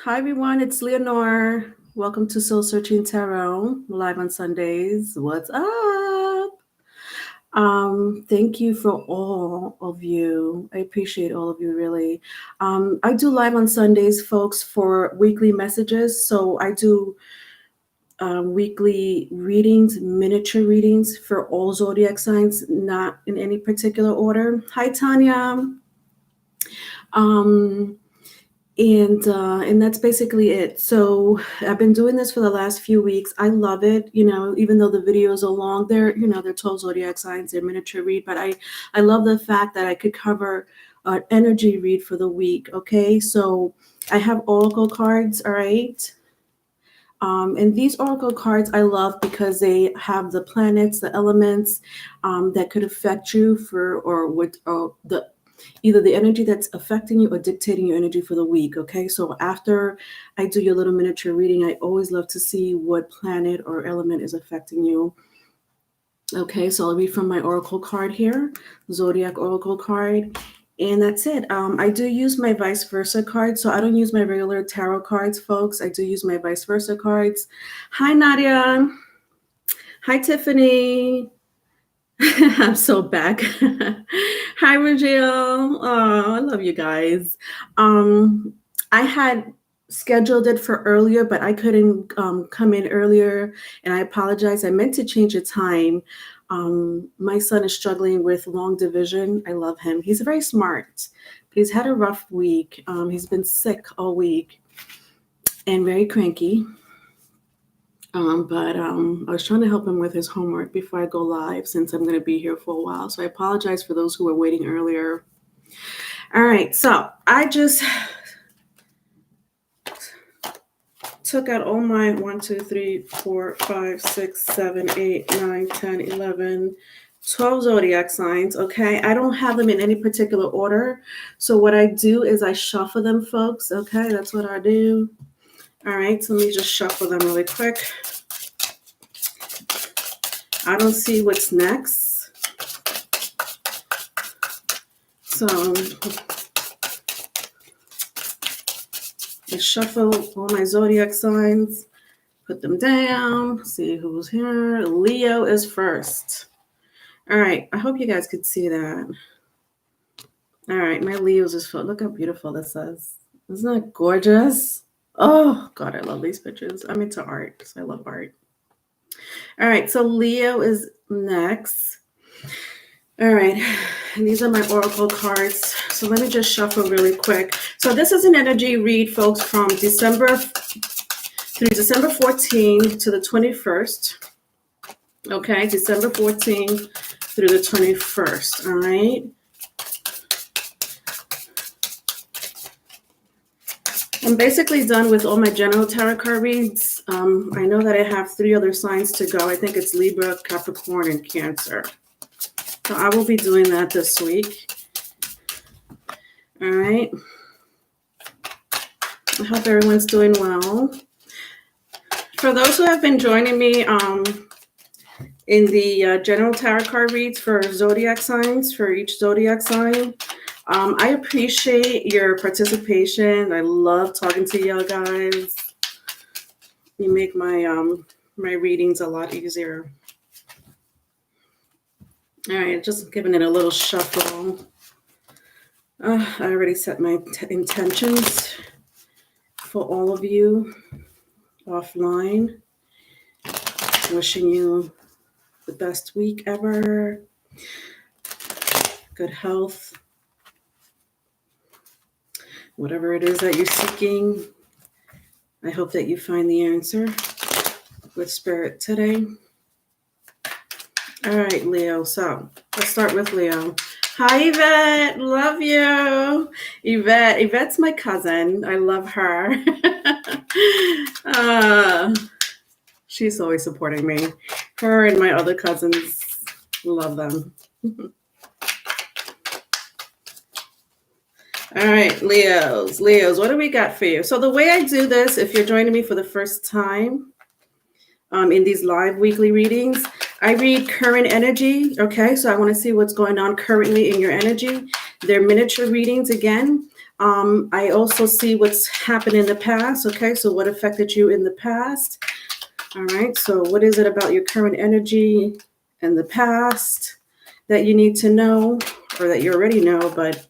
Hi everyone, it's Leonore. Welcome to Soul Searching Tarot, live on Sundays. What's up? Thank you for all of you. I appreciate all of you really. I do live on Sundays, folks, for weekly messages. So I do weekly readings, miniature readings for all zodiac signs, not in any particular order. Hi Tanya. Um, and that's basically it. So I've been doing this for the last few weeks. I love it. Even though the videos are long, they're 12 zodiac signs, they're miniature read, but I love the fact that I could cover an energy read for the week. Okay, so I have oracle cards. All right. And these oracle cards I love because they have the planets, the elements that could affect you either the energy that's affecting you or dictating your energy for the week. Okay, so after I do your little miniature reading, I always love to see what planet or element is affecting you. Okay, so I'll read from my oracle card here, zodiac oracle card. And that's it. I do use my vice versa cards. So I don't use my regular tarot cards, folks. I do use my vice versa cards. Hi, Nadia. Hi, Tiffany. I'm so back. Hi, Rajil. Oh, I love you guys. I had scheduled it for earlier, but I couldn't come in earlier, and I apologize. I meant to change the time. My son is struggling with long division. I love him. He's very smart, but he's had a rough week. He's been sick all week and very cranky. But I was trying to help him with his homework before I go live, since I'm going to be here for a while. So I apologize for those who were waiting earlier. All right, so I just took out all my 1, 2, 3, 4, 5, 6, 7, 8, 9, 10, 11, 12 zodiac signs. Okay, I don't have them in any particular order. So what I do is I shuffle them, folks. Okay, that's what I do. All right, so let me just shuffle them really quick. I don't see what's next. So I shuffle all my zodiac signs, put them down, see who's here. Leo is first. All right, I hope you guys could see that. All right, my Leo's is full. Look how beautiful this is. Isn't that gorgeous? Oh, God, I love these pictures. I'm into art, so I love art. All right, so Leo is next. All right, and these are my oracle cards. So let me just shuffle really quick. So this is an energy read, folks, from December 14th to the 21st. Okay, December 14th through the 21st. All right. I'm basically done with all my general tarot card reads. I know that I have 3 other signs to go. I think it's Libra, Capricorn, and Cancer. So I will be doing that this week. All right. I hope everyone's doing well. For those who have been joining me in the general tarot card reads for zodiac signs, for each zodiac sign, I appreciate your participation. I love talking to y'all guys. You make my my readings a lot easier. All right, just giving it a little shuffle. I already set my intentions for all of you offline. Wishing you the best week ever. Good health. Whatever it is that you're seeking, I hope that you find the answer with Spirit today. All right, Leo. So let's start with Leo. Hi, Yvette. Love you. Yvette's my cousin. I love her. She's always supporting me. Her and my other cousins, love them. All right, Leos, what do we got for you? So the way I do this, if you're joining me for the first time in these live weekly readings, I read current energy. Okay, so I want to see what's going on currently in your energy. They're miniature readings again. I also see what's happened in the past. Okay, so what affected you in the past? All right, so what is it about your current energy in the past that you need to know, or that you already know, but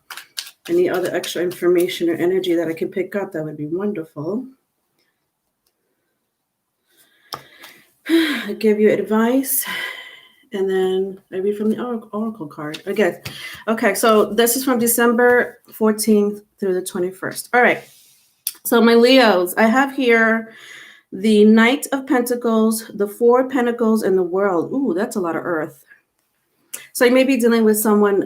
any other extra information or energy that I can pick up, that would be wonderful. I give you advice, and then I read from the oracle card. Again, okay, so this is from December 14th through the 21st. All right, so my Leos, I have here the Knight of Pentacles, the Four of Pentacles, and the World. Ooh, that's a lot of Earth. So you may be dealing with someone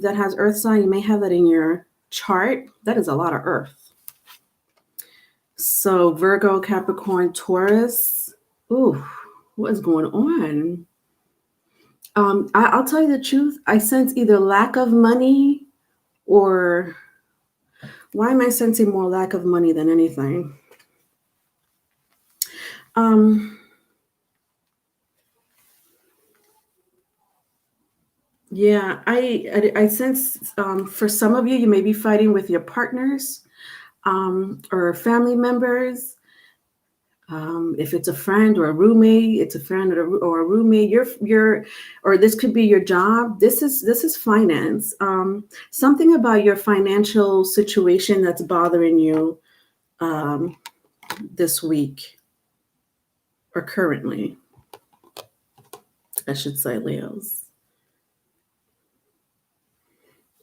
that has Earth sign. You may have that in your chart. That is a lot of Earth. So Virgo, Capricorn, Taurus. Ooh, what is going on? I'll tell you the truth. I sense either lack of money, or why am I sensing more lack of money than anything? Yeah, I sense for some of you, you may be fighting with your partners or family members. If it's a friend or a roommate, it's a friend or a roommate. Or this could be your job. This is finance. Something about your financial situation that's bothering you this week or currently, I should say, Leos.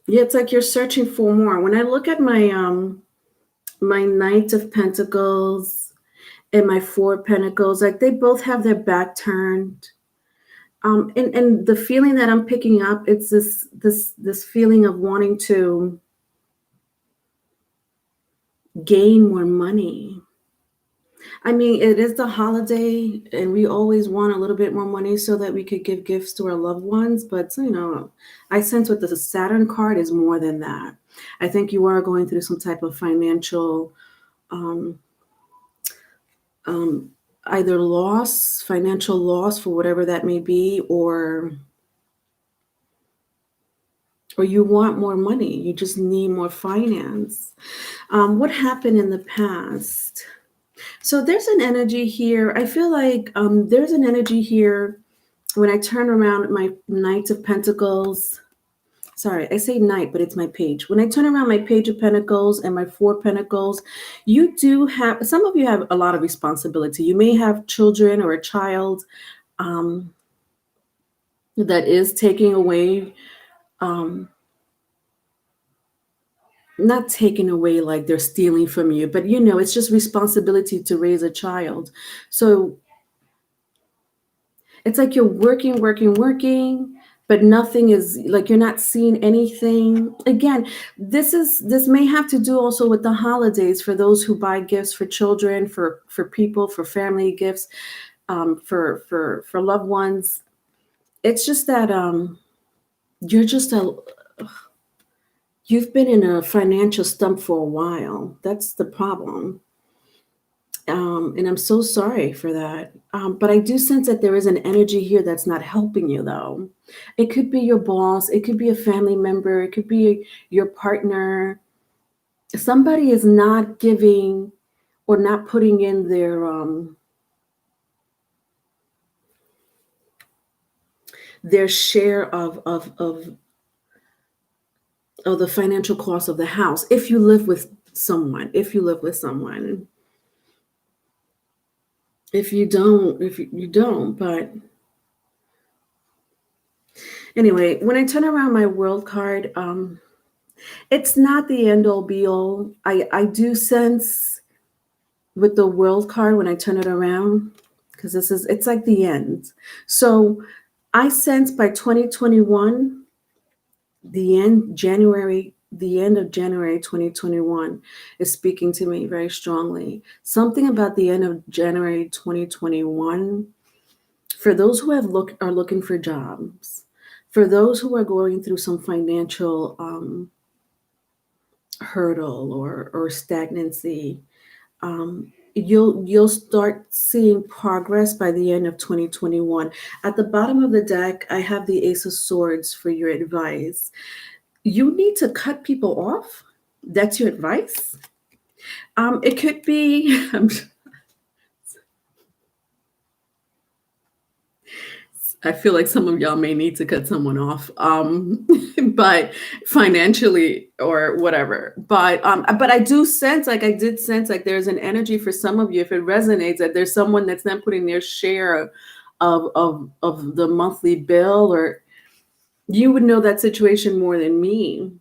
Yeah, it's like you're searching for more. When I look at my my Knight of Pentacles and my Four of Pentacles, like they both have their back turned. And the feeling that I'm picking up, it's this feeling of wanting to gain more money. I mean, it is the holiday, and we always want a little bit more money so that we could give gifts to our loved ones. But, I sense with the Saturn card is more than that. I think you are going through some type of financial, either financial loss for whatever that may be, or you want more money. You just need more finance. What happened in the past? So there's an energy here. I feel like there's an energy here when I turn around my Knight of Pentacles. Sorry, I say Knight, but it's my page. When I turn around my Page of Pentacles and my Four of Pentacles, you do have, some of you have a lot of responsibility. You may have children or a child that is taking away, not taking away like they're stealing from you, but it's just responsibility to raise a child. So it's like you're working, but nothing is, like, you're not seeing anything. Again, this may have to do also with the holidays, for those who buy gifts for children, for people, for family gifts, for loved ones. It's just that you've been in a financial stump for a while. That's the problem. And I'm so sorry for that. But I do sense that there is an energy here that's not helping you, though. It could be your boss. It could be a family member. It could be your partner. Somebody is not giving or not putting in their share of the financial cost of the house. If you live with someone. If you don't, but anyway, when I turn around my World card, it's not the end all be all. I do sense with the World card, when I turn it around, because it's like the end. So I sense by 2021, the end of January 2021 is speaking to me very strongly. Something about the end of January 2021, for those who are looking for jobs, for those who are going through some financial hurdle or stagnancy, you'll start seeing progress by the end of 2021. At the bottom of the deck, I have the Ace of Swords for your advice. You need to cut people off. That's your advice? It could be, I feel like some of y'all may need to cut someone off, but financially or whatever. But I do sense, like I did sense, like there's an energy for some of you, if it resonates, that there's someone that's not putting their share of the monthly bill, or you would know that situation more than me.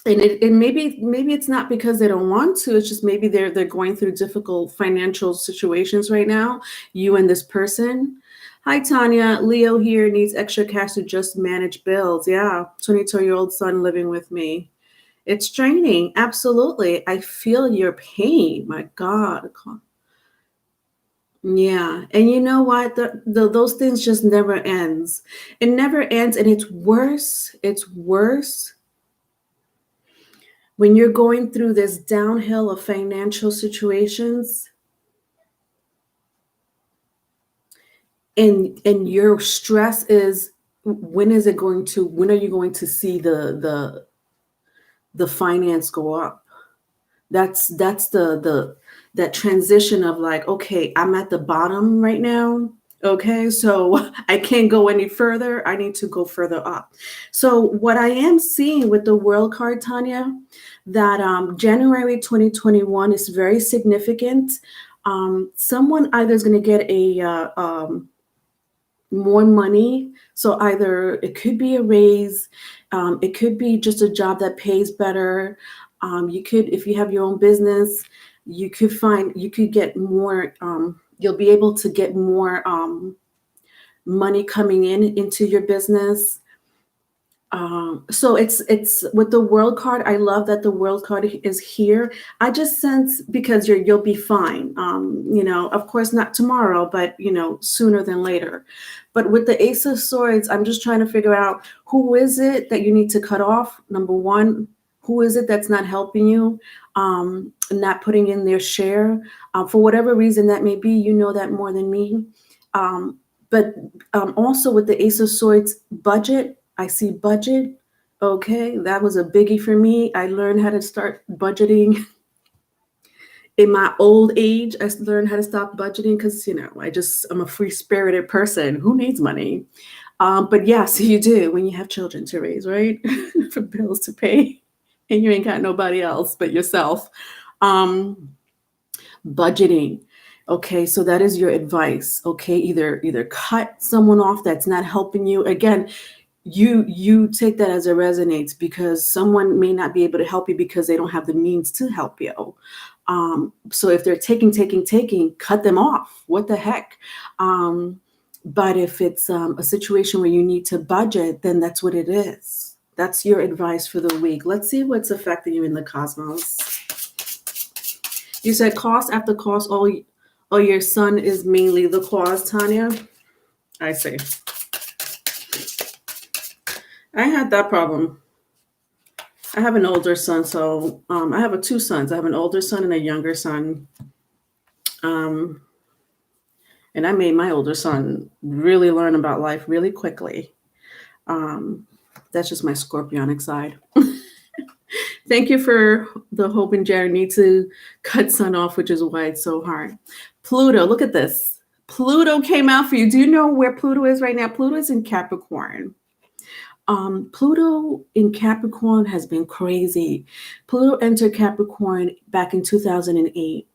And maybe it's not because they don't want to. It's just maybe they're going through difficult financial situations right now. You and this person. Hi Tanya, Leo here needs extra cash to just manage bills. Yeah, 22-year-old son living with me. It's draining. Absolutely. I feel your pain. My God. Yeah, and you know what? Those things just never ends. It never ends, and it's worse. It's worse when you're going through this downhill of financial situations, and your stress is, when are you going to see the finance go up? That's the that transition of like, okay, I'm at the bottom right now. Okay, so I can't go any further. I need to go further up. So what I am seeing with the World card, Tanya, that January 2021 is very significant. Someone either is going to get a more money. So either it could be a raise, it could be just a job that pays better. You could, if you have your own business, you could get more. You'll be able to get more money coming into your business. So it's with the World card. I love that the World card is here. I just sense, because you'll be fine. Of course not tomorrow, but sooner than later. But with the Ace of Swords, I'm just trying to figure out, who is it that you need to cut off? Number one, who is it that's not helping you, not putting in their share, for whatever reason that may be? You know that more than me. But also with the Ace of Swords, budget. I see budget. Okay, that was a biggie for me. I learned how to start budgeting in my old age. I learned how to stop budgeting because, I'm a free-spirited person who needs money. But yes, you do when you have children to raise, right? For bills to pay, and you ain't got nobody else but yourself. Budgeting. Okay, so that is your advice. Okay, either cut someone off that's not helping you. Again, you take that as it resonates, because someone may not be able to help you because they don't have the means to help you. So if they're taking, cut them off. What the heck? But if it's a situation where you need to budget, then that's what it is. That's your advice for the week. Let's see what's affecting you in the cosmos. You said cost after cost. Oh, your son is mainly the cause, Tanya. I see. I had that problem. I have an older son, so I have two sons. I have an older son and a younger son. And I made my older son really learn about life really quickly. That's just my Scorpionic side. Thank you for the hope and Jared need to cut sun off, which is why it's so hard. Pluto, look at this. Pluto came out for you. Do you know where Pluto is right now? Pluto is in Capricorn. Pluto in Capricorn has been crazy. Pluto entered Capricorn back in 2008.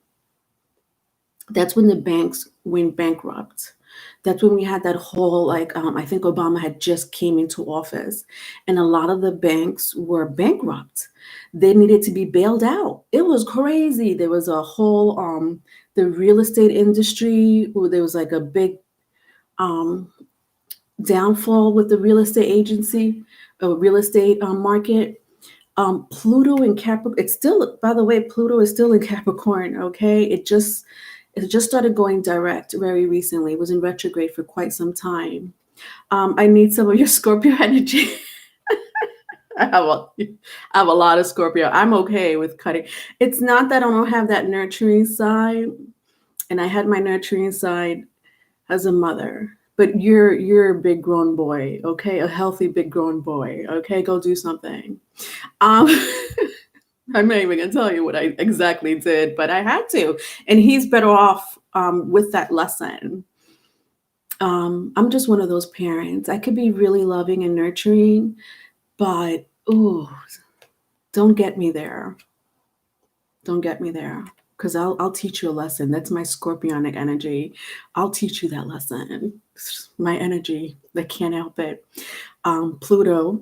That's when the banks went bankrupt. That's when we had that whole, I think Obama had just came into office, and a lot of the banks were bankrupt. They needed to be bailed out. It was crazy. There was a whole, the real estate industry, where there was like a big downfall with the real estate market. Pluto in Capricorn, it's still, by the way, Pluto is still in Capricorn, okay? It just started going direct very recently. It was in retrograde for quite some time. I need some of your Scorpio energy. I have a lot of Scorpio. I'm okay with cutting. It's not that I don't have that nurturing side, and I had my nurturing side as a mother. But you're a big grown boy, okay? A healthy big grown boy, okay? Go do something. I'm not even gonna tell you what I exactly did, but I had to. And he's better off with that lesson. I'm just one of those parents. I could be really loving and nurturing, but ooh, don't get me there. Don't get me there. Because I'll teach you a lesson. That's my scorpionic energy. I'll teach you that lesson. It's my energy. I can't help it. Pluto.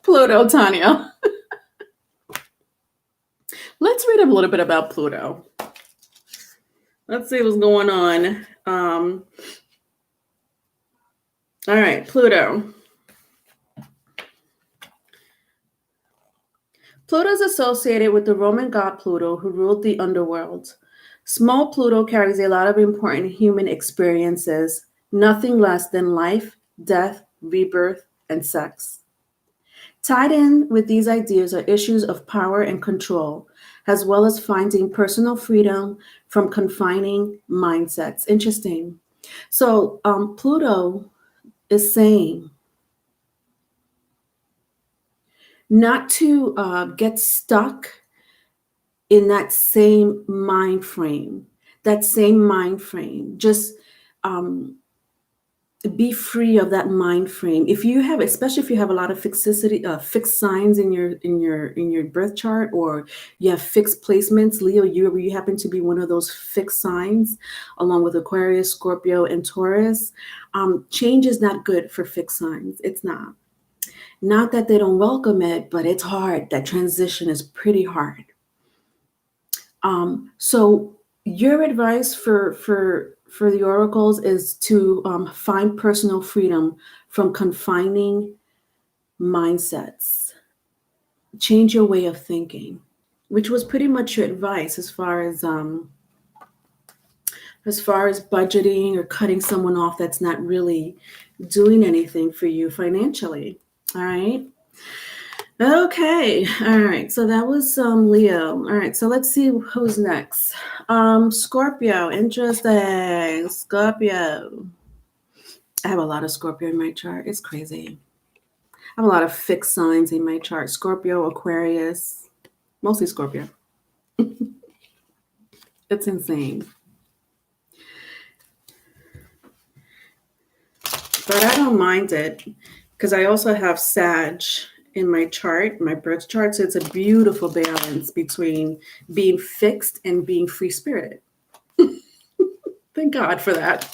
Pluto, Tanya. Let's read a little bit about Pluto. Let's see what's going on. All right, Pluto. Pluto is associated with the Roman god Pluto, who ruled the underworld. Small Pluto carries a lot of important human experiences, nothing less than life, death, rebirth, and sex. Tied in with these ideas are issues of power and control, as well as finding personal freedom from confining mindsets. Interesting. So Pluto is saying not to get stuck in that same mind frame, just be free of that mind frame. If you have, especially if you have a lot of fixed signs in your birth chart, or you have fixed placements, Leo, you happen to be one of those fixed signs, along with Aquarius, Scorpio, and Taurus. Change is not good for fixed signs. It's not. Not that they don't welcome it, but it's hard. That transition is pretty hard. So your advice for the oracles is to find personal freedom from confining mindsets. Change your way of thinking, which was pretty much your advice as far as budgeting or cutting someone off that's not really doing anything for you financially. All right. Okay. All right. So that was Leo. All right. So let's see who's next. Scorpio. Interesting. Scorpio. I have a lot of Scorpio in my chart. It's crazy. I have a lot of fixed signs in my chart. Scorpio, Aquarius, mostly Scorpio. It's insane. But I don't mind it because I also have Sag in my chart, my birth chart. So it's a beautiful balance between being fixed and being free-spirited. Thank God for that.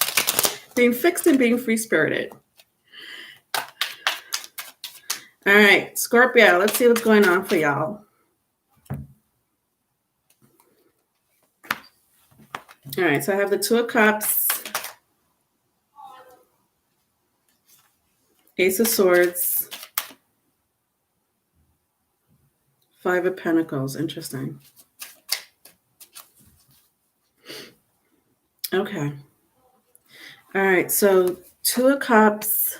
Being fixed and being free-spirited. All right, Scorpio, let's see what's going on for y'all. All right, so I have the Two of Cups, Ace of Swords, Five of Pentacles. Interesting. Okay. All right, so Two of Cups,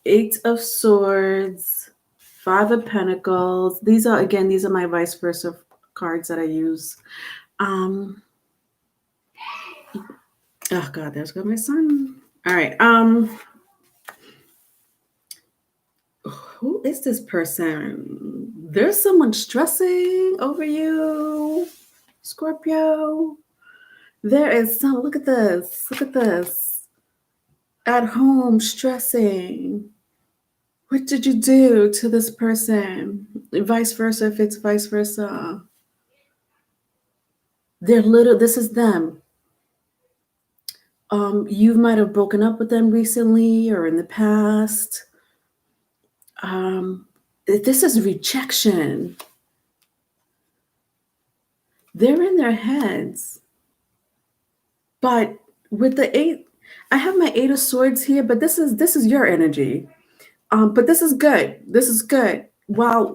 Eight of Swords, Five of Pentacles. These are my vice versa cards that I use. Oh God, there's got my son. All right. Who is this person? There's someone stressing over you, Scorpio. There is some. Look at this. Look at this. At home, stressing. What did you do to this person? Vice versa, if it's vice versa. This is them. You might have broken up with them recently or in the past. This is rejection. They're in their heads. But with the Eight, I have my Eight of Swords here, but this is your energy. But this is good. This is good. While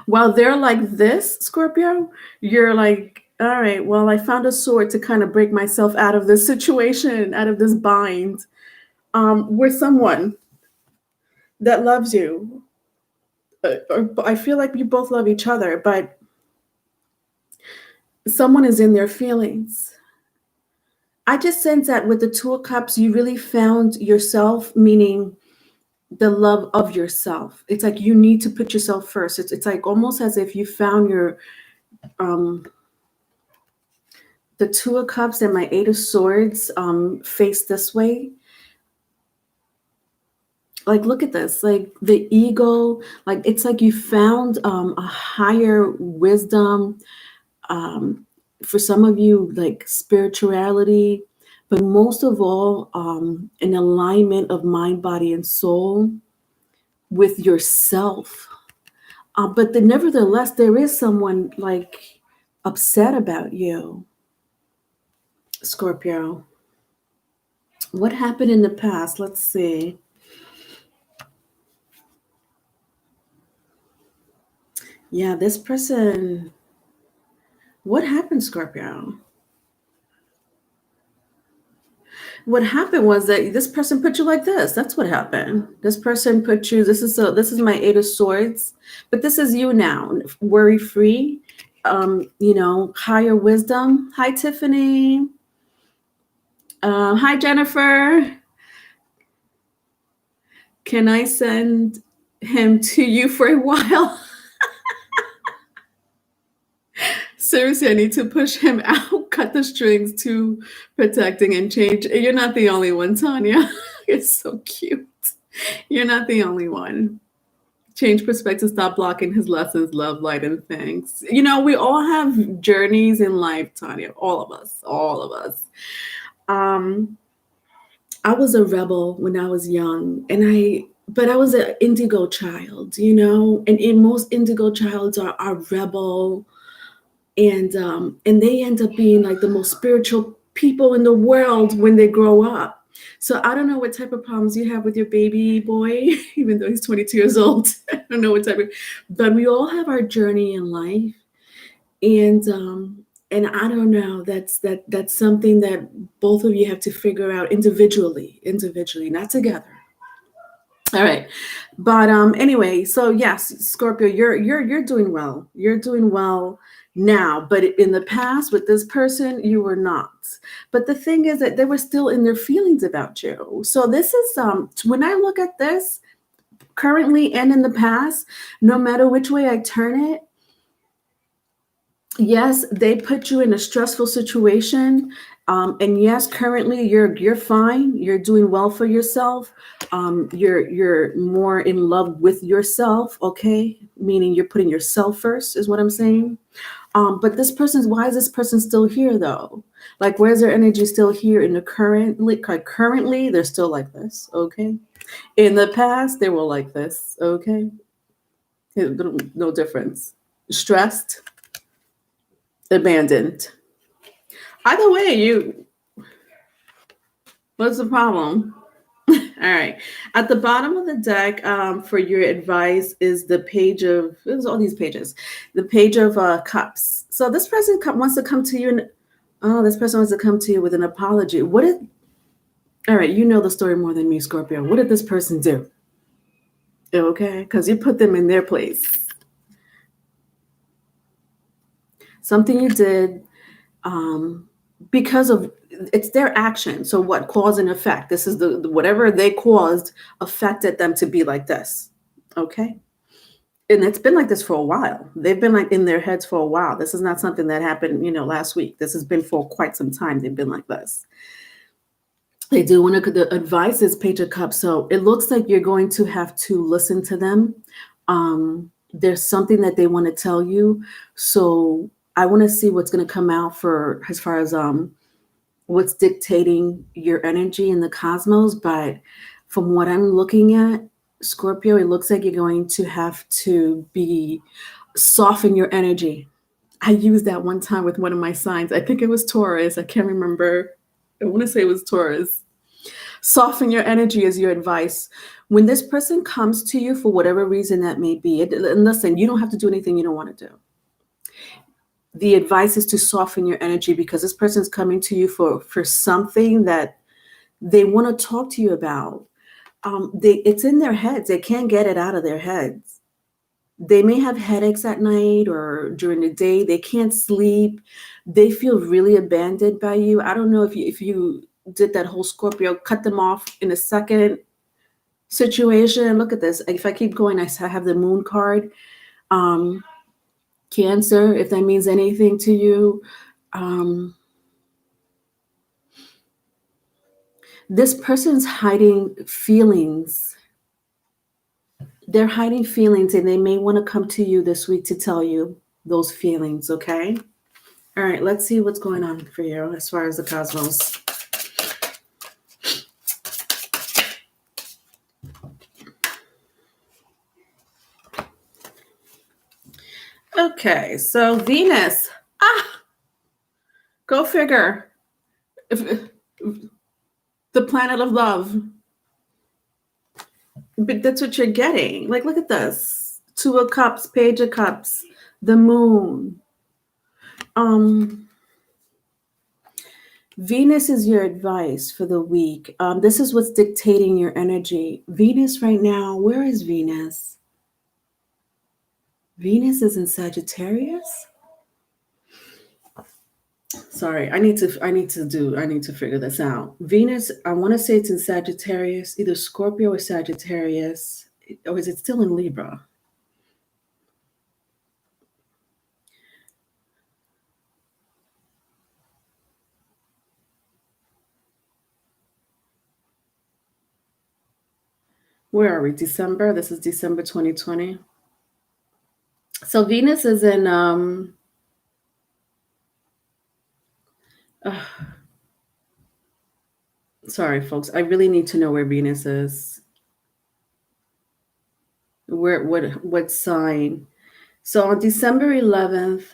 they're like this, Scorpio, you're like, all right, well, I found a sword to kind of break myself out of this situation, out of this bind, with someone that loves you. I feel like you both love each other, but someone is in their feelings. I just sense that with the Two of Cups, you really found yourself, meaning the love of yourself. It's like you need to put yourself first. It's like almost as if you found your the Two of Cups and my Eight of Swords face this way. Like, look at this, like the ego, like it's like you found a higher wisdom. For some of you, like spirituality, but most of all, an alignment of mind, body, and soul with yourself. But nevertheless, there is someone like upset about you, Scorpio. What happened in the past? Let's see. Yeah, this person. What happened, Scorpio? What happened was that this person put you like this. That's what happened. This person put you. This is my Eight of Swords, but this is you now, worry free. Higher wisdom. Hi, Tiffany. Hi, Jennifer. Can I send him to you for a while? Seriously, I need to push him out, cut the strings to protecting and change. You're not the only one, Tanya. It's so cute. You're not the only one. Change perspective, stop blocking his lessons, love, light, and thanks. We all have journeys in life, Tanya. All of us. I was a rebel when I was young, but I was an indigo child, and most indigo childs are rebel, and they end up being like the most spiritual people in the world when they grow up. So I don't know what type of problems you have with your baby boy, even though he's 22 years old. I don't know what but we all have our journey in life, and I don't know. That's something that both of you have to figure out individually, not together. All right. But anyway, so yes, Scorpio, you're doing well. You're doing well now, but in the past with this person, you were not. But the thing is that they were still in their feelings about you. So this is when I look at this currently and in the past, no matter which way I turn it, yes, they put you in a stressful situation. And yes, currently you're fine. You're doing well for yourself. You're more in love with yourself. Okay, meaning you're putting yourself first, is what I'm saying. But why is this person still here though? Like, where's their energy still here in the currently? They're still like this. Okay. In the past, they were like this. Okay. No difference. Stressed, abandoned. Either way, what's the problem? All right. At the bottom of the deck, for your advice is there's all these pages, the Page of Cups. So this person wants to come to you this person wants to come to you with an apology. All right, you know the story more than me, Scorpio. What did this person do? Okay, because you put them in their place. Something you did, because of it's their action. So what? Cause and effect. This is the whatever they caused affected them to be like this. Okay. And it's been like this for a while. They've been like in their heads for a while. This is not something that happened, last week. This has been for quite some time. They've been like this. They do want to, the advice is Page of Cups. So it looks like you're going to have to listen to them. There's something that they want to tell you. So I want to see what's going to come out as far as what's dictating your energy in the cosmos. But from what I'm looking at, Scorpio, it looks like you're going to have to soften your energy. I used that one time with one of my signs. I think it was Taurus. I can't remember. I want to say it was Taurus. Soften your energy is your advice. When this person comes to you for whatever reason that may be, and listen, you don't have to do anything you don't want to do. The advice is to soften your energy because this person's coming to you for something that they want to talk to you about. It's in their heads. They can't get it out of their heads. They may have headaches at night or during the day. They can't sleep. They feel really abandoned by you. I don't know if you did that whole Scorpio, cut them off in a second. situation. Look at this. If I keep going, I have the moon card. Cancer, if that means anything to you. This person's hiding feelings. They're hiding feelings, and they may want to come to you this week to tell you those feelings, okay? All right, let's see what's going on for you as far as the cosmos. Okay, so Venus. Go figure. The planet of love. But that's what you're getting. Like, look at this. Two of Cups, Page of Cups, the moon. Venus is your advice for the week. This is what's dictating your energy. Venus right now, where is Venus? Venus is in Sagittarius. Sorry, I need to figure this out. Venus, I want to say it's in Sagittarius, either Scorpio or Sagittarius, or is it still in Libra? Where are we? December? This is December 2020. So Venus is in sorry, folks. I really need to know where Venus is. What sign? So on December 11th,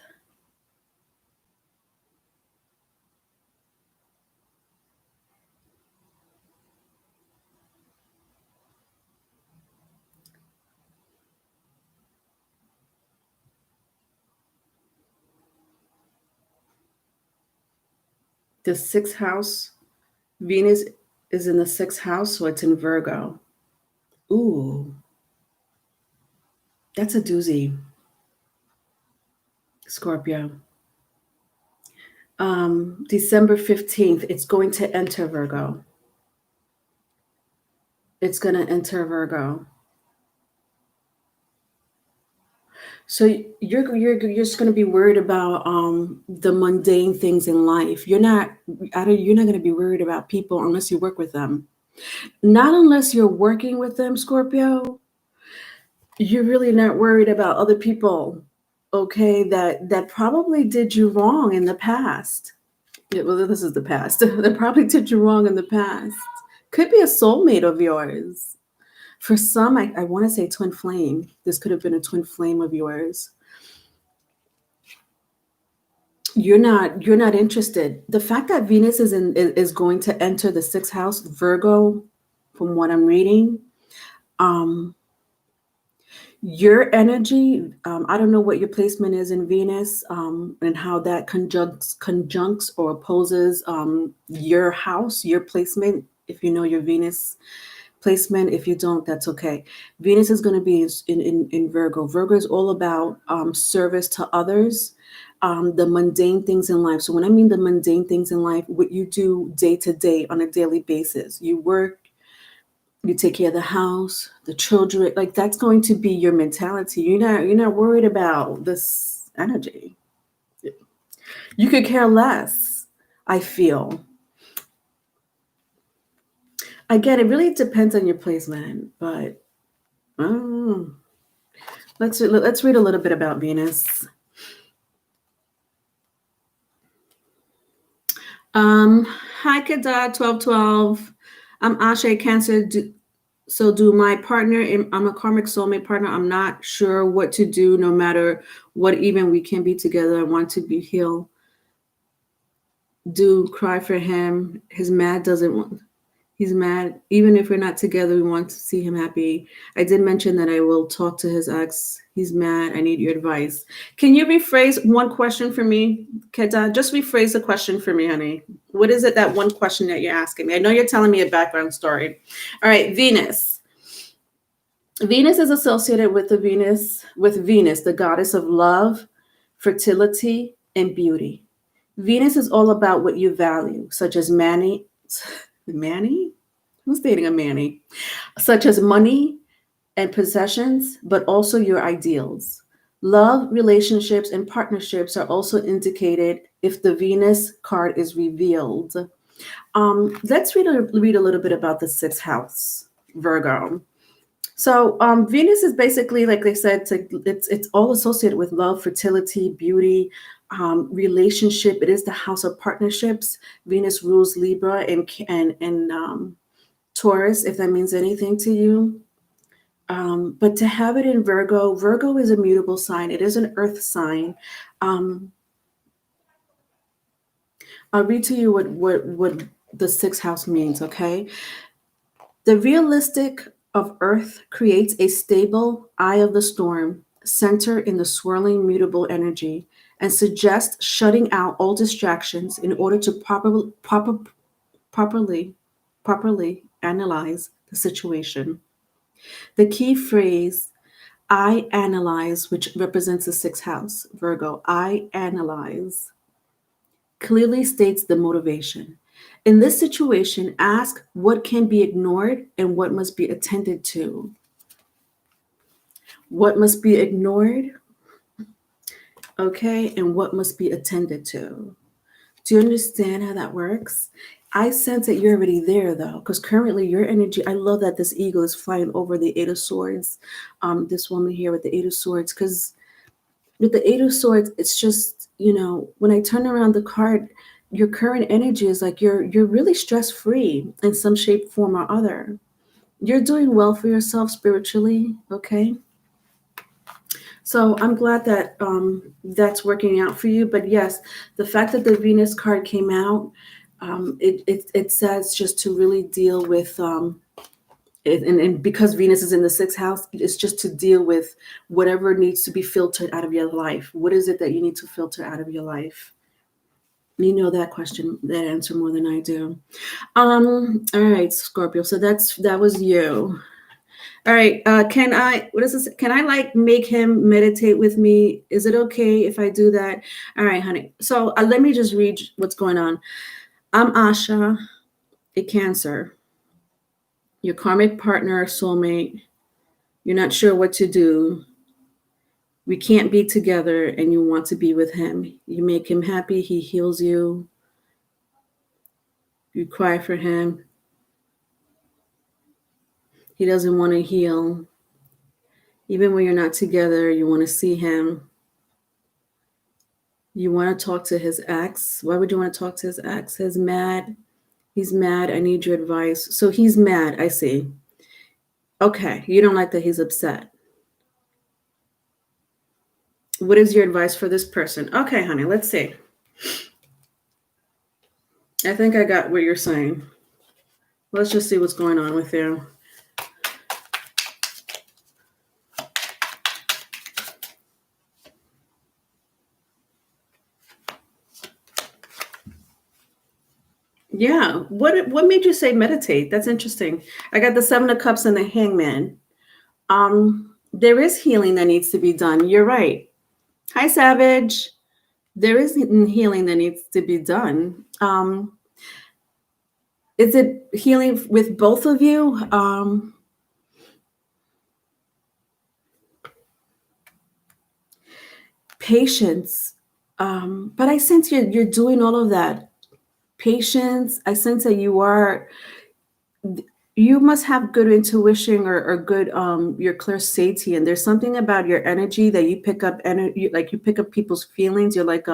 the 6th house, Venus is in the 6th house, so it's in Virgo. Ooh, that's a doozy. Scorpio. December 15th, it's going to enter Virgo. It's going to enter Virgo. So you're just going to be worried about the mundane things in life. You're not going to be worried about people unless you work with them. Not unless you're working with them, Scorpio. You're really not worried about other people, okay, that probably did you wrong in the past. Yeah, well, this is the past. That probably did you wrong in the past. Could be a soulmate of yours. For some, I want to say twin flame. This could have been a twin flame of yours. You're not interested. The fact that Venus is going to enter the 6th house, Virgo, from what I'm reading, your energy, I don't know what your placement is in Venus, and how that conjuncts or opposes your house, your placement. If you know your Venus placement, if you don't, that's okay. Venus is going to be in Virgo. Virgo is all about service to others, the mundane things in life. So when I mean the mundane things in life, what you do day to day on a daily basis, you work, you take care of the house, the children, like that's going to be your mentality. You're not worried about this energy. You could care less, I feel. Again, it really depends on your placement, but let's read a little bit about Venus. Hi, Kada 1212. I'm Ashe Cancer. Do my partner, I'm a karmic soulmate partner. I'm not sure what to do, no matter what, even we can be together. I want to be healed. Do cry for him. He's mad. Even if we're not together, we want to see him happy. I did mention that I will talk to his ex. He's mad. I need your advice. Can you rephrase one question for me, Keda? Just rephrase the question for me, honey. What is it, that one question that you're asking me? I know you're telling me a background story. All right, Venus. Venus is associated with Venus, the goddess of love, fertility, and beauty. Venus is all about what you value, such as Manny? Who's dating a Manny? such as money and possessions, but also your ideals. Love, relationships, and partnerships are also indicated if the Venus card is revealed. Let's read a little bit about the sixth house, Virgo. So Venus is basically, like they said, it's all associated with love, fertility, beauty, relationship. It is the house of partnerships. Venus rules Libra and Taurus, if that means anything to you. But to have it in Virgo, Virgo is a mutable sign. It is an earth sign. Um, I'll read to you what the sixth house means, okay? The realistic of earth creates a stable eye of the storm, center in the swirling mutable energy, and suggests shutting out all distractions in order to properly, properly analyze the situation. The key phrase, I analyze, which represents the sixth house, Virgo, I analyze, clearly states the motivation. In this situation, ask what can be ignored and what must be attended to. What must be ignored, okay, and what must be attended to. Do you understand how that works? I sense that you're already there though, because currently your energy, I love that this eagle is flying over the Eight of Swords. This woman here with the Eight of Swords, because with the Eight of Swords, it's just, when I turn around the card, your current energy is like you're really stress-free in some shape, form, or other. You're doing well for yourself spiritually, okay? So I'm glad that that's working out for you. But yes, the fact that the Venus card came out, it says just to really deal with and because Venus is in the sixth house, it's just to deal with whatever needs to be filtered out of your life. What is it that you need to filter out of your life? You know that answer more than I do. All right, Scorpio. So that was you. All right. What is this? Can I make him meditate with me? Is it okay if I do that? All right, honey. So let me just read what's going on. I'm Asha, a Cancer. Your karmic partner, soulmate. You're not sure what to do. We can't be together and you want to be with him. You make him happy. He heals you. You cry for him. He doesn't want to heal. Even when you're not together, you want to see him. You want to talk to his ex. Why would you want to talk to his ex? He's mad. He's mad. I need your advice. So he's mad. I see. Okay. You don't like that he's upset. What is your advice for this person? Okay, honey, let's see. I think I got what you're saying. Let's just see what's going on with you. Yeah. What made you say meditate? That's interesting. I got the Seven of Cups and the Hangman. There is healing that needs to be done. You're right. Hi, Savage. There is healing that needs to be done. Is it healing with both of you? Patience. But I sense you're doing all of that. Patience. I sense that you must have good intuition or good your clairsentience. And there's something about your energy that you pick up like you pick up people's feelings. You're like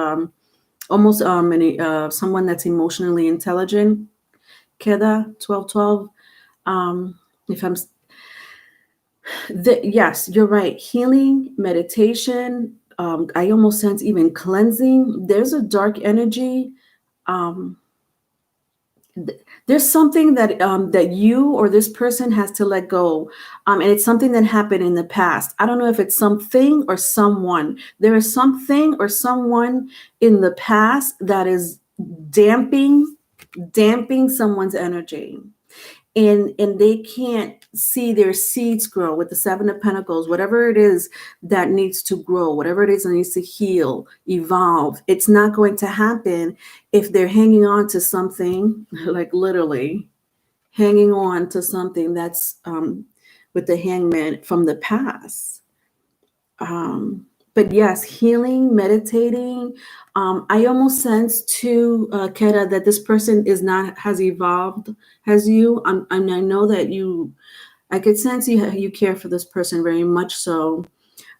almost someone that's emotionally intelligent. Keda 1212. If I'm yes, you're right. Healing, meditation. I almost sense even cleansing. There's a dark energy. There's something that you or this person has to let go, and it's something that happened in the past. I don't know if it's something or someone. There is something or someone in the past that is damping someone's energy, and they can't see their seeds grow with the Seven of Pentacles. Whatever it is that needs to grow, whatever it is that needs to heal, evolve, it's not going to happen if they're hanging on to something, like literally hanging on to something that's with the Hangman from the past. But yes, healing, meditating. I almost sense too, Keta, that this person is not has evolved as you. I know that I could sense you care for this person very much so.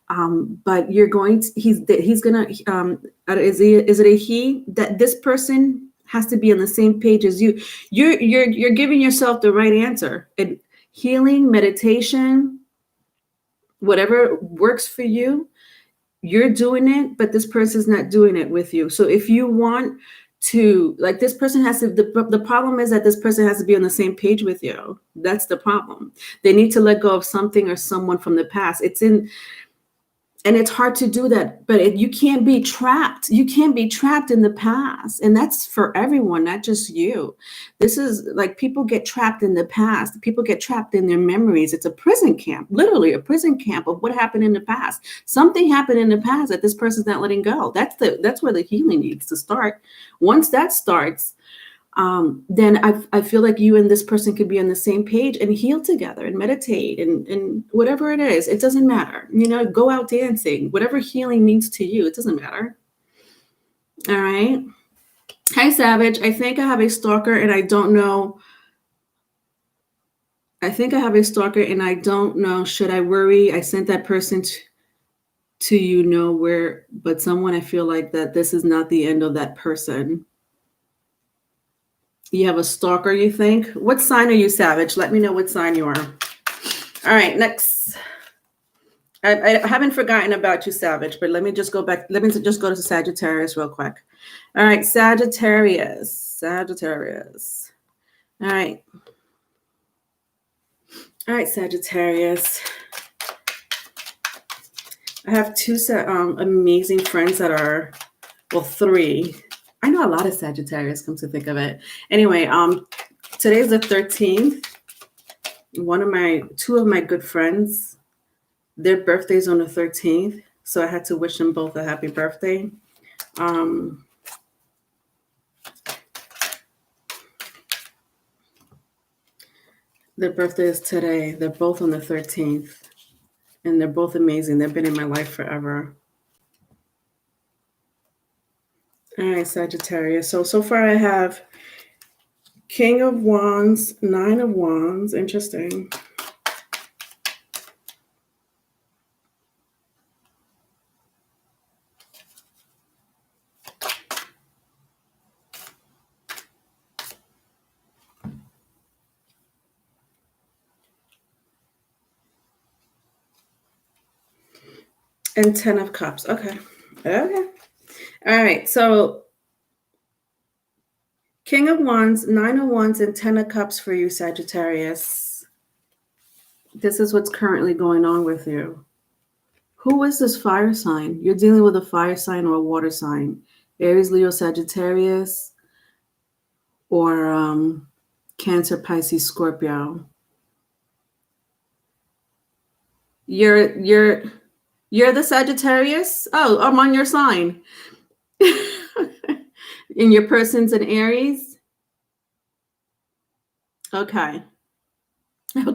But you're going to, he's gonna, is it a he, that this person has to be on the same page as you. You're giving yourself the right answer. And healing, meditation, whatever works for you, you're doing it, but this person's not doing it with you. So if you want to, like, this person has to, the problem is that this person has to be on the same page with you. That's the problem. They need to let go of something or someone from the past. And it's hard to do that, but you can't be trapped. You can't be trapped in the past. And that's for everyone, not just you. This is like, people get trapped in the past. People get trapped in their memories. It's a prison camp, literally a prison camp of what happened in the past. Something happened in the past that this person's not letting go. That's where the healing needs to start. Once that starts, then I feel like you and this person could be on the same page and heal together and meditate and whatever it is. It doesn't matter. Go out dancing, whatever healing means to you. It doesn't matter. All right. Hi, Savage. I think I have a stalker and I don't know. Should I worry? I sent that person to you know where, but someone, I feel like that this is not the end of that person. You have a stalker, you think? What sign are you, Savage? Let me know what sign you are. All right, next. I haven't forgotten about you, Savage, but let me just go back. Let me just go to Sagittarius real quick. All right, Sagittarius. All right. All right, Sagittarius. I have two amazing friends that are, well, three. I know a lot of Sagittarius, come to think of it. Anyway, today's the 13th. Two of my good friends, their birthday's on the 13th. So I had to wish them both a happy birthday. Their birthday is today. They're both on the 13th. And they're both amazing. They've been in my life forever. All right, Sagittarius. So far I have King of Wands, Nine of Wands. Interesting. And 10 of Cups. Okay. All right, so King of Wands, Nine of Wands, and 10 of Cups for you, Sagittarius. This is what's currently going on with you. Who is this fire sign? You're dealing with a fire sign or a water sign. Aries, Leo, Sagittarius, or Cancer, Pisces, Scorpio. You're the Sagittarius? Oh, I'm on your sign. And your person's an Aries? Okay. All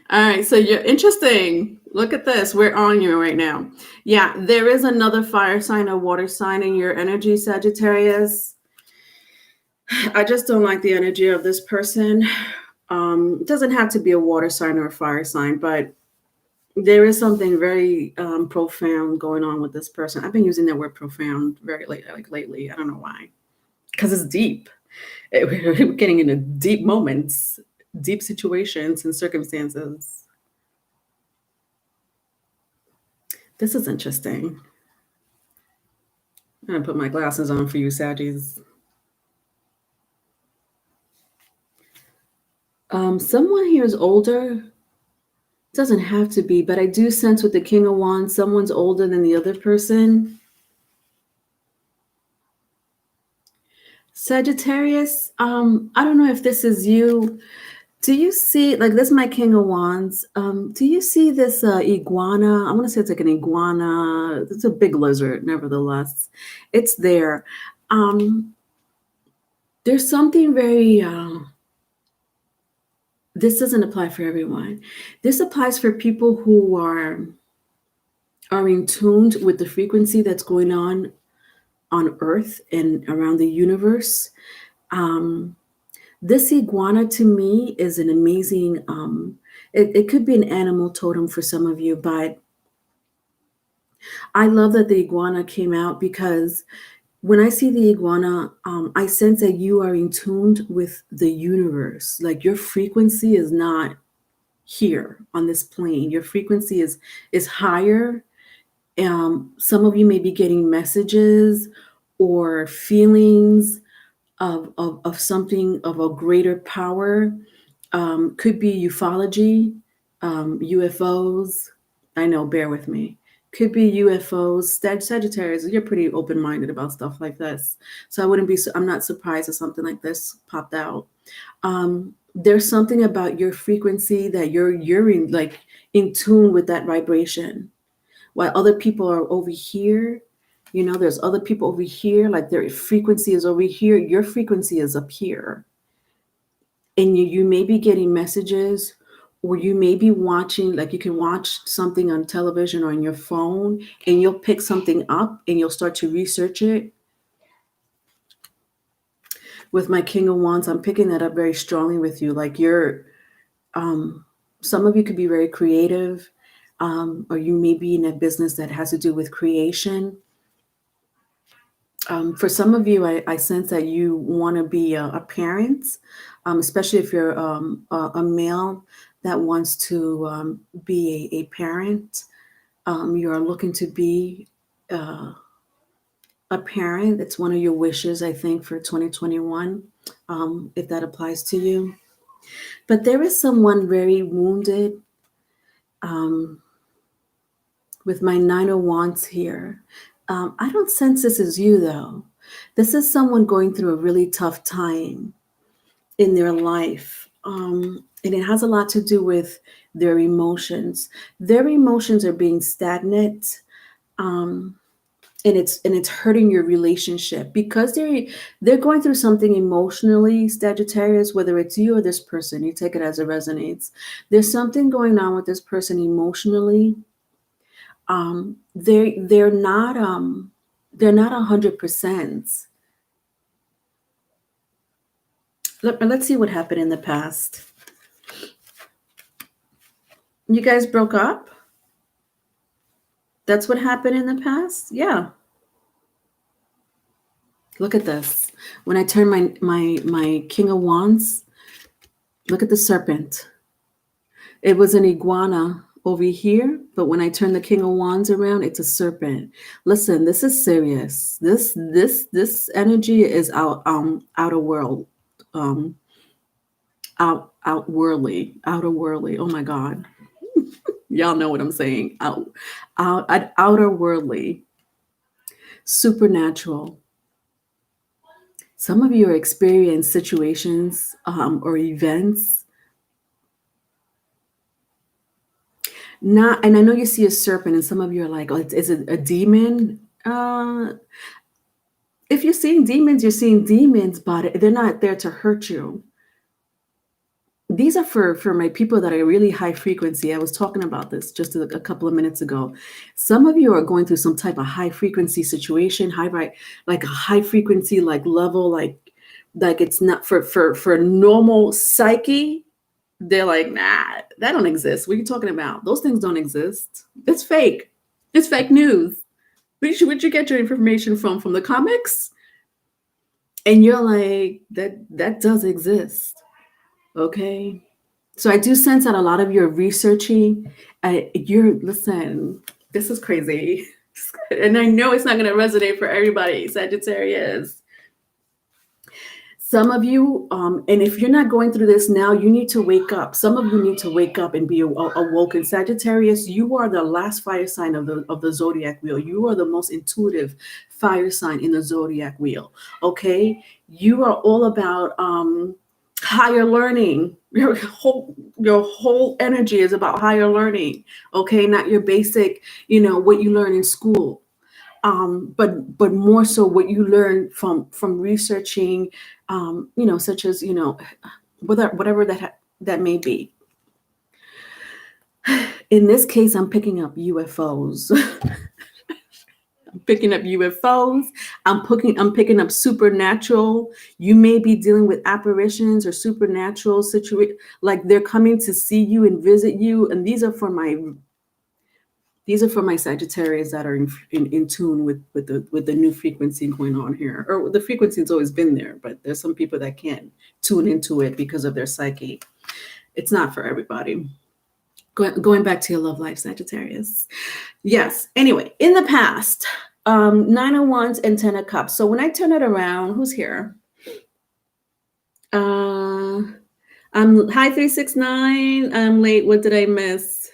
right, so you're interesting. Look at this. We're on you right now. Yeah, there is another fire sign or water sign in your energy, Sagittarius. I just don't like the energy of this person. It doesn't have to be a water sign or a fire sign, but there is something very profound going on with this person. I've been using that word profound very lately. I don't know why. Because it's deep. We're getting into deep moments, deep situations and circumstances. This is interesting. I'm going to put my glasses on for you, Saggies. Someone here is older. Doesn't have to be, but I do sense with the King of Wands, someone's older than the other person. Sagittarius, I don't know if this is you. Do you see, like, this is my King of Wands. Do you see this iguana? I want to say it's like an iguana. It's a big lizard, nevertheless. It's there. There's something very this doesn't apply for everyone. This applies for people who are in tuned with the frequency that's going on Earth and around the universe. Um, this iguana to me is an amazing. It could be an animal totem for some of you, but I love that the iguana came out because when I see the iguana, I sense that you are in tuned with the universe. Like your frequency is not here on this plane. Your frequency is higher. Some of you may be getting messages or feelings of something of a greater power. Could be ufology, UFOs. I know, bear with me. Could be UFOs. Sagittarius, you're pretty open-minded about stuff like this. So I'm not surprised if something like this popped out. There's something about your frequency that you're in tune with that vibration. While other people are over here, there's other people over here, like their frequency is over here, your frequency is up here. And you may be getting messages, or you may be watching, like you can watch something on television or on your phone, and you'll pick something up and you'll start to research it. With my King of Wands, I'm picking that up very strongly with you. Like some of you could be very creative, or you may be in a business that has to do with creation. For some of you, I sense that you want to be a parent, especially if you're a male that wants to be a parent. You're looking to be a parent. It's one of your wishes, I think, for 2021, if that applies to you. But there is someone very wounded with my Nine of Wands here. I don't sense this is you, though. This is someone going through a really tough time in their life. And it has a lot to do with their emotions. Their emotions are being stagnant. And it's hurting your relationship because they're going through something emotionally, Sagittarius, whether it's you or this person, you take it as it resonates. There's something going on with this person emotionally. They're not 100%. Let's see what happened in the past. You guys broke up? That's what happened in the past? Yeah. Look at this. When I turn my King of Wands, look at the serpent. It was an iguana over here, but when I turn the King of Wands around, it's a serpent. Listen, this is serious. This energy is outer world, outworldly. Oh my God, y'all know what I'm saying. Outerworldly, supernatural. Some of you are experiencing situations or events. And I know you see a serpent, and some of you are like, "Oh, is it a demon?" If you're seeing demons, you're seeing demons, but they're not there to hurt you. These are for my people that are really high frequency. I was talking about this just a couple of minutes ago. Some of you are going through some type of high frequency situation, like a high frequency like level, like it's not for normal psyche. They're like, nah, that don't exist. What are you talking about? Those things don't exist. It's fake. It's fake news. Where'd you get your information from the comics? And you're like, that does exist. Okay. So I do sense that a lot of you are researching. Listen, this is crazy. And I know it's not going to resonate for everybody, Sagittarius. Some of you, and if you're not going through this now, you need to wake up. Some of you need to wake up and be awoken. Sagittarius, you are the last fire sign of the zodiac wheel. You are the most intuitive fire sign in the zodiac wheel. Okay, you are all about higher learning. Your whole energy is about higher learning. Okay, not your basic, what you learn in school. But more so what you learn from researching, such as, whatever that may be. In this case, I'm picking up UFOs. Picking up UFOs. I'm picking up supernatural. You may be dealing with apparitions or supernatural situation, like they're coming to see you and visit you. And these are for my Sagittarius that are in tune with the new frequency going on here. Or the frequency has always been there, but there's some people that can't tune into it because of their psyche. It's not for everybody. Going back to your love life, Sagittarius. Yes. Anyway, in the past, 9 of Wands and 10 of Cups. So when I turn it around, who's here? I'm hi 369. I'm late. What did I miss?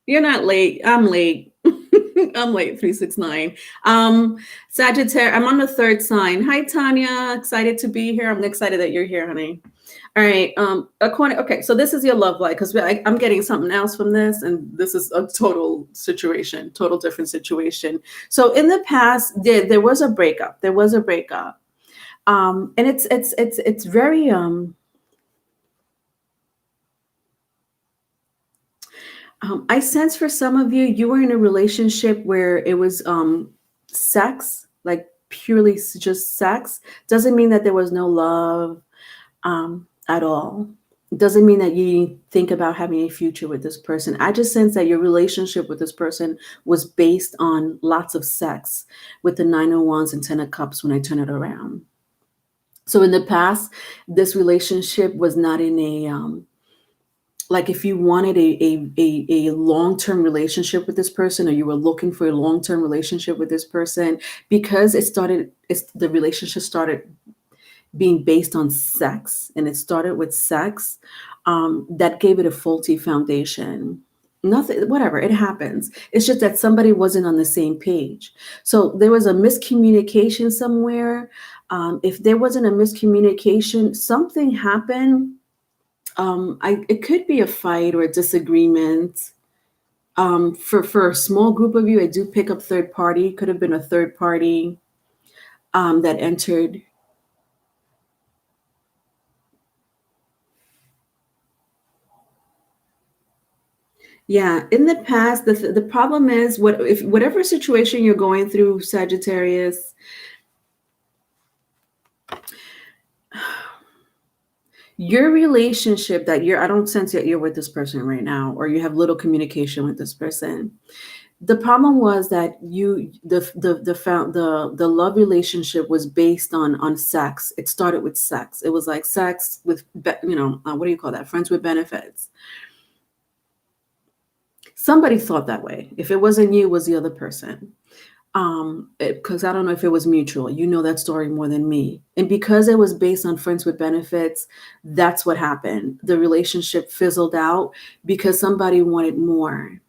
You're not late. I'm late. I'm late. 369. Sagittarius. I'm on the third sign. Hi Tanya. Excited to be here. I'm excited that you're here, honey. All right. Okay. So this is your love life, because I'm getting something else from this, and this is a total different situation. So in the past, there was a breakup. And it's very I sense for some of you, you were in a relationship where it was sex, like purely just sex. Doesn't mean that there was no love at all. Doesn't mean that you think about having a future with this person. I just sense that your relationship with this person was based on lots of sex, with the 9 of Wands and 10 of Cups when I turn it around. So in the past, this relationship was not in a like if you wanted a long-term relationship with this person, or you were looking for a long-term relationship with this person, because the relationship started being based on sex, and it started with sex, that gave it a faulty foundation. Nothing, whatever, it happens. It's just that somebody wasn't on the same page. So there was a miscommunication somewhere. If there wasn't a miscommunication, something happened. It could be a fight or a disagreement. For a small group of you, I do pick up third party. Could have been a third party that entered. Yeah, in the past, the problem is whatever situation you're going through, Sagittarius, your relationship I don't sense that you're with this person right now, or you have little communication with this person. The problem was that the love relationship was based on sex. It started with sex. It was like sex with, what do you call that? Friends with benefits. Somebody thought that way. If it wasn't you, it was the other person. Because I don't know if it was mutual. You know that story more than me. And because it was based on friends with benefits, that's what happened. The relationship fizzled out because somebody wanted more.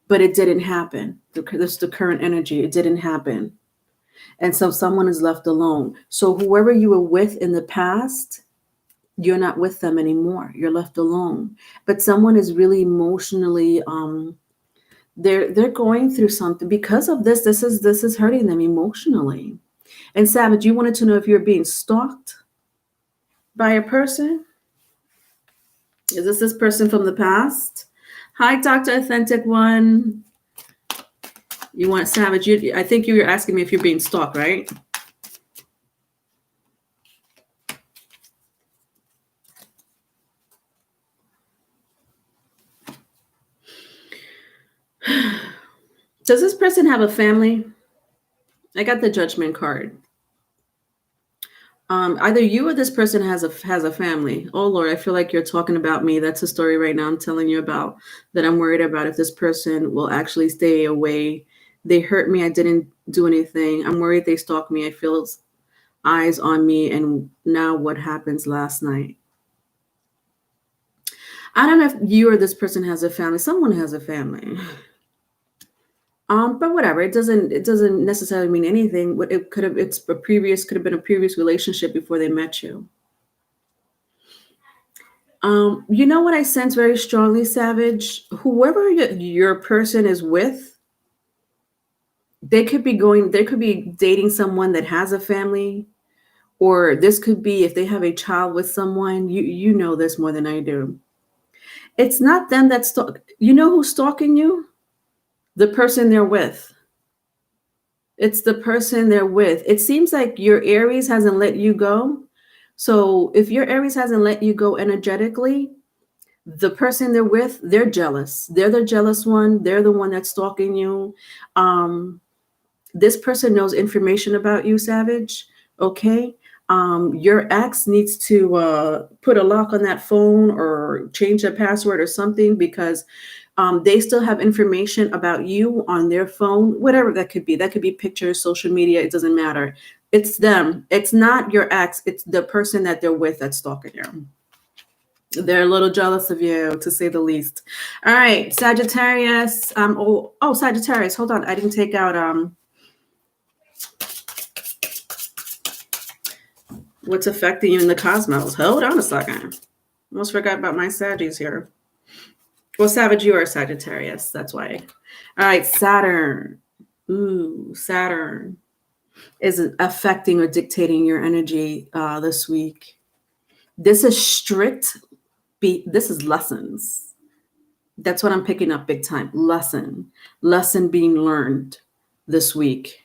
But it didn't happen. That's the current energy. It didn't happen. And so someone is left alone. So whoever you were with in the past, you're not with them anymore. You're left alone. But someone is really emotionally, they're going through something because of this. This is hurting them emotionally. And Savage, you wanted to know if you're being stalked by a person? Is this person from the past? Hi, Dr. Authentic One. You want Savage? I think you were asking me if you're being stalked, right? Does this person have a family? I got the Judgment card. Either you or this person has a family. Oh Lord, I feel like you're talking about me. That's a story right now I'm telling you about, that I'm worried about if this person will actually stay away. They hurt me. I didn't do anything. I'm worried they stalked me. I feel eyes on me. And now what happens last night? I don't know if you or this person has a family. Someone has a family. But whatever, it doesn't necessarily mean anything. It could have been a previous relationship before they met you. You know what I sense very strongly, Savage? Whoever your person is with, they could be dating someone that has a family, or this could be if they have a child with someone. You know this more than I do. It's not them that's you know who's stalking you? The person they're with. It's the person they're with. It seems like your Aries hasn't let you go. So if your Aries hasn't let you go energetically, the person they're with, they're jealous. They're the jealous one. They're the one that's stalking you. This person knows information about you, Savage. Okay. Your ex needs to put a lock on that phone or change the password or something, because they still have information about you on their phone, whatever that could be. That could be pictures, social media. It doesn't matter. It's them. It's not your ex. It's the person that they're with that's stalking you. They're a little jealous of you, to say the least. All right, Sagittarius. Sagittarius. Hold on. I didn't take out what's affecting you in the cosmos. Hold on a second. Almost forgot about my Saggies here. Well, Savage, you are Sagittarius. That's why. All right, Saturn. Ooh, Saturn is affecting or dictating your energy this week. This is strict. This is lessons. That's what I'm picking up big time. Lesson being learned this week.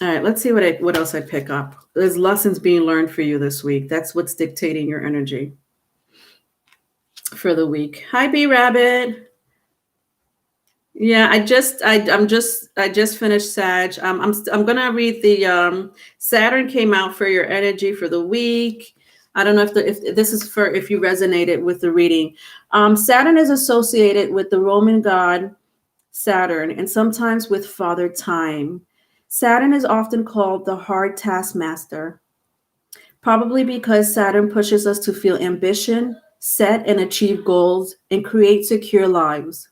All right, let's see what else I pick up. There's lessons being learned for you this week. That's what's dictating your energy for the week. Hi, B Rabbit. Yeah, I just finished Sag. I'm gonna read the Saturn came out for your energy for the week. I don't know if this is for if you resonated with the reading. Saturn is associated with the Roman god Saturn and sometimes with Father Time. Saturn is often called the hard taskmaster, probably because Saturn pushes us to feel ambition, set and achieve goals, and create secure lives.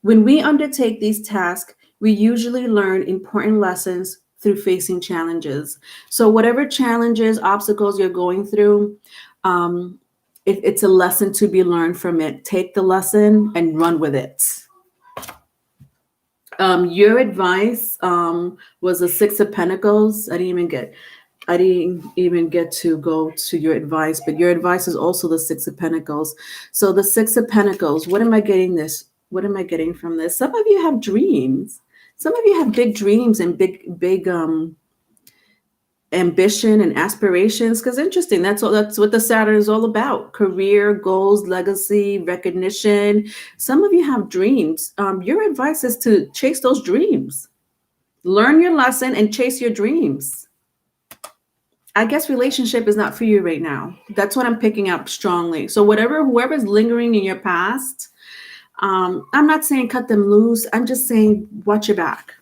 When we undertake these tasks, we usually learn important lessons through facing challenges. So whatever challenges, obstacles you're going through, it's a lesson to be learned from it. Take the lesson and run with it. Your advice was the Six of Pentacles. I didn't even get to go to your advice, but your advice is also the Six of Pentacles. So the Six of Pentacles, what am I getting from this? Some of you have dreams. Some of you have big dreams and big ambition and aspirations, because interesting, that's what the Saturn is all about: career, goals, legacy, recognition. Some of you have dreams. Your advice is to chase those dreams, learn your lesson and chase your dreams. I guess relationship is not for you right now. That's what I'm picking up strongly. So whoever's lingering in your past, I'm not saying cut them loose. I'm just saying watch your back.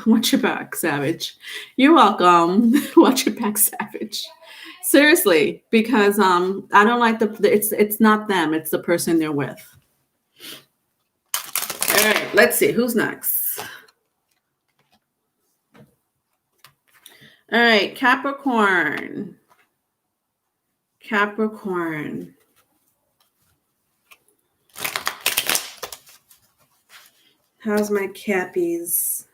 Watch your back, Savage. You're welcome. Watch your back, Savage. Seriously, because I don't like it's not them, it's the person they're with. All right, let's see who's next. All right, Capricorn. How's my Cappies?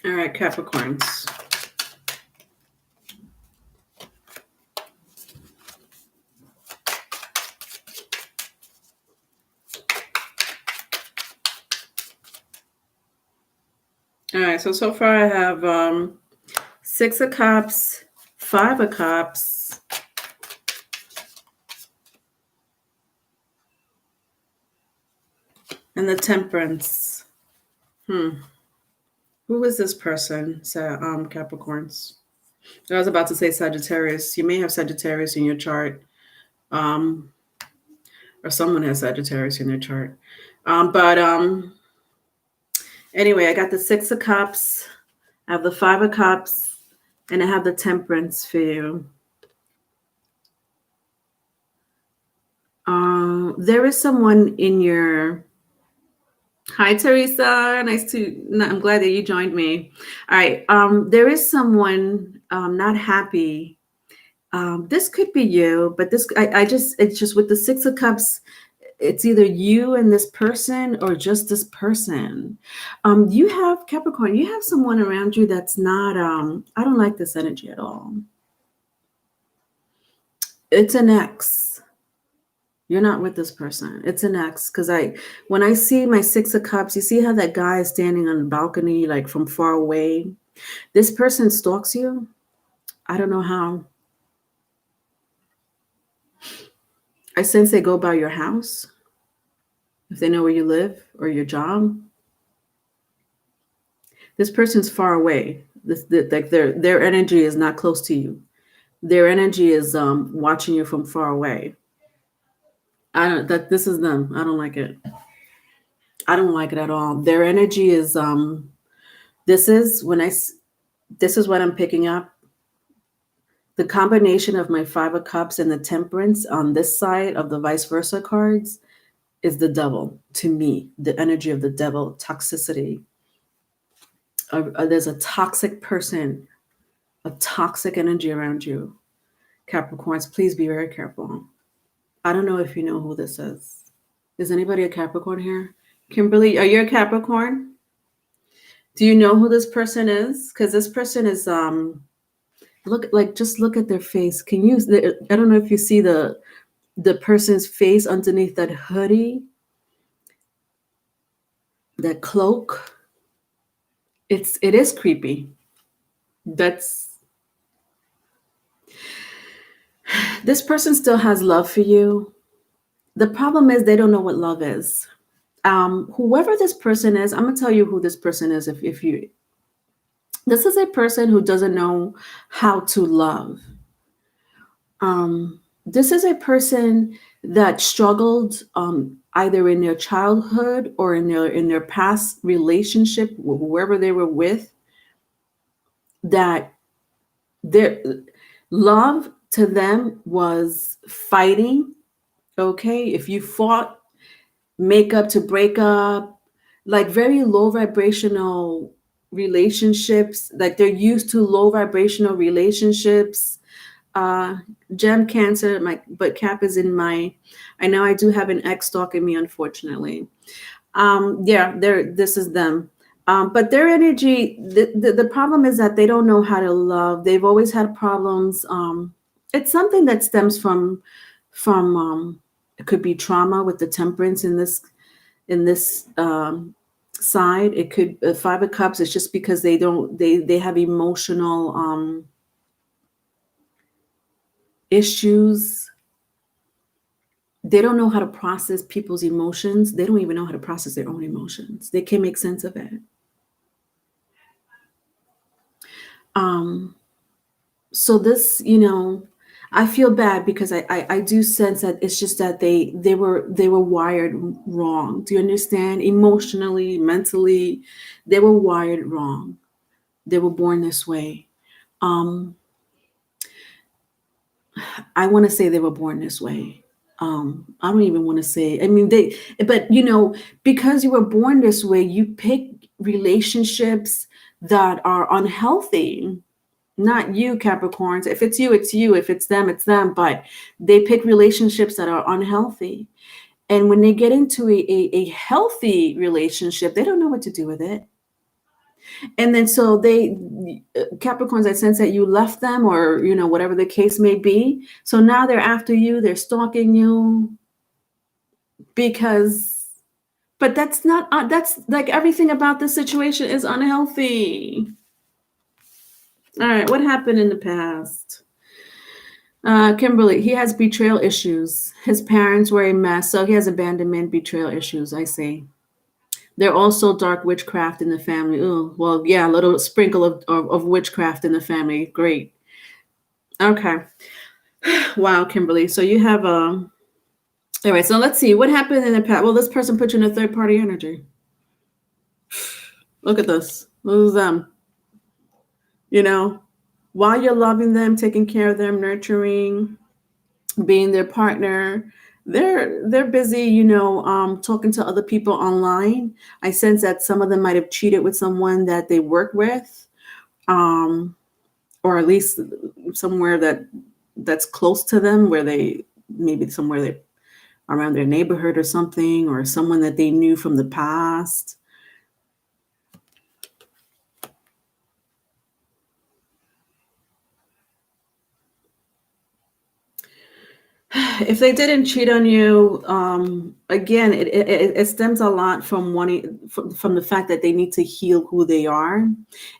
All right, Capricorns. All right, so far I have Six of Cups, Five of Cups, and the Temperance. Who is this person? Capricorns. I was about to say Sagittarius. You may have Sagittarius in your chart, or someone has Sagittarius in their chart. Anyway, I got the Six of Cups, I have the Five of Cups, and I have the Temperance for you. There is someone in your... Hi, Teresa. I'm glad that you joined me. All right. There is someone not happy This could be you, but it's just with the Six of Cups, it's either you and this person or just this person. You have Capricorn, you have someone around you that's not, I don't like this energy at all. It's an ex. You're not with this person. It's an ex. Because when I see my Six of Cups, you see how that guy is standing on the balcony, like from far away. This person stalks you. I don't know how. I sense they go by your house, if they know where you live or your job. This person's far away. Like their energy is not close to you. Their energy is watching you from far away. This is them. I don't like it. I don't like it at all. Their energy is this is what I'm picking up. The combination of my Five of Cups and the Temperance on this side of the vice versa cards is the devil to me. The energy of the devil, toxicity. There's a toxic person, a toxic energy around you. Capricorns, please be very careful. I don't know if you know who this is. Is anybody a Capricorn here? Kimberly, are you a Capricorn? Do you know who this person is? Because this person is just look at their face. Can you? I don't know if you see the person's face underneath that hoodie, that cloak. It is creepy. This person still has love for you. The problem is they don't know what love is. Whoever this person is, I'm gonna tell you who this person is. This is a person who doesn't know how to love. This is a person that struggled either in their childhood or in their past relationship, whoever they were with, that their love to them was fighting. Okay, if you fought, make up to break up, like very low vibrational relationships, like they're used to low vibrational relationships. Gem Cancer, but Cap is in my, I know I do have an ex stalking me, unfortunately. This is them. But their energy, the problem is that they don't know how to love. They've always had problems. It's something that stems from it could be trauma with the Temperance in this side. It could Five of Cups. It's just because they have emotional issues. They don't know how to process people's emotions. They don't even know how to process their own emotions. They can't make sense of it. So this, I feel bad because I do sense that it's just that they were wired wrong. Do you understand? Emotionally, mentally, they were wired wrong. They were born this way. I want to say they were born this way. I don't even want to say, but because you were born this way, you pick relationships that are unhealthy. Not you, Capricorns. If it's you, it's you. If it's them, it's them. But they pick relationships that are unhealthy. And when they get into a healthy relationship, they don't know what to do with it. And then so Capricorns, I sense that you left them, or, whatever the case may be. So now they're after you, they're stalking you but that's not, that's like everything about this situation is unhealthy. All right, what happened in the past? Kimberly, he has betrayal issues. His parents were a mess, so he has abandonment, betrayal issues, I see. There are also dark witchcraft in the family. Oh, well, yeah, a little sprinkle of witchcraft in the family. Great. Okay. Wow, Kimberly. So you have all right, so let's see. What happened in the past? Well, this person put you in a third-party energy. Look at this. This is them. While you're loving them, taking care of them, nurturing, being their partner, they're busy, talking to other people online. I sense that some of them might have cheated with someone that they work with, or at least somewhere that that's close to them, where they maybe somewhere they around their neighborhood or something, or someone that they knew from the past. If they didn't cheat on you, again, it stems a lot from from the fact that they need to heal who they are.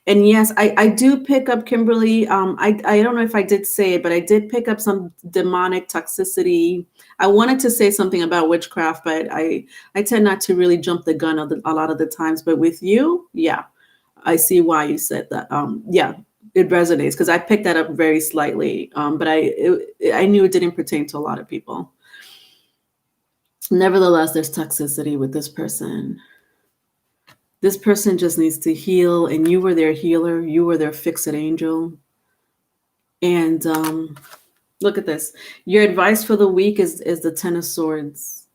And yes, I do pick up, Kimberly. I don't know if I did say it, but I did pick up some demonic toxicity. I wanted to say something about witchcraft, but I tend not to really jump the gun a lot of the times. But with you, yeah, I see why you said that. Yeah, it resonates because I picked that up very slightly, but I knew it didn't pertain to a lot of people. Nevertheless, there's toxicity with this person. This person just needs to heal, and you were their healer. You were their fix-it angel. And look at this. Your advice for the week is the Ten of Swords.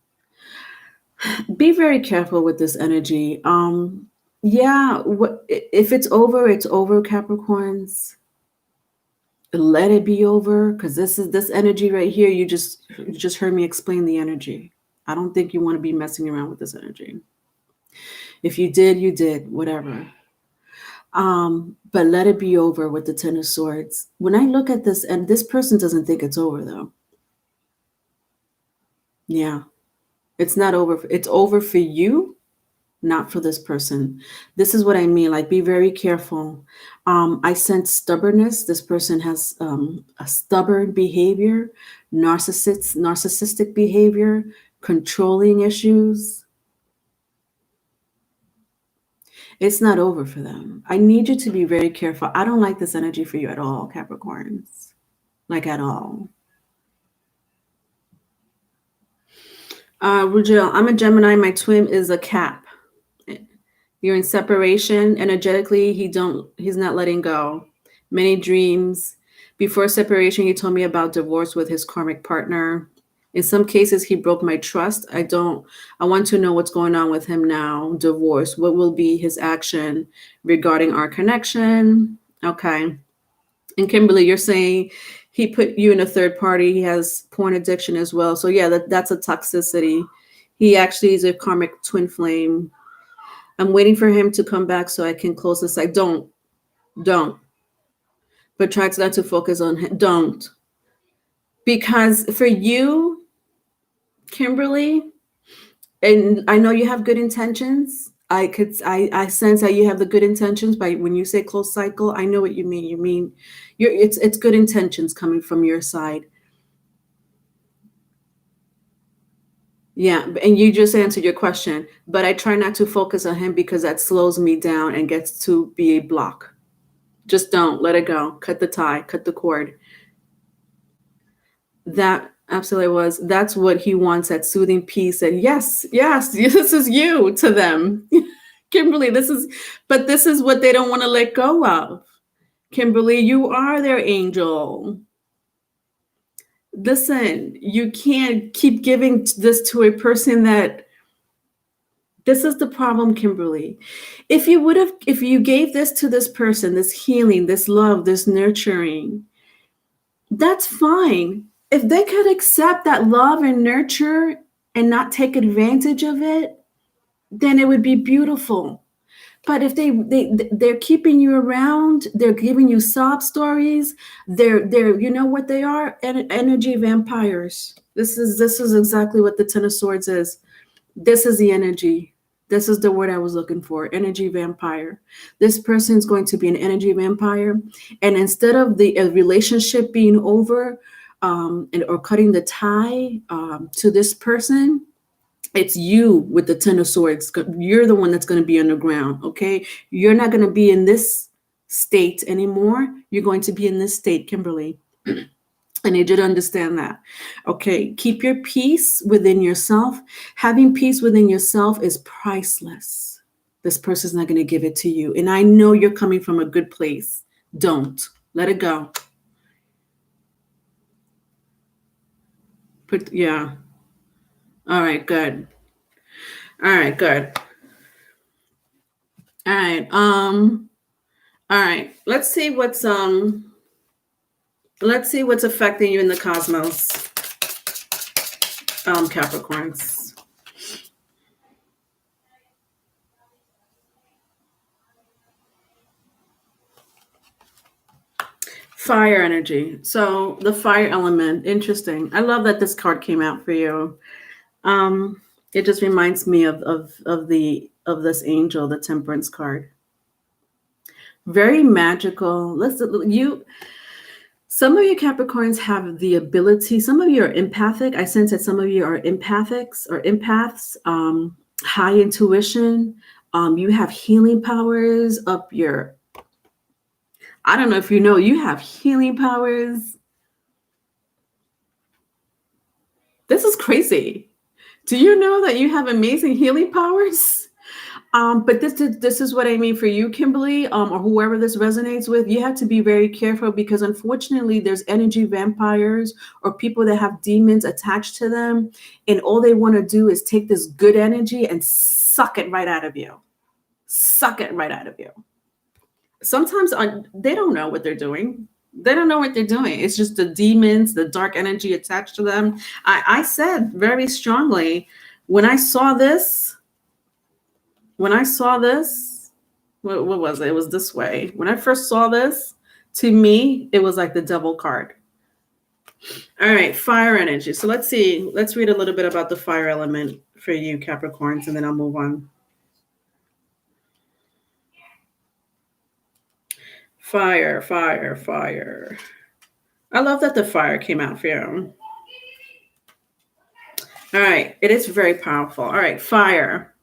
Be very careful with this energy. Yeah, if it's over, Capricorns. Let it be over, because this energy right here. You just heard me explain the energy. I don't think you want to be messing around with this energy. If you did, you did, whatever. But let it be over with the Ten of Swords. When I look at this, and this person doesn't think it's over though. Yeah, it's not over. It's over for you, not for this person. This is what I mean. Like, be very careful. I sense stubbornness. This person has a stubborn behavior, narcissistic behavior, controlling issues. It's not over for them. I need you to be very careful. I don't like this energy for you at all, Capricorns. Like, at all. Rugel, I'm a Gemini. My twin is a Cap. You're in separation. Energetically, he's not letting go. Many dreams. Before separation, he told me about divorce with his karmic partner. In some cases, he broke my trust. I want to know what's going on with him now. Divorce. What will be his action regarding our connection? Okay. And Kimberly, you're saying he put you in a third party. He has porn addiction as well. So yeah, that's a toxicity. He actually is a karmic twin flame. I'm waiting for him to come back so I can close this. I don't. But try not to focus on him. Don't. Because for you, Kimberly, and I know you have good intentions. I sense that you have the good intentions by when you say close cycle. I know what you mean. You mean it's good intentions coming from your side. Yeah, and you just answered your question, but I try not to focus on him because that slows me down and gets to be a block. Just don't let it go. Cut the tie, cut the cord. That absolutely was. That's what he wants, that soothing peace. And yes, this is you to them. Kimberly, this is what they don't want to let go of. Kimberly, you are their angel. Listen, you can't keep giving this to a person that. This is the problem, Kimberly. If you gave this to this person, this healing, this love, this nurturing, that's fine. If they could accept that love and nurture and not take advantage of it, then it would be beautiful. But if they're keeping you around, they're giving you sob stories, they're you know what they are? Energy vampires. This is exactly what the Ten of Swords is. This is the energy. This is the word I was looking for, energy vampire. This person is going to be an energy vampire. And instead of the relationship being over or cutting the tie to this person, it's you with the Ten of Swords. You're the one that's going to be underground, okay? You're not going to be in this state anymore. You're going to be in this state, Kimberly. I need you to understand that. Okay, keep your peace within yourself. Having peace within yourself is priceless. This person's not going to give it to you. And I know you're coming from a good place. Don't. Let it go. Yeah. All right, good. All right, good. All right. All right. Let's see what's Let's see what's affecting you in the cosmos, Capricorns. Fire energy. So the fire element, interesting. I love that this card came out for you. It just reminds me of this angel, the Temperance card. Very magical. Some of you Capricorns have the ability. Some of you are empathic. I sense that some of you are empathics or empaths. High intuition. You have healing powers up your. I don't know if you know, you have healing powers. This is crazy. Do you know that you have amazing healing powers? But this is what I mean for you, Kimberly, or whoever this resonates with. You have to be very careful because unfortunately there's energy vampires or people that have demons attached to them, and all they want to do is take this good energy and suck it right out of you. Suck it right out of you. Sometimes they don't know what they're doing. They don't know what they're doing. It's just the demons, the dark energy attached to them. I said very strongly when I saw this, what was it? It was this way. When I first saw this, to me, it was like the devil card. All right, fire energy. So let's see. Let's read a little bit about the fire element for you, Capricorns, and then I'll move on. Fire, fire, fire. I love that the fire came out for you. All right, it is very powerful. All right, fire.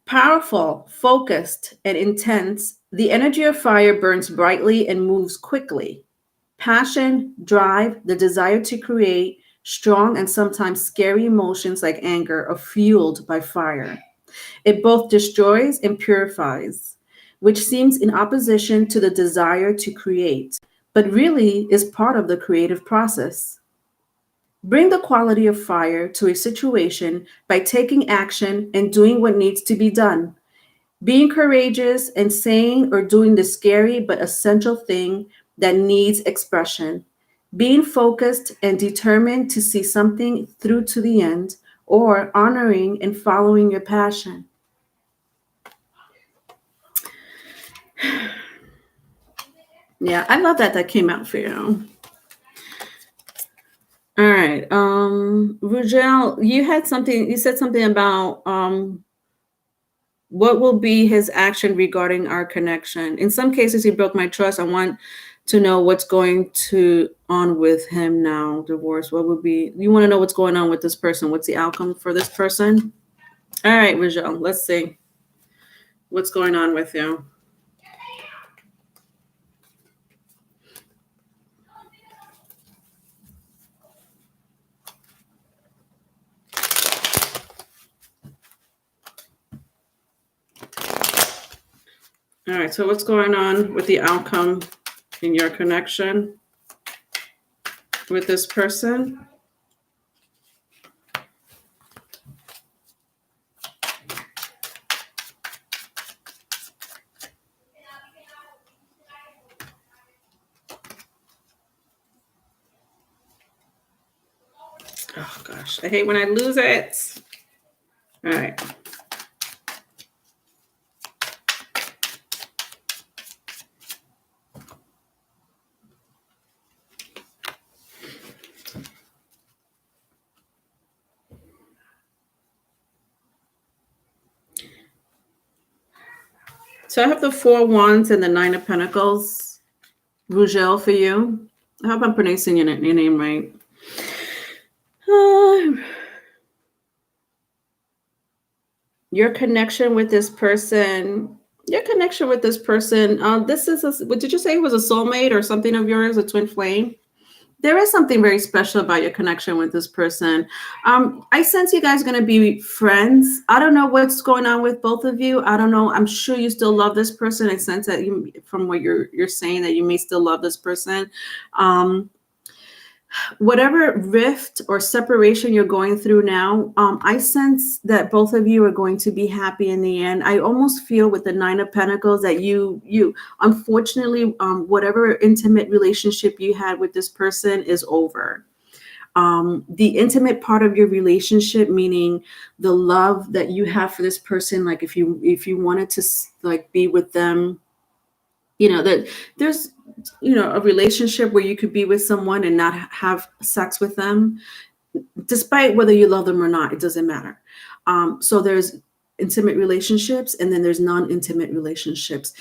Powerful, focused, and intense, the energy of fire burns brightly and moves quickly. Passion, drive, the desire to create, strong and sometimes scary emotions like anger are fueled by fire. It both destroys and purifies, which seems in opposition to the desire to create, but really is part of the creative process. Bring the quality of fire to a situation by taking action and doing what needs to be done. Being courageous and saying or doing the scary but essential thing that needs expression. Being focused and determined to see something through to the end, or honoring and following your passion. Yeah, I love that came out for you. All right. Rugel, you said something about what will be his action regarding our connection. In some cases, he broke my trust. I want to know what's going on with him now, divorce. What would be, you want to know what's going on with this person? What's the outcome for this person? All right, Rugel, let's see. What's going on with you? All right, so what's going on with the outcome in your connection with this person? Oh gosh, I hate when I lose it. All right. So I have the 4 Wands and the 9 of Pentacles. Rugel for you. I hope I'm pronouncing your name right. Your connection with this person. Did you say it was a soulmate or something of yours, a twin flame? There is something very special about your connection with this person. I sense you guys are going to be friends. I don't know what's going on with both of you. I don't know. I'm sure you still love this person. I sense that from what you're saying that you may still love this person. whatever rift or separation you're going through now, I sense that both of you are going to be happy in the end. I almost feel with the Nine of Pentacles that you unfortunately, whatever intimate relationship you had with this person is over. The intimate part of your relationship, meaning the love that you have for this person, like if you wanted to like be with them, that there's a relationship where you could be with someone and not have sex with them, despite whether you love them or not. It doesn't matter. So there's intimate relationships, and then there's non-intimate relationships.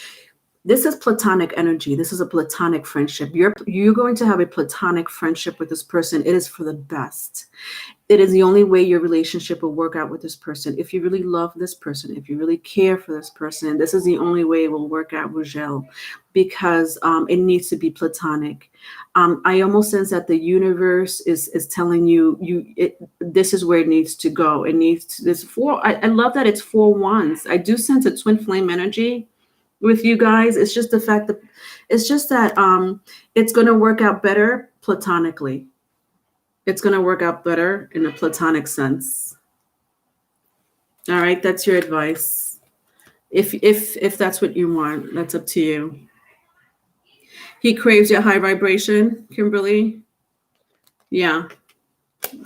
This is platonic energy. This is a platonic friendship. You're going to have a platonic friendship with this person. It is for the best. It is the only way your relationship will work out with this person. If you really love this person, if you really care for this person, this is the only way it will work out, Rugel, because it needs to be platonic. I almost sense that the universe is telling you this is where it needs to go. It needs to, this four. I love that it's 4 wands. I do sense a twin flame energy with you guys. It's just the fact that it's going to work out better platonically. It's going to work out better in a platonic sense. All right, that's your advice. If that's what you want, that's up to you. He craves your high vibration, Kimberly. Yeah,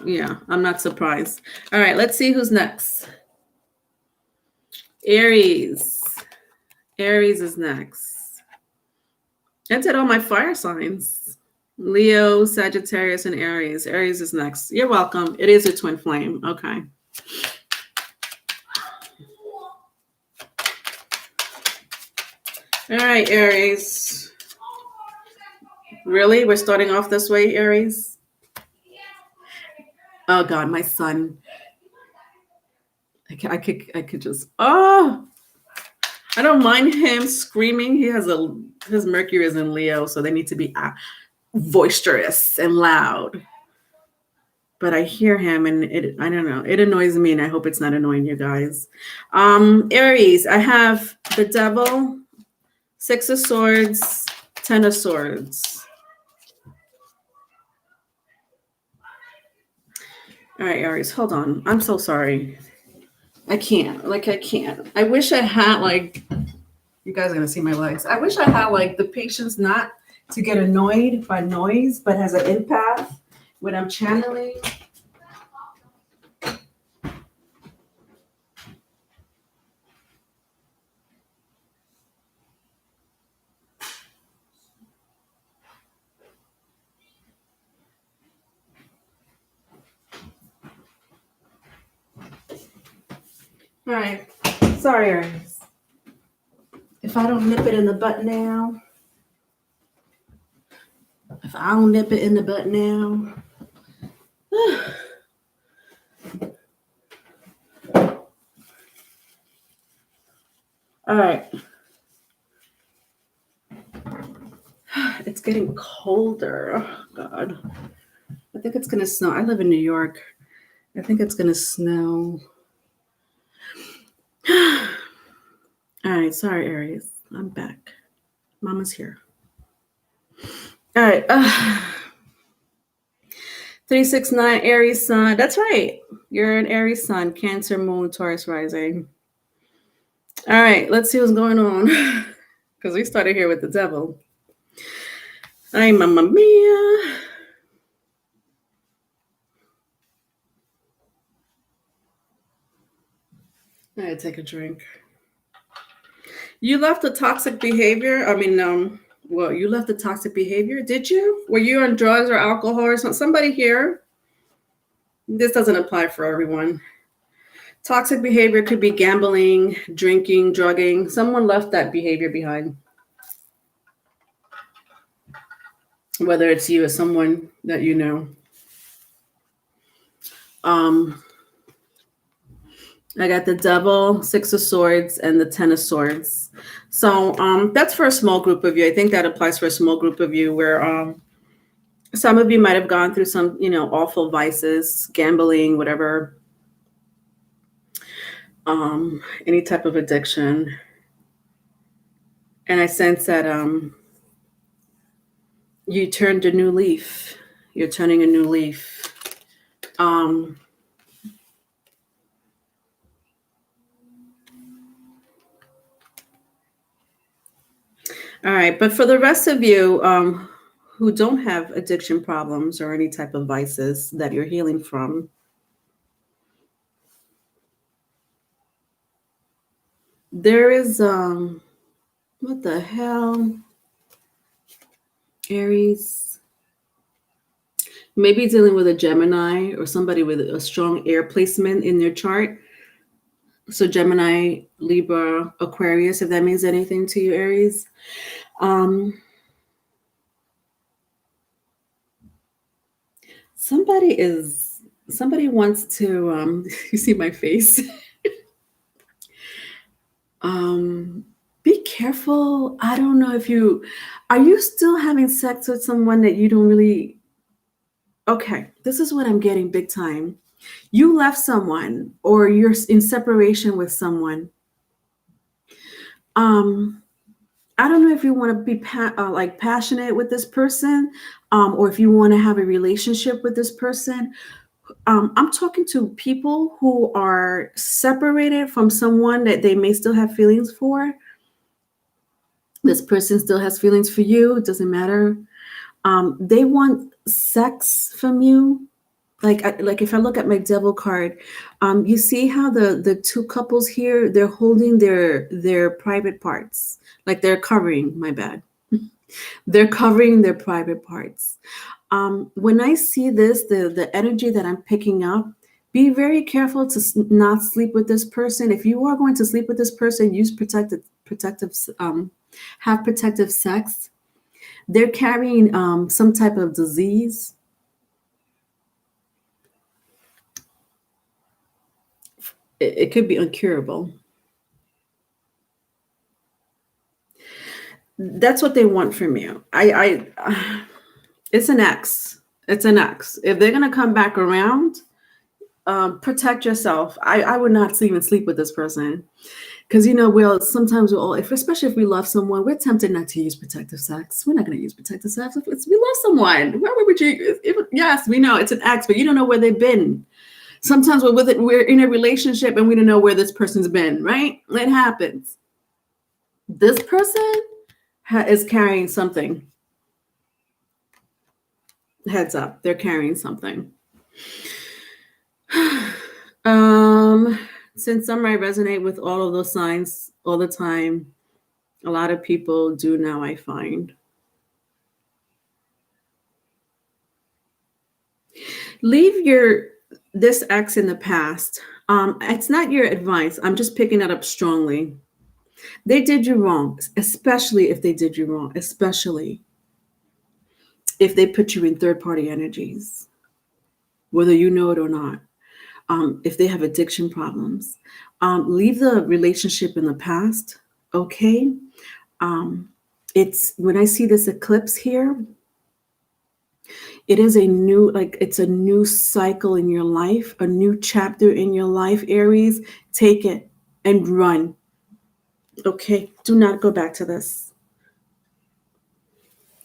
I'm not surprised. All right, let's see who's next. Aries. Aries is next. I did all my fire signs. Leo, Sagittarius, and Aries. Aries is next. You're welcome. It is a twin flame. Okay. All right, Aries. Really? We're starting off this way, Aries? Oh, God, my son. I could just, I don't mind him screaming. His Mercury is in Leo, so they need to be boisterous and loud. But I hear him, and I don't know. It annoys me, and I hope it's not annoying you guys. Aries, I have the Devil, 6 of Swords, 10 of Swords. All right, Aries, hold on. I'm so sorry. I can't. I wish I had, you guys are going to see my legs. I wish I had, the patience not to get annoyed by noise, but as an empath, when I'm channeling. All right. Sorry, Aries. If I don't nip it in the butt now. All right. It's getting colder. Oh, God. I think it's going to snow. I live in New York. I think it's going to snow. All right. Sorry, Aries. I'm back. Mama's here. All right. 369 Aries sun. That's right. You're an Aries sun, Cancer, Moon, Taurus rising. All right. Let's see what's going on. Because we started here with the Devil. Ay, mamma mia. I gotta take a drink. You left the toxic behavior. You left the toxic behavior. Did you? Were you on drugs or alcohol or something? Somebody here. This doesn't apply for everyone. Toxic behavior could be gambling, drinking, drugging. Someone left that behavior behind. Whether it's you or someone that you know. I got the Devil, 6 of Swords, and the 10 of Swords. So that's for a small group of you. I think that applies for a small group of you where some of you might have gone through some, awful vices, gambling, whatever, any type of addiction. And I sense that you turned a new leaf. You're turning a new leaf. All right, but for the rest of you who don't have addiction problems or any type of vices that you're healing from, there is what the hell, Aries, maybe dealing with a Gemini or somebody with a strong air placement in their chart. So Gemini, Libra, Aquarius, if that means anything to you, Aries. Somebody wants to you see my face. Be careful. I don't know if are you still having sex with someone that you don't really. Okay, this is what I'm getting big time. You left someone or you're in separation with someone. I don't know if you want to be like passionate with this person, or if you want to have a relationship with this person. I'm talking to people who are separated from someone that they may still have feelings for. This person still has feelings for you. It doesn't matter. They want sex from you. Like if I look at my devil card, you see how the two couples here, they're holding their private parts, like they're covering. My bad. They're covering their private parts. When I see this, the energy that I'm picking up, be very careful to not sleep with this person. If you are going to sleep with this person, use have protective sex. They're carrying some type of disease. It could be incurable. That's what they want from you. It's an X. It's an X. If they're gonna come back around, protect yourself. I would not even sleep with this person, because sometimes especially if we love someone, we're tempted not to use protective sex. We're not gonna use protective sex if we love someone. Why would you? Yes, we know it's an X, but you don't know where they've been. Sometimes we're in a relationship and we don't know where this person's been, right? It happens. This person is carrying something. Heads up, they're carrying something. Since some might resonate with all of those signs all the time, a lot of people do now, I find. Leave this ex in the past. It's not your advice. I'm just picking it up strongly. They did you wrong, especially if they did you wrong, especially if they put you in third-party energies, whether you know it or not. If they have addiction problems, leave the relationship in the past. Okay. It's when I see this eclipse here, it is it's a new cycle in your life, a new chapter in your life, Aries. Take it and run. Okay. Do not go back to this.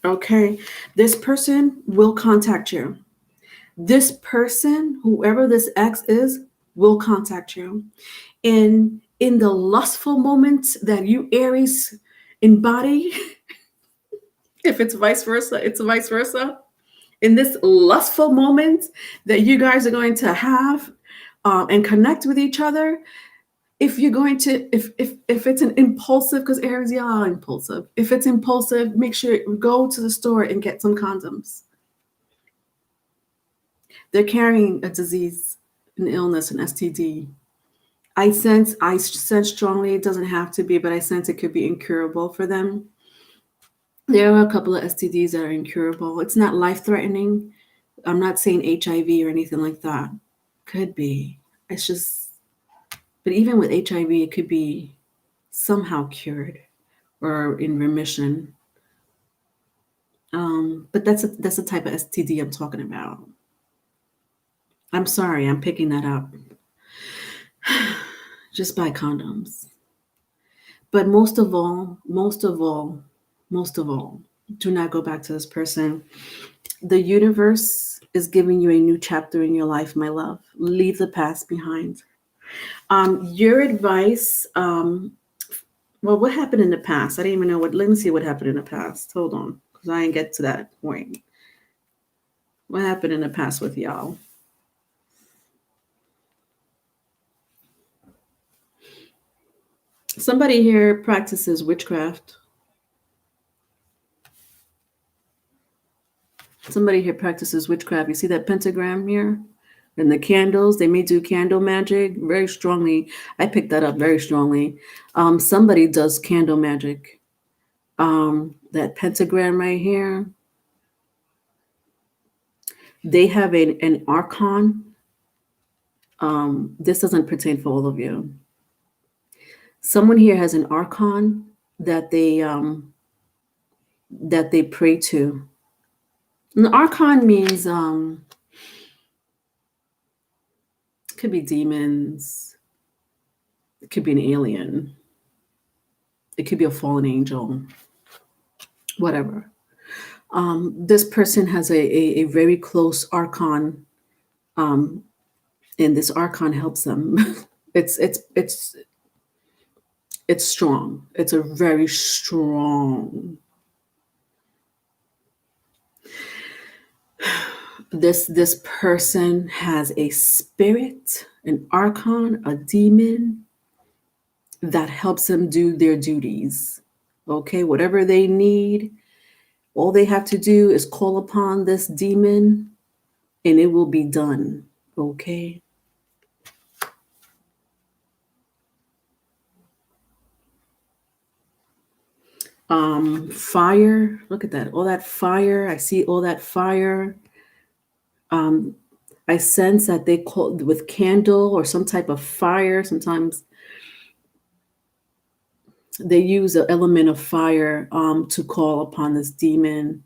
Okay. This person will contact you. This person, whoever this ex is, will contact you. And in the lustful moments that you Aries embody, if it's vice versa, it's vice versa. In this lustful moment that you guys are going to have and connect with each other, if you're going to, if it's an impulsive, because Aries, y'all are impulsive. If it's impulsive, make sure go to the store and get some condoms. They're carrying a disease, an illness, an STD. I sense strongly, it doesn't have to be, but I sense it could be incurable for them. There are a couple of STDs that are incurable. It's not life-threatening. I'm not saying HIV or anything like that. Could be. It's just, but even with HIV, it could be somehow cured or in remission. But that's the type of STD I'm talking about. I'm sorry, I'm picking that up. Just buy condoms. But most of all, Do not go back to this person. The universe is giving you a new chapter in your life, my love. Leave the past behind. Your advice, well, what happened in the past? I didn't even know what, let me see what happened in the past. Hold on, because I didn't get to that point. What happened in the past with y'all? Somebody here practices witchcraft. Somebody here practices witchcraft. You see that pentagram here? And the candles, they may do candle magic very strongly. I picked that up very strongly. Somebody does candle magic. That pentagram right here, they have an archon. This doesn't pertain for all of you. Someone here has an archon that they pray to. And the archon means it could be demons, it could be an alien, it could be a fallen angel, whatever. This person has a very close archon, and this archon helps them. it's strong. It's a very strong. This person has a spirit, an archon, a demon that helps them do their duties. Okay, whatever they need, all they have to do is call upon this demon and it will be done. Okay. Fire. Look at that. All that fire. I see all that fire. I sense that they call with candle or some type of fire. Sometimes they use an element of fire to call upon this demon.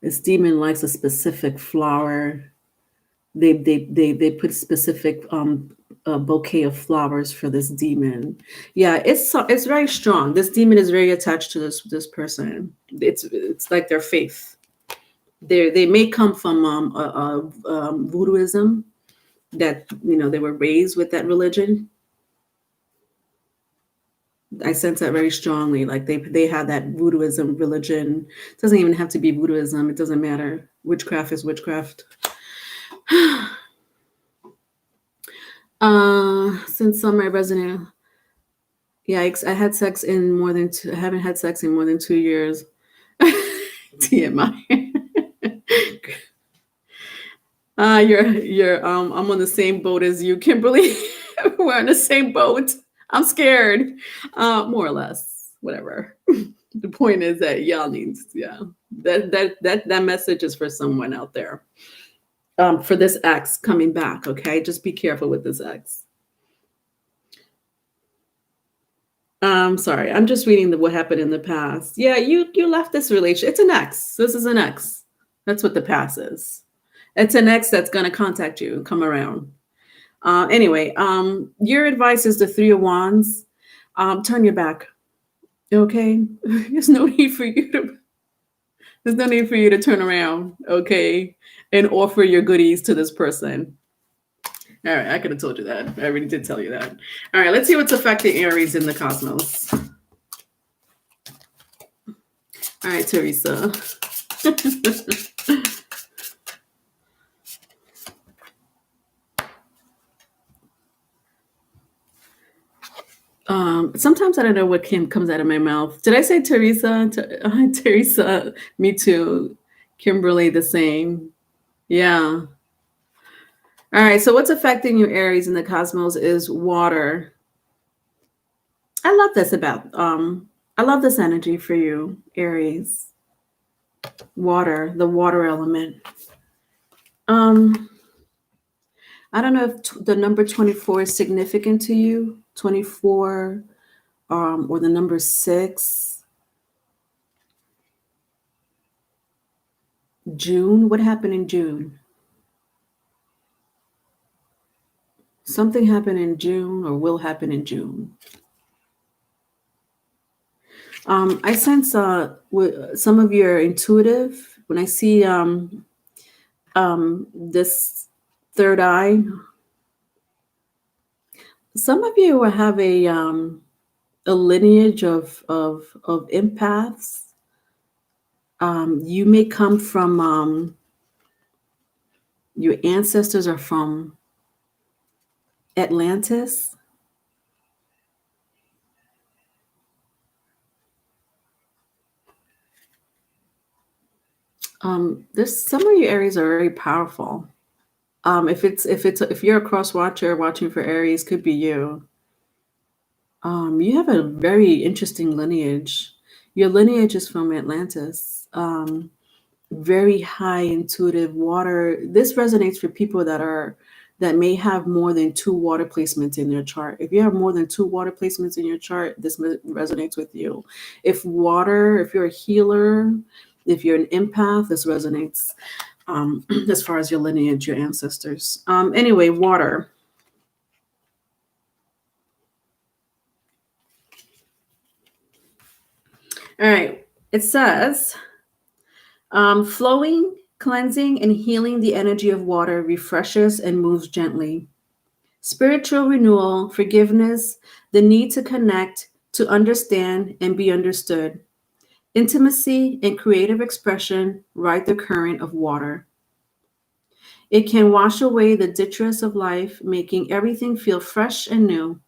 This demon likes a specific flower. They put specific a bouquet of flowers for this demon. Yeah, it's very strong. This demon is very attached to this person. It's like their faith. They may come from voodooism, that they were raised with that religion. I sense that very strongly. Like they have that voodooism religion. It doesn't even have to be voodooism. It doesn't matter. Witchcraft is witchcraft. Since summer resonate. Yeah, I had sex in more than two. I haven't had sex in more than 2 years. TMI. I'm on the same boat as you, Kimberly. We're on the same boat. I'm scared. More or less. Whatever. The point is that y'all needs, that message is for someone out there. For this ex coming back, okay? Just be careful with this ex. Sorry, I'm just reading what happened in the past. Yeah, you left this relationship. It's an ex. This is an ex. That's what the past is. It's an ex that's going to contact you, come around. Anyway, your advice is the 3 of Wands. Turn your back. Okay? There's no need for you to turn around, okay, and offer your goodies to this person. All right, I could have told you that. I already did tell you that. All right, let's see what's affecting Aries in the cosmos. All right, Teresa. Sometimes I don't know what comes out of my mouth. Did I say Teresa? Teresa, me too. Kimberly, the same. Yeah. All right, so what's affecting you, Aries, in the cosmos is water. I love this I love this energy for you, Aries. Water, the water element. I don't know if the number 24 is significant to you. 24, or the number 6. June. What happened in June? Something happened in June or will happen in June. I sense some of you are intuitive. When I see this third eye, some of you will have a lineage of empaths. You may come from your ancestors are from Atlantis. This some of your Aries are very powerful. If you're a cross watcher watching for Aries, could be you. You have a very interesting lineage. Your lineage is from Atlantis. Very high intuitive water. This resonates for people that may have more than 2 water placements in their chart. If you have more than 2 water placements in your chart, this resonates with you. If you're a healer, if you're an empath, this resonates as far as your lineage, your ancestors. Anyway, water. All right. It says, flowing, cleansing, and healing the energy of water refreshes and moves gently. Spiritual renewal, forgiveness, the need to connect, to understand and be understood. Intimacy and creative expression ride the current of water. It can wash away the detritus of life, making everything feel fresh and new.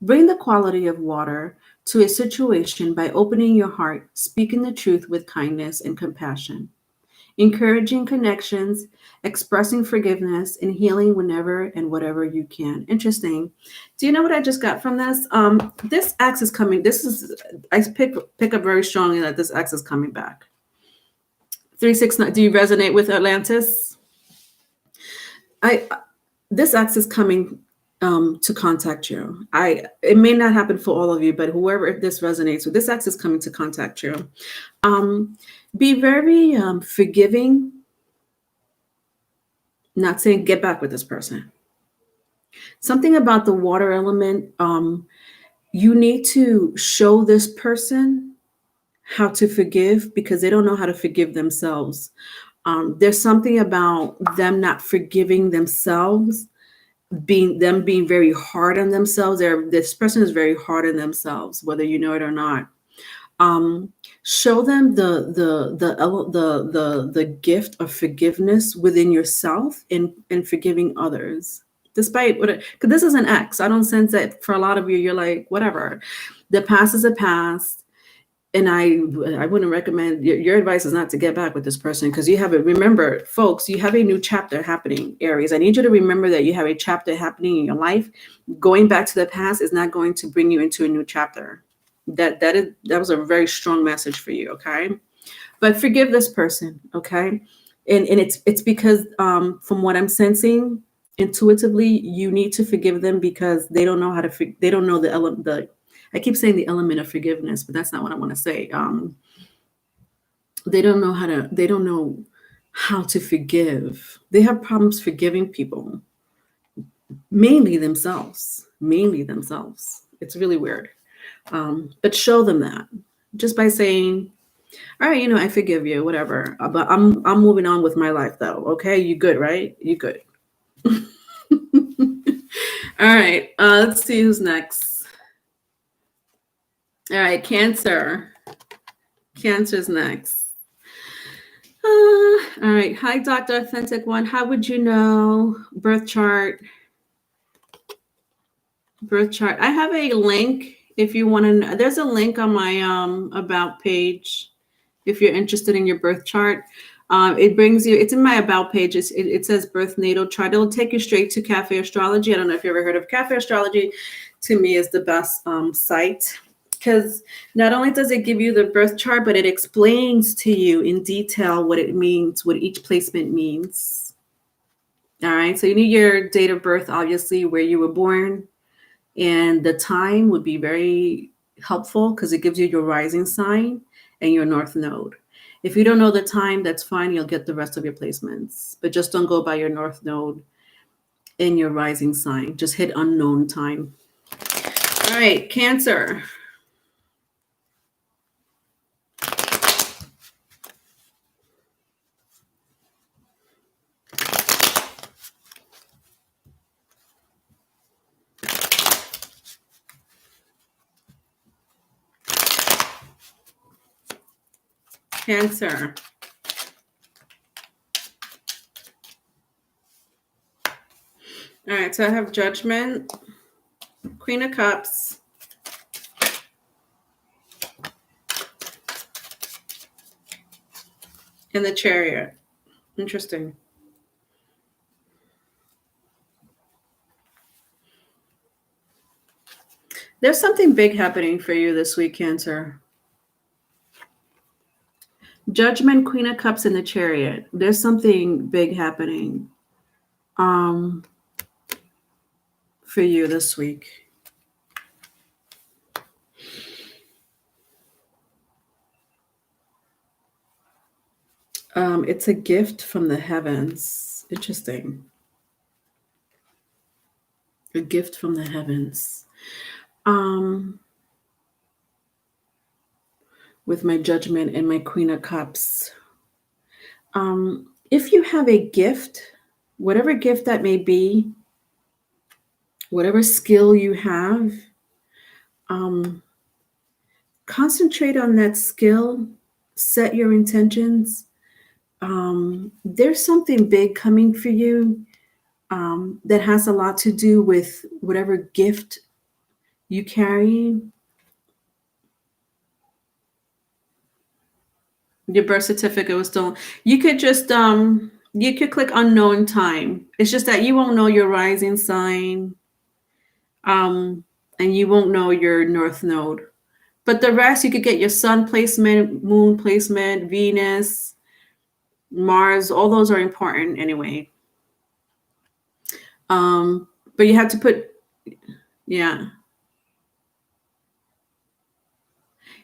Bring the quality of water to a situation by opening your heart, speaking the truth with kindness and compassion, encouraging connections, expressing forgiveness, and healing whenever and whatever you can. Interesting. Do you know what I just got from this? This X is coming. I pick up very strongly that this X is coming back. 369. Do you resonate with Atlantis? This X is coming to contact you. It may not happen for all of you, but whoever this resonates with, this X is coming to contact you. Be very forgiving. Not saying get back with this person. Something about the water element. You need to show this person how to forgive because they don't know how to forgive themselves. There's something about them not forgiving themselves, being very hard on themselves. This person is very hard on themselves, whether you know it or not. Show them the gift of forgiveness within yourself and forgiving others, despite because this is an X. I don't sense that for a lot of you. You're like whatever. The past is a past. And I wouldn't recommend your advice is not to get back with this person because you have it. Remember, folks, you have a new chapter happening, Aries. I need you to remember that you have a chapter happening in your life. Going back to the past is not going to bring you into a new chapter. That was a very strong message for you, okay? But forgive this person, okay? And it's because from what I'm sensing intuitively, you need to forgive them because they don't know how to. They don't know I keep saying the element of forgiveness, but that's not what I want to say. They don't know how to forgive. They have problems forgiving people, mainly themselves. It's really weird. But show them that just by saying, all right, I forgive you, whatever. But I'm moving on with my life though. Okay. You good, right? You good. All right. Let's see who's next. All right, Cancer. Cancer's next. All right. Hi, Dr. Authentic One. How would you know? Birth chart. I have a link if you want to know. There's a link on my about page if you're interested in your birth chart. It brings you, it's in my about page. It says birth natal chart. It'll take you straight to Cafe Astrology. I don't know if you ever heard of Cafe Astrology. To me is the best site. Because not only does it give you the birth chart, but it explains to you in detail what it means, what each placement means. All right. So you need your date of birth, obviously, where you were born. And the time would be very helpful because it gives you your rising sign and your north node. If you don't know the time, that's fine. You'll get the rest of your placements. But just don't go by your north node and your rising sign. Just hit unknown time. All right. Cancer. Cancer. All right, so I have Judgment, Queen of Cups, and the Chariot. Interesting. There's something big happening for you this week, Cancer. Judgment, Queen of Cups, and the Chariot. There's something big happening for you this week. It's a gift from the heavens. Interesting. A gift from the heavens. With my Judgment and my Queen of Cups. If you have a gift, whatever gift that may be, whatever skill you have, concentrate on that skill, set your intentions. There's something big coming for you that has a lot to do with whatever gift you carry. Your birth certificate was still, you could just, you could click unknown time. It's just that you won't know your rising sign, and you won't know your north node. But the rest, you could get your sun placement, moon placement, Venus, Mars, all those are important anyway. But you have to put, yeah.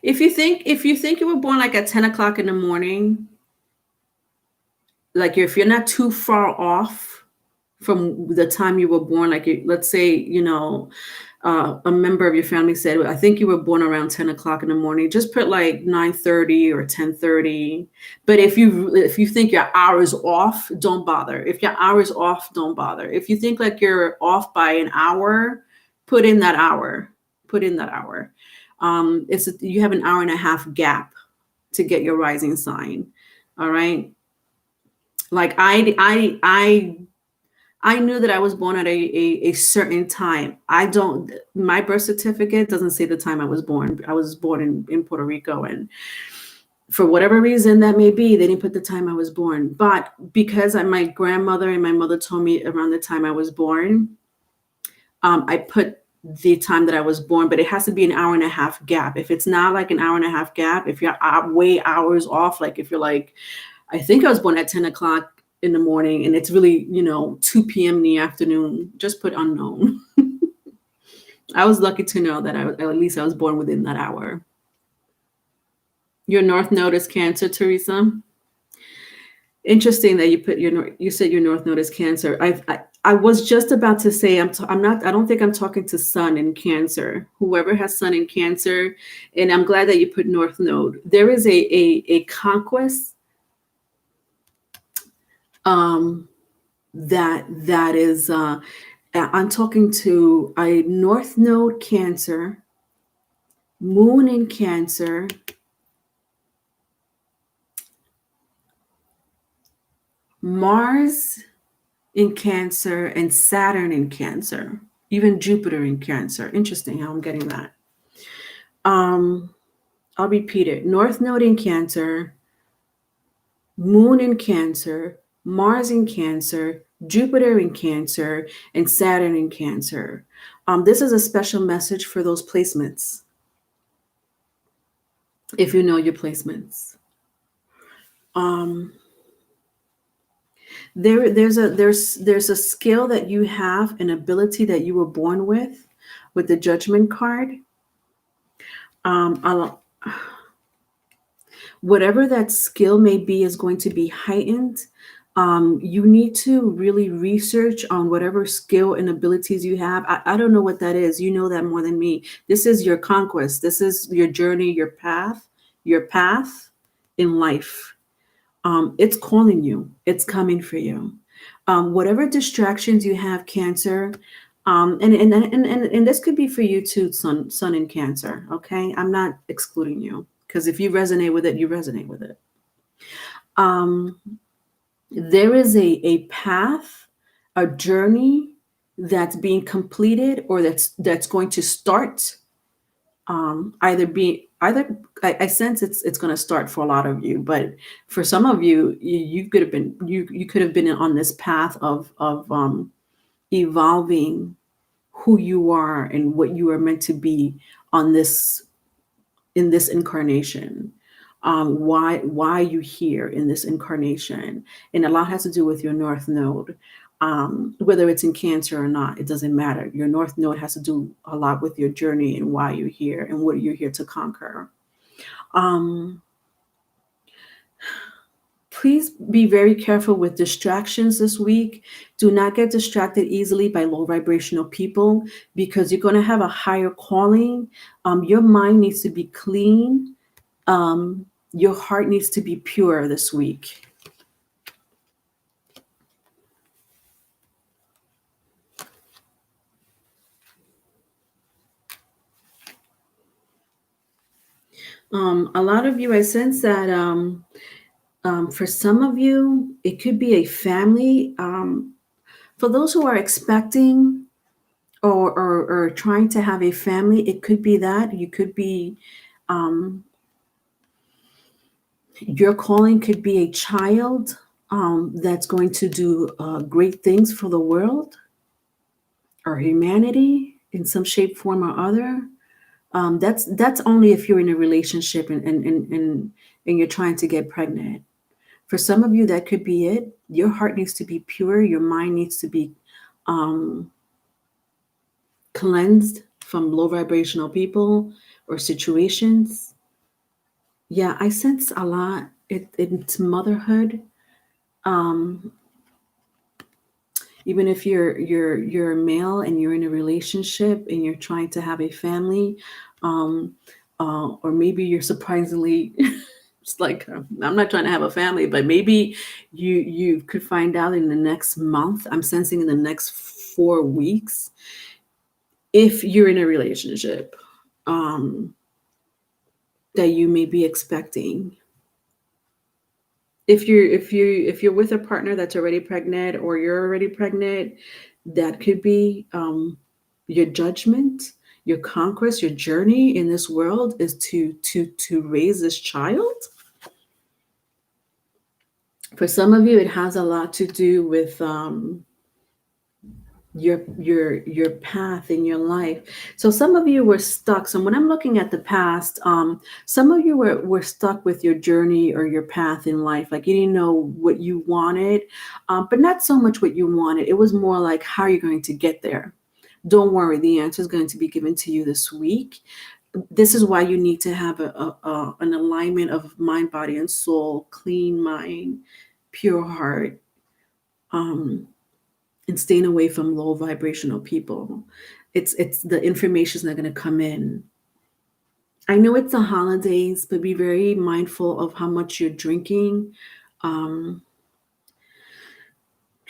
If you think you were born like at 10 o'clock in the morning, like if you're not too far off from the time you were born, like let's say, a member of your family said, I think you were born around 10 o'clock in the morning, just put like 9:30 or 10:30. But if you think your hour is off, don't bother. If your hour is off, don't bother. If you think like you're off by an hour, put in that hour. You have an hour and a half gap to get your rising sign. All right. Like I knew that I was born at a certain time. My birth certificate doesn't say the time I was born. I was born in Puerto Rico, and for whatever reason that may be, they didn't put the time I was born. But because my grandmother and my mother told me around the time I was born, I put the time that I was born, but it has to be an hour and a half gap. If it's not like an hour and a half gap, if you're way hours off, like if you're like, I think I was born at 10 o'clock in the morning and it's really, 2 p.m. in the afternoon, just put unknown. I was lucky to know that at least I was born within that hour. Your North Node is Cancer, Teresa. Interesting that you said your North Node is Cancer. I was just about to say I don't think I'm talking to Sun in Cancer. Whoever has Sun in Cancer, and I'm glad that you put North Node. There is a conquest that is I'm talking to a North Node Cancer, Moon in Cancer, Mars in Cancer, and Saturn in Cancer, even Jupiter in Cancer. Interesting how I'm getting that. I'll repeat it. North Node in Cancer, Moon in Cancer, Mars in Cancer, Jupiter in Cancer, and Saturn in Cancer. This is a special message for those placements, if you know your placements. There's a skill that you have, an ability that you were born with the Judgment card. Whatever that skill may be is going to be heightened. You need to really research on whatever skill and abilities you have. I don't know what that is. You know that more than me. This is your conquest. This is your journey, your path in life. It's calling you. It's coming for you. Whatever distractions you have, Cancer, and this could be for you too, Sun in Cancer. Okay, I'm not excluding you, because if you resonate with it, you resonate with it. Um, there is a path, a journey that's being completed or that's going to start. I sense it's going to start for a lot of you, but for some of you, you could have been you could have been on this path of evolving who you are and what you are meant to be on this in this incarnation. Why you here in this incarnation, and a lot has to do with your North Node. Whether it's in Cancer or not, it doesn't matter. Your North Node has to do a lot with your journey and why you're here and what you're here to conquer. Um, Please be very careful with distractions this week. Do not get distracted easily by low vibrational people because you're going to have a higher calling. Your mind needs to be clean. Your heart needs to be pure this week. A lot of you, I sense that for some of you, it could be a family. For those who are expecting or trying to have a family, it could be that. You could be, your calling could be a child that's going to do great things for the world or humanity in some shape, form, or other. That's only if you're in a relationship and you're trying to get pregnant. For some of you, that could be it. Your heart needs to be pure. Your mind needs to be cleansed from low vibrational people or situations. Yeah, I sense a lot. It's motherhood. Even if you're a male and you're in a relationship and you're trying to have a family, or maybe you're surprisingly it's like I'm not trying to have a family, but maybe you could find out in the next month. I'm sensing in the next 4 weeks if you're in a relationship that you may be expecting. If you're with a partner that's already pregnant or you're already pregnant, that could be your judgment, your conquest, your journey in this world is to raise this child. For some of you, it has a lot to do with your path in your life. So some of you were stuck. So when I'm looking at the past, some of you were stuck with your journey or your path in life. Like you didn't know what you wanted, but not so much what you wanted. It was more like how are you going to get there. Don't worry, the answer is going to be given to you this week. This is why you need to have an alignment of mind, body, and soul, clean mind, pure heart, and staying away from low vibrational people. It's the information is not going to come in. I know it's the holidays, but be very mindful of how much you're drinking. Try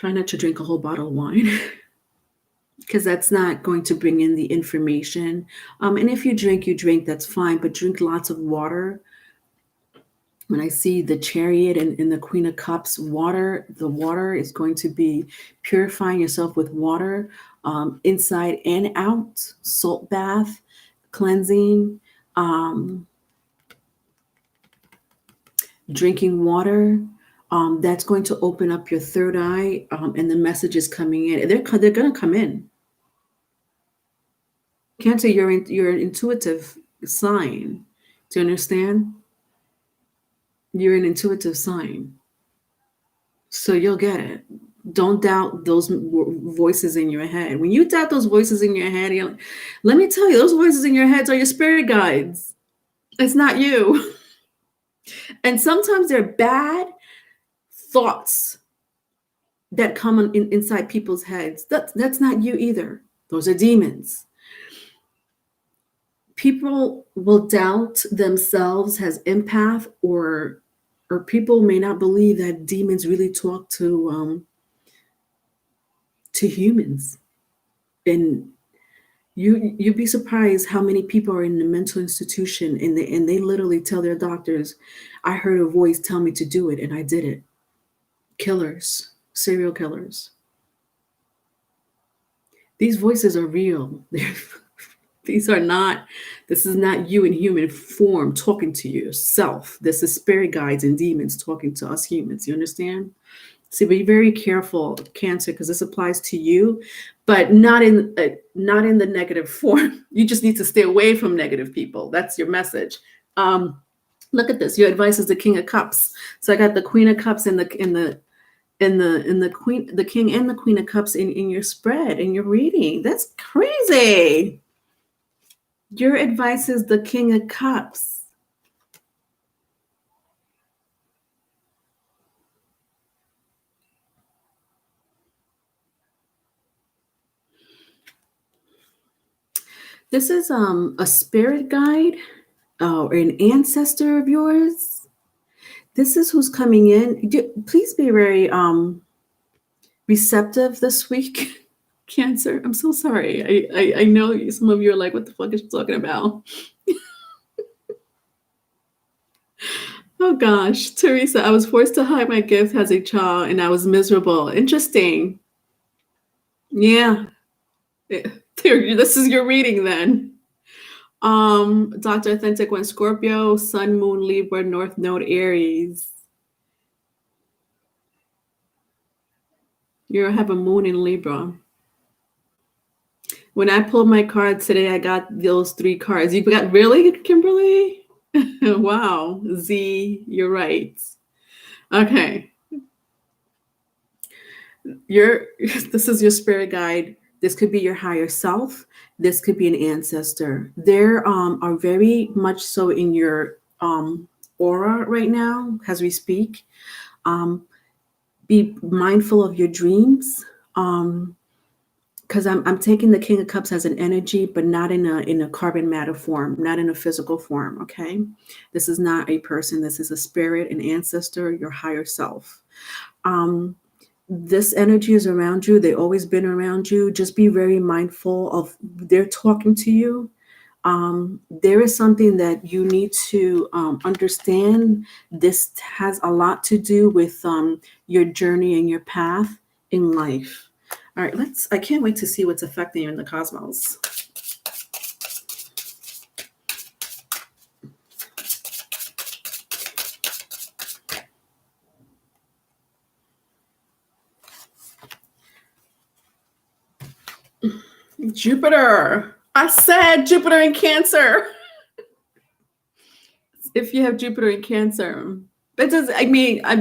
not to drink a whole bottle of wine because that's not going to bring in the information. And if you drink, that's fine, but drink lots of water. When I see the Chariot and the Queen of Cups, the water is going to be purifying yourself with water, inside and out, salt bath, cleansing, drinking water. That's going to open up your third eye, and the message is coming in. They're going to come in. Cancer, you're an intuitive sign. Do you understand? You're an intuitive sign. So you'll get it. Don't doubt those voices in your head. When you doubt those voices in your head, let me tell you, those voices in your heads are your spirit guides. It's not you. And sometimes they're bad thoughts that come inside people's heads. That's not you either. Those are demons. People will doubt themselves as empath, or people may not believe that demons really talk to humans. And You'd be surprised how many people are in the mental institution and they literally tell their doctors, I heard a voice tell me to do it and I did it. Killers, serial killers. These voices are real. These are not, this is not you in human form talking to yourself. This is spirit guides and demons talking to us humans. You understand? So be very careful, Cancer, because this applies to you, but not in the negative form. You just need to stay away from negative people. That's your message. Look at this. Your advice is the King of Cups. So I got the Queen of Cups and the Queen, the King and the Queen of Cups in your spread, in your reading. That's crazy. Your advice is the King of Cups. This is a spirit guide or an ancestor of yours. This is who's coming in. Please be very receptive this week, Cancer. I'm so sorry. I know some of you are like, what the fuck is she talking about? Oh gosh, Teresa, I was forced to hide my gift as a child and I was miserable. Interesting. Yeah. This is your reading then. Dr. Authentic went Scorpio, Sun, Moon, Libra, North Node, Aries. You have a Moon in Libra. When I pulled my card today, I got those 3 cards. You got, really, Kimberly? Wow. Z, you're right. Okay. This is your spirit guide. This could be your higher self. This could be an ancestor. There are very much so in your aura right now as we speak. Be mindful of your dreams. Because I'm taking the King of Cups as an energy, but not in a carbon matter form, not in a physical form, okay? This is not a person. This is a spirit, an ancestor, your higher self. This energy is around you. They've always been around you. Just be very mindful of they're talking to you. There is something that you need to understand. This has a lot to do with your journey and your path in life. All right, I can't wait to see what's affecting you in the cosmos. Jupiter. I said Jupiter in Cancer. If you have Jupiter in Cancer, that does. I mean, I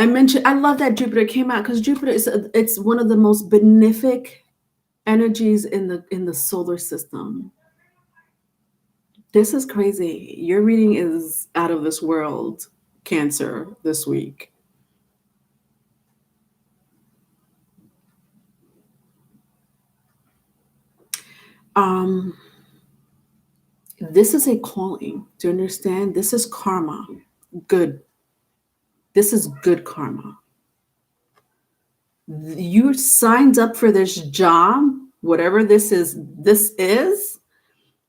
mentioned. I love that Jupiter came out because Jupiter it's one of the most benefic energies in the solar system. This is crazy. Your reading is out of this world, Cancer, this week. This is a calling. Do you understand? This is karma. Good. This is good karma. You signed up for this job, whatever this is,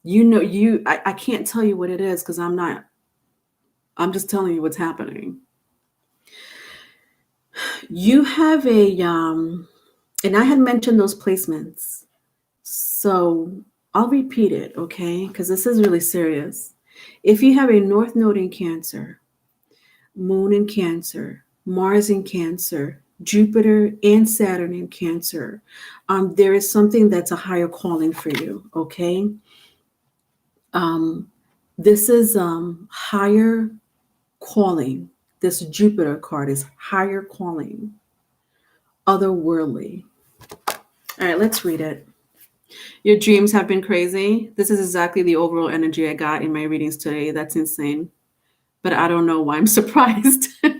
you know, I can't tell you what it is because I'm just telling you what's happening. You have and I had mentioned those placements. So I'll repeat it, okay? Because this is really serious. If you have a North Node in Cancer, Moon in Cancer, Mars in Cancer, Jupiter and Saturn in Cancer, there is something that's a higher calling for you, okay? This is higher calling. This Jupiter card is higher calling, otherworldly. All right, let's read it. Your dreams have been crazy. This is exactly the overall energy I got in my readings today. That's insane. But I don't know why I'm surprised. All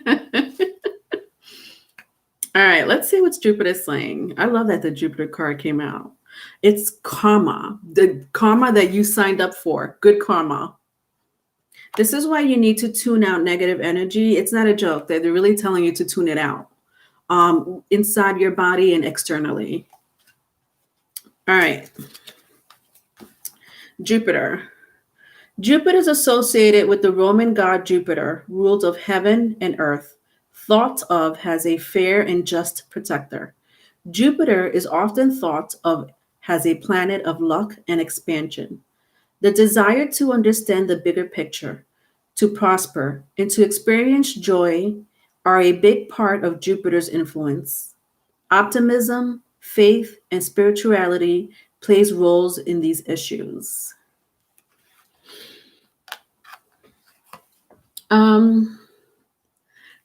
right, let's see what Jupiter is saying. I love that the Jupiter card came out. It's karma, the karma that you signed up for. Good karma. This is why you need to tune out negative energy. It's not a joke. They're really telling you to tune it out inside your body and externally. All right. Jupiter. Jupiter is associated with the Roman god Jupiter, ruled of heaven and earth, thought of as a fair and just protector. Jupiter is often thought of as a planet of luck and expansion. The desire to understand the bigger picture, to prosper, and to experience joy are a big part of Jupiter's influence. Optimism, faith, and spirituality plays roles in these issues. Um,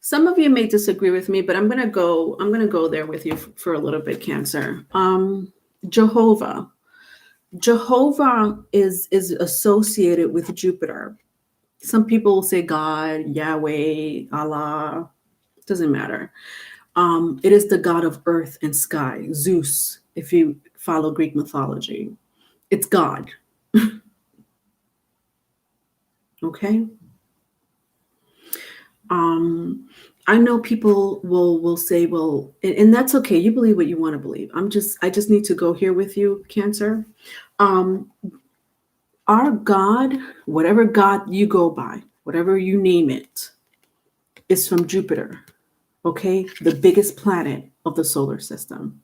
some of you may disagree with me, but I'm gonna go there with you for a little bit, Cancer. Jehovah. Jehovah is associated with Jupiter. Some people will say God, Yahweh, Allah, doesn't matter. It is the god of earth and sky, Zeus, if you follow Greek mythology. It's God. Okay. I know people will say, well, and that's okay. You believe what you want to believe. I just need to go here with you, Cancer. Our God, whatever God you go by, whatever you name it, is from Jupiter. Okay, the biggest planet of the solar system.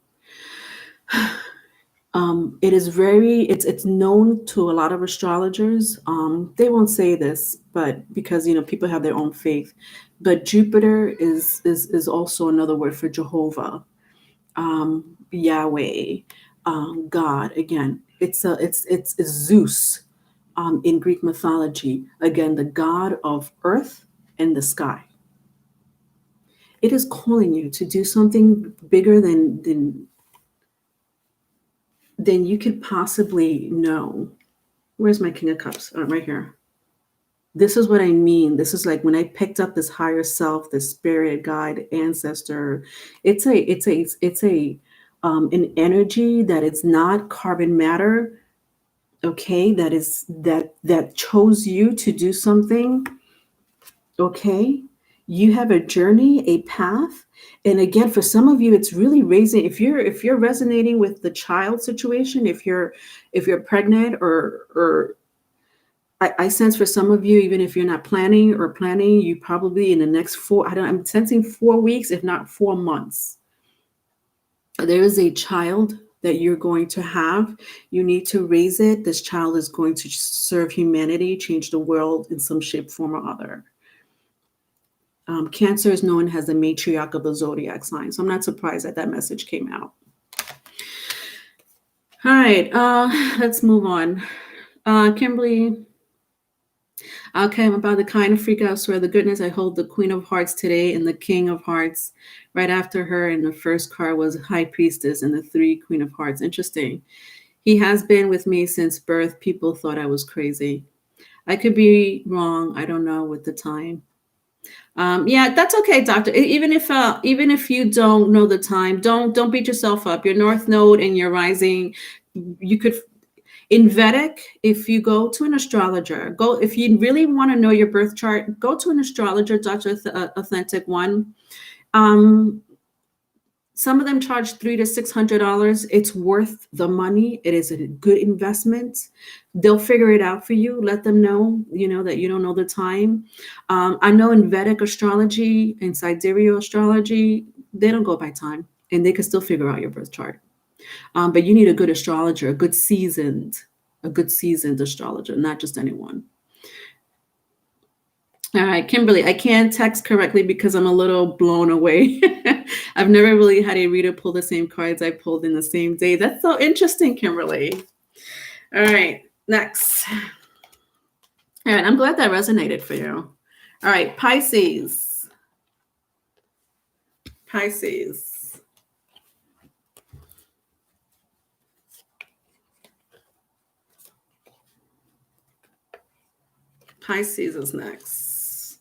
It is it's known to a lot of astrologers. They won't say this, but because people have their own faith. But Jupiter is also another word for Jehovah, Yahweh, God. Again, it's Zeus in Greek mythology. Again, the god of earth and the sky. It is calling you to do something bigger than you could possibly know. Where's my King of Cups? Oh, right here. This is what I mean. This is like when I picked up this higher self, this spirit guide, ancestor. It's a an energy that is not carbon matter. Okay, that chose you to do something. Okay, you have a journey, a path. And again, for some of you, it's really raising. If you're resonating with the child situation, if you're pregnant or I sense for some of you, even if you're not planning, you probably in the next I'm sensing 4 weeks, if not 4 months. There is a child that you're going to have. You need to raise it. This child is going to serve humanity, change the world in some shape, form, or other. Cancer is known as the matriarch of the zodiac sign. So I'm not surprised that message came out. All right, let's move on. Kimberly. Okay, I'm about to kind of freak out. Swear to goodness, I hold the Queen of Hearts today and the King of Hearts right after her. And the first card was High Priestess and the 3 Queen of Hearts. Interesting. He has been with me since birth. People thought I was crazy. I could be wrong. I don't know with the time. Yeah, that's okay, doctor. Even if you don't know the time, don't beat yourself up. Your North Node and your rising, you could. In Vedic, if you go to an astrologer, if you really want to know your birth chart, go to an astrologer, Dr. Authentic One. Some of them charge $300 to $600. It's worth the money. It is a good investment. They'll figure it out for you. Let them know, that you don't know the time. I know in Vedic astrology and sidereal astrology, they don't go by time, and they can still figure out your birth chart. But you need a good astrologer, a good seasoned astrologer, not just anyone. All right, Kimberly, I can't text correctly because I'm a little blown away. I've never really had a reader pull the same cards I pulled in the same day. That's so interesting, Kimberly. All right, next. All right, I'm glad that resonated for you. All right, Pisces. Pisces. Pisces is next.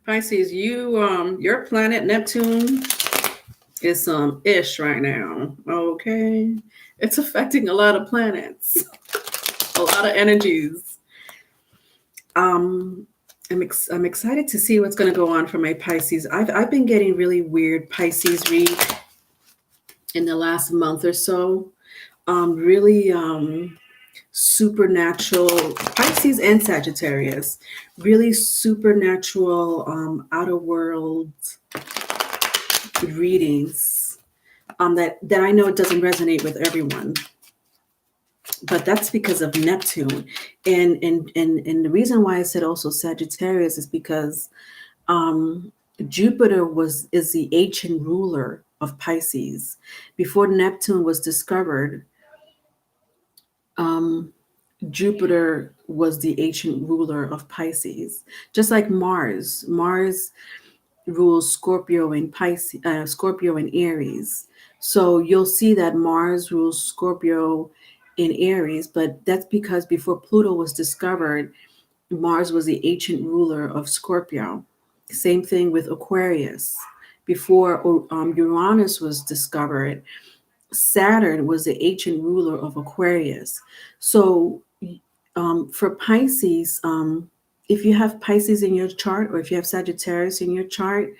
Pisces, your planet Neptune It's some ish right now. Okay. It's affecting a lot of planets, a lot of energies. Um, I'm excited to see what's going to go on for my Pisces. I've been getting really weird Pisces read in the last month or so. Really supernatural Pisces and Sagittarius. Really supernatural outer world readings. That I know it doesn't resonate with everyone, but that's because of Neptune, and the reason why I said also Sagittarius is because Jupiter is the ancient ruler of Pisces. Before Neptune was discovered, um, Jupiter was the ancient ruler of Pisces, just like Mars. Mars rules Scorpio and Pisces, Scorpio and Aries. So you'll see that Mars rules Scorpio in Aries, but that's because before Pluto was discovered, Mars was the ancient ruler of Scorpio. Same thing with Aquarius. Before Uranus was discovered, Saturn was the ancient ruler of Aquarius. So for Pisces, if you have Pisces in your chart or if you have Sagittarius in your chart,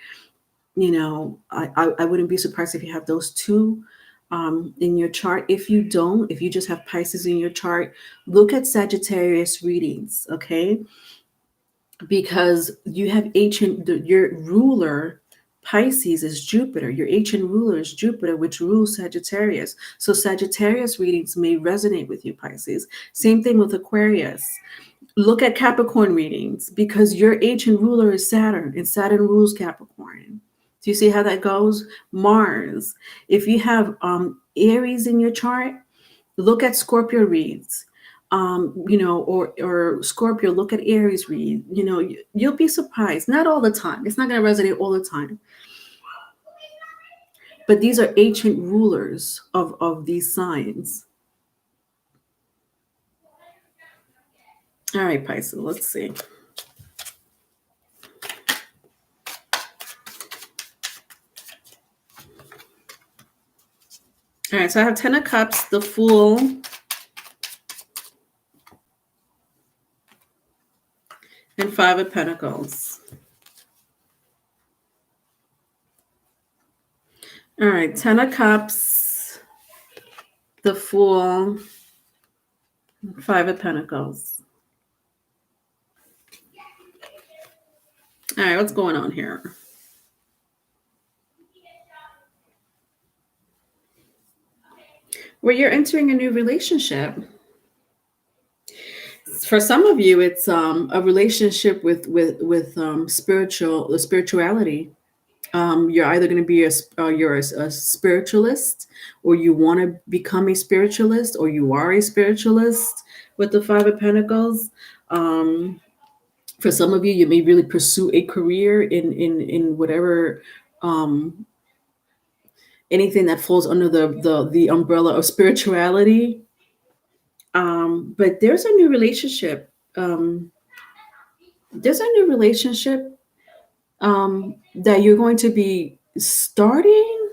I wouldn't be surprised if you have those two in your chart. If you don't, if you just have Pisces in your chart, look at Sagittarius readings, okay? Because you have your ruler, Pisces is Jupiter. Your ancient ruler is Jupiter, which rules Sagittarius. So Sagittarius readings may resonate with you, Pisces. Same thing with Aquarius. Look at Capricorn readings because your ancient ruler is Saturn, and Saturn rules Capricorn. Do you see how that goes? Mars. If you have Aries in your chart, look at Scorpio reads. Or Scorpio, look at Aries read. You'll be surprised. Not all the time. It's not going to resonate all the time. But these are ancient rulers of these signs. All right, Pisces, let's see. All right, so I have 10 of Cups, the Fool, and 5 of Pentacles. All right, 10 of Cups, the Fool, 5 of Pentacles. All right, what's going on here? Well, you're entering a new relationship. For some of you, it's a relationship with spirituality. You're either going to be a spiritualist, or you want to become a spiritualist, or you are a spiritualist with the 5 of Pentacles. For some of you, you may really pursue a career in whatever anything that falls under the umbrella of spirituality. But there's a new relationship. There's a new relationship that you're going to be starting.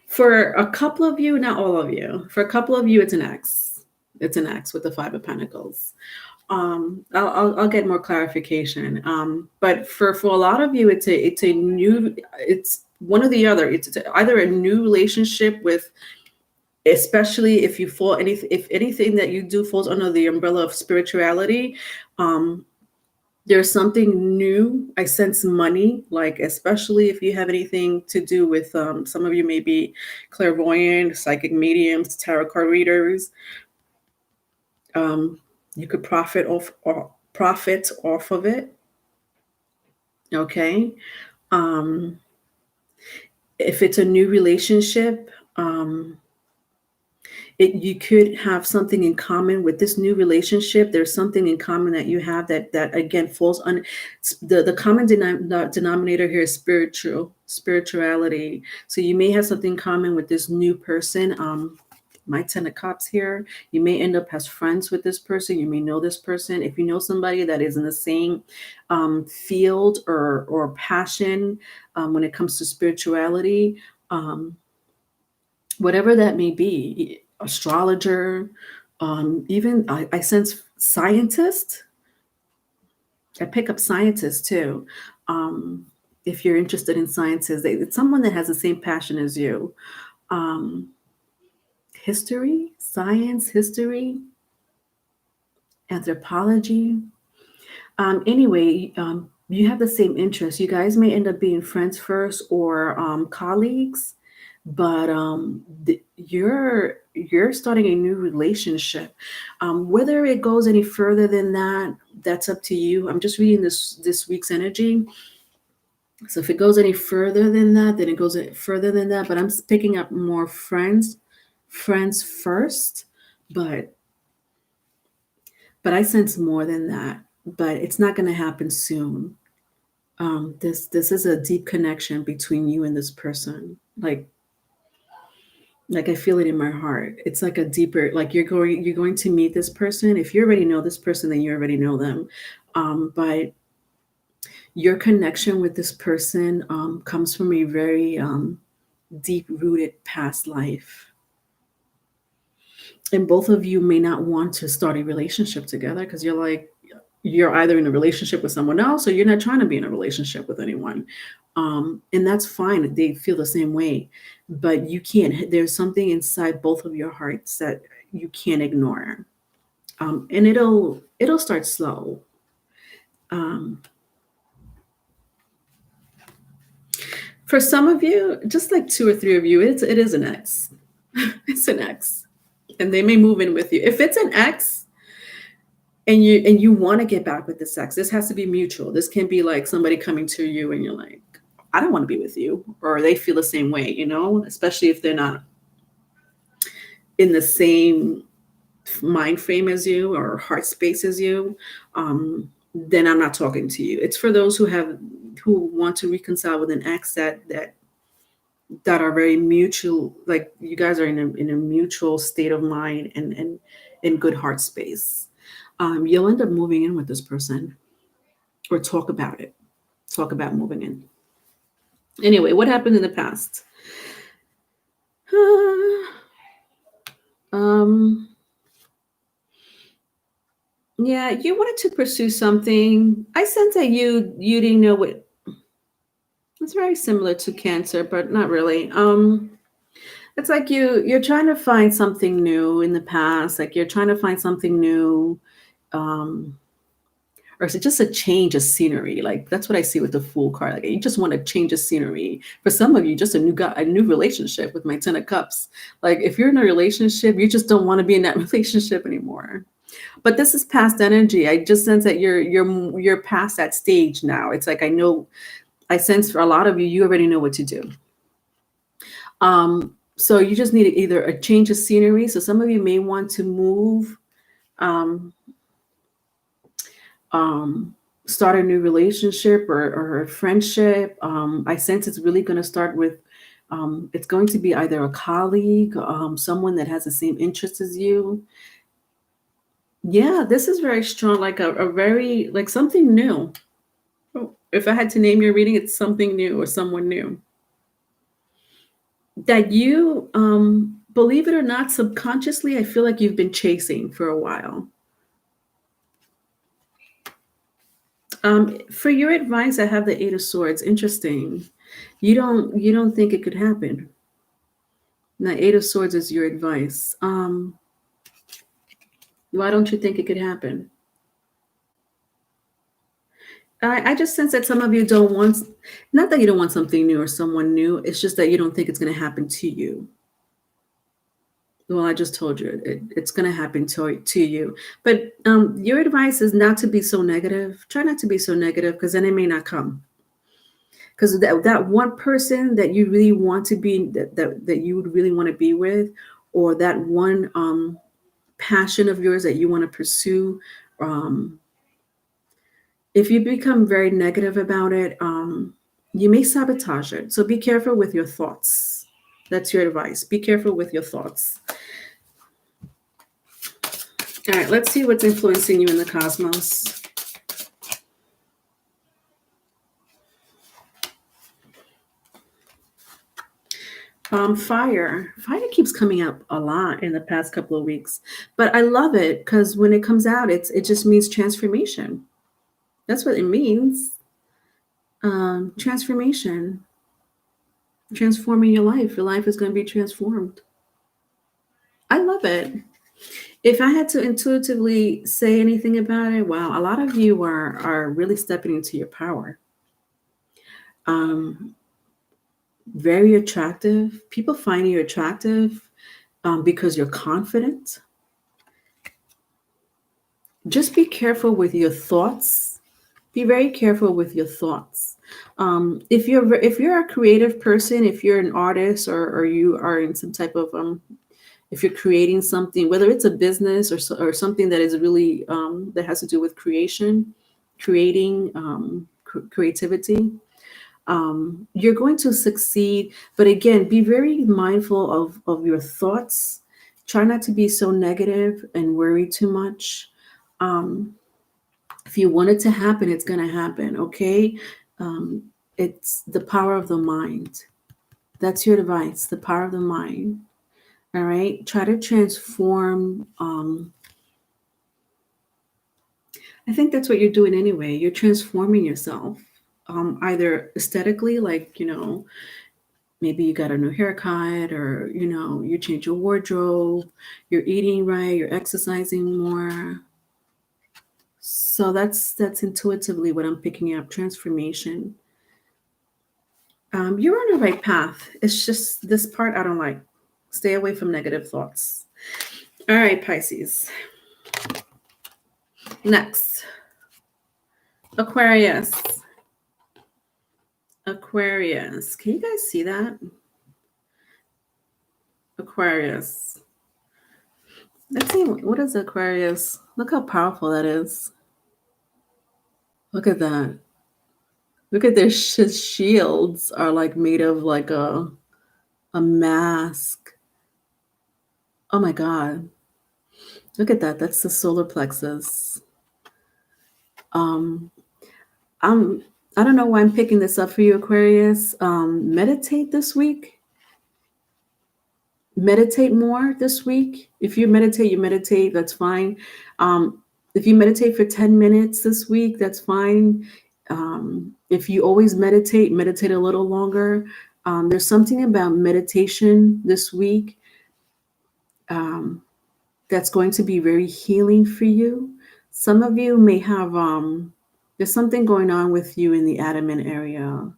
For a couple of you, not all of you. For a couple of you, it's an X. It's an X with the 5 of Pentacles. I'll get more clarification. But for a lot of you, it's one or the other. It's either a new relationship with, especially if you fall if anything that you do falls under the umbrella of spirituality. There's something new. I sense money, like especially if you have anything to do with some of you may be clairvoyant, psychic mediums, tarot card readers. You could profit off of it. Okay. If it's a new relationship, you could have something in common with this new relationship. There's something in common that you have that again falls on the common denominator here is spirituality. So you may have something in common with this new person. My 10 of Cups here. You may end up as friends with this person. You may know this person. If you know somebody that is in the same field or passion when it comes to spirituality, Whatever that may be, astrologer, even I sense scientist. I pick up scientists too. If you're interested in sciences, it's someone that has the same passion as you. Um, History, science, history, anthropology. Anyway, you have the same interests. You guys may end up being friends first or colleagues, but you're starting a new relationship. Whether it goes any further than that, that's up to you. I'm just reading this week's energy. So if it goes any further than that, then it goes further than that. But I'm picking up more friends first, but I sense more than that. But it's not going to happen soon. This is a deep connection between you and this person. Like I feel it in my heart. It's like a deeper, like you're going to meet this person. If you already know this person, then you already know them. But your connection with this person comes from a very deep rooted past life. And both of you may not want to start a relationship together because you're either in a relationship with someone else or you're not trying to be in a relationship with anyone. And that's fine. They feel the same way, but you can't, there's something inside both of your hearts that you can't ignore. And it'll start slow. Um, for some of you, just like two or three of you, it is an ex. It's an ex. And they may move in with you. If it's an ex, and you want to get back with this ex, this has to be mutual. This can't be like somebody coming to you and you're like, I don't want to be with you, or they feel the same way, especially if they're not in the same mind frame as you or heart space as you. Then I'm not talking to you. It's for those who want to reconcile with an ex that are very mutual, like you guys are in a mutual state of mind and in good heart space. You'll end up moving in with this person or talk about it. Talk about moving in. Anyway, what happened in the past? Yeah, you wanted to pursue something. I sense that you didn't know what. It's very similar to Cancer, but not really. It's like you're trying to find something new in the past. Like you're trying to find something new. Um, or is it just a change of scenery? Like that's what I see with the Fool card. Like you just want to change of scenery. For some of you, just a new relationship with my Ten of Cups. Like if you're in a relationship, you just don't want to be in that relationship anymore. But this is past energy. I just sense that you're past that stage now. It's like I sense for a lot of you, you already know what to do. So you just need either a change of scenery. So some of you may want to move. Start a new relationship or a friendship. I sense it's really going to start with, it's going to be either a colleague, someone that has the same interests as you. Yeah, this is very strong, like a very, like something new. If I had to name your reading, it's something new or someone new. That you, believe it or not, subconsciously, I feel like you've been chasing for a while. For your advice, I have the Eight of Swords. Interesting. You don't think it could happen. Now, Eight of Swords is your advice. Why don't you think it could happen? I just sense that some of you don't want, not that you don't want something new or someone new. It's just that you don't think it's going to happen to you. Well, I just told you it's going to happen to you. But your advice is not to be so negative. Try not to be so negative because then it may not come. Because that one person that you really want to be, that you would really want to be with, or that one passion of yours that you want to pursue, if you become very negative about it, you may sabotage it. So be careful with your thoughts. That's your advice. Be careful with your thoughts. All right, let's see what's influencing you in the cosmos. Fire. Fire keeps coming up a lot in the past couple of weeks, but I love it because when it comes out, it just means transformation. That's what it means. Transformation, transforming your life. Your life is going to be transformed. I love it. If I had to intuitively say anything about it, wow, a lot of you are really stepping into your power. Um, Very attractive. People find you attractive because you're confident. Just be careful with your thoughts. Be very careful with your thoughts. If you're a creative person, if you're an artist, or you are in some type of if you're creating something, whether it's a business or something that is really that has to do with creating creativity, you're going to succeed. But again, be very mindful of your thoughts. Try not to be so negative and worry too much. Um, if you want it to happen, it's going to happen. Okay. Um, it's the power of the mind. That's your device, the power of the mind. All right. Try to transform. I think that's what you're doing anyway. You're transforming yourself, either aesthetically, like, maybe you got a new haircut, or, you change your wardrobe, you're eating right, you're exercising more. So that's intuitively what I'm picking up, transformation. You're on the right path. It's just this part I don't like. Stay away from negative thoughts. All right, Pisces. Next, Aquarius. Aquarius. Can you guys see that? Aquarius. Let's see. What is Aquarius? Look how powerful that is. Look at that. Look at their shields are like made of like a mask. Oh my God. Look at that. That's the solar plexus. Um, I'm I don't know why I'm picking this up for you, Aquarius. Meditate this week. Meditate more this week. If you meditate, you meditate. That's fine. If you meditate for 10 minutes this week, that's fine. If you always meditate, meditate a little longer. There's something about meditation this week um, that's going to be very healing for you. Some of you may have there's something going on with you in the abdomen area.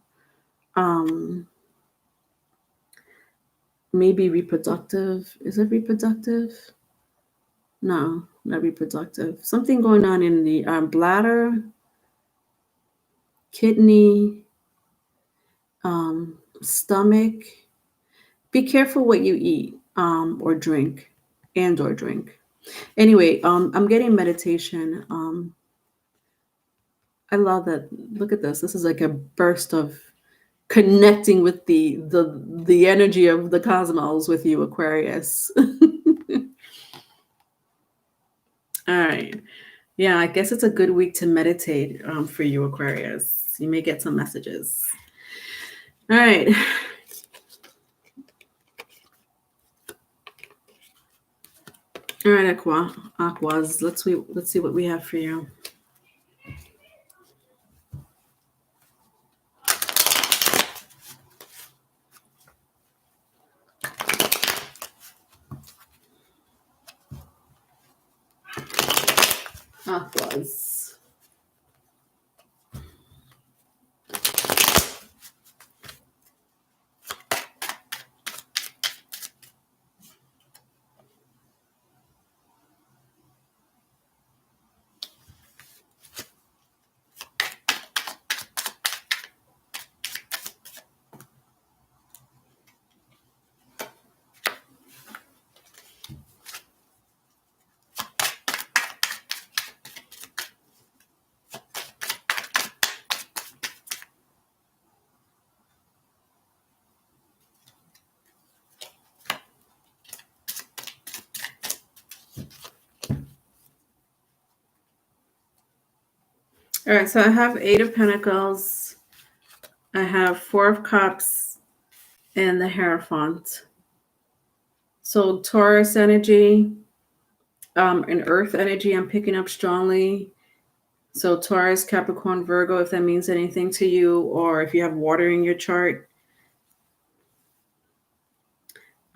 Um, Maybe reproductive. Is it reproductive? No, not reproductive. Something going on in the bladder, kidney, stomach. Be careful what you eat or drink, or drink. Anyway, I'm getting meditation. I love that. Look at this. This is like a burst of connecting with the energy of the cosmos with you, Aquarius. All right. Yeah, I guess it's a good week to meditate for you, Aquarius. You may get some messages. All right. All right, Aquas. Let's see what we have for you. Aquas. All right, so I have Eight of Pentacles. I have Four of Cups. and the Hierophant. So Taurus energy, and Earth energy I'm picking up strongly. So Taurus, Capricorn, Virgo, if that means anything to you, or if you have water in your chart.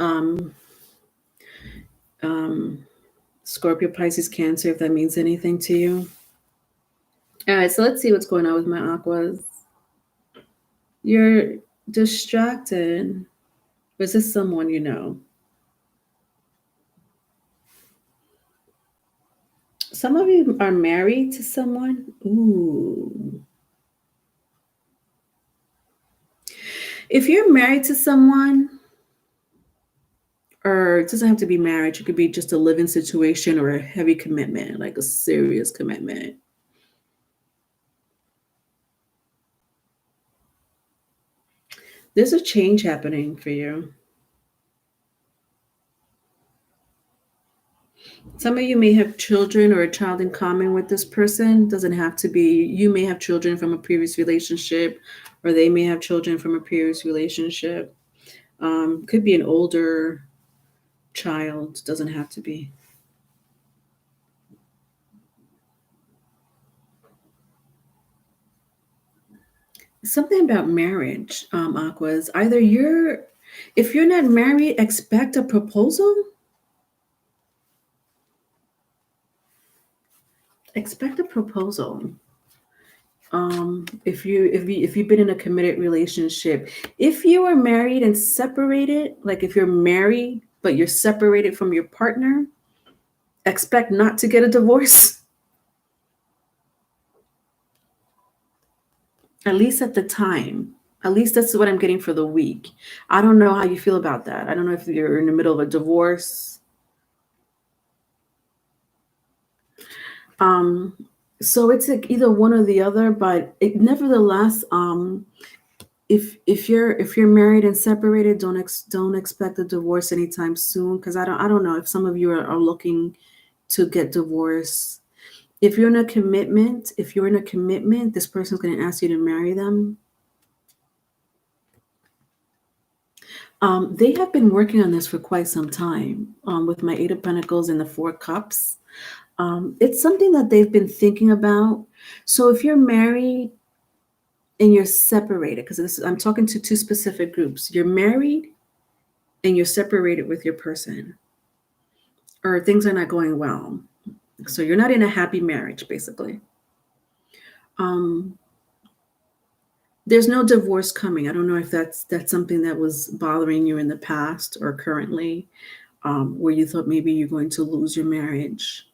Um, Scorpio, Pisces, Cancer, if that means anything to you. All right, so let's see what's going on with my aquas. You're distracted. Was this someone you know? Some of you are married to someone. Ooh. If you're married to someone, or it doesn't have to be marriage, it could be just a living situation or a heavy commitment, like a serious commitment. There's a change happening for you. Some of you may have children or a child in common with this person. Doesn't have to be. You may have children from a previous relationship, or they may have children from a previous relationship. Could be an older child. Doesn't have to be. Something about marriage, Aquas. If you're not married, expect a proposal. Expect a proposal. If you've been in a committed relationship, if you are married and separated, like if you're married but you're separated from your partner, expect not to get a divorce. At least at the time. At least that's what I'm getting for the week. I don't know how you feel about that. I don't know if you're in the middle of a divorce. So it's like either one or the other, but nevertheless, if you're married and separated, don't expect a divorce anytime soon, because I don't know if some of you are looking to get divorced. If you're in a commitment, this person's going to ask you to marry them. They have been working on this for quite some time, with my Eight of Pentacles and the Four Cups. It's something that they've been thinking about. So if you're married and you're separated, because I'm talking to two specific groups, you're married and you're separated with your person, or things are not going well. So you're not in a happy marriage, basically. There's no divorce coming. I don't know if that's something that was bothering you in the past or currently, where you thought maybe you're going to lose your marriage.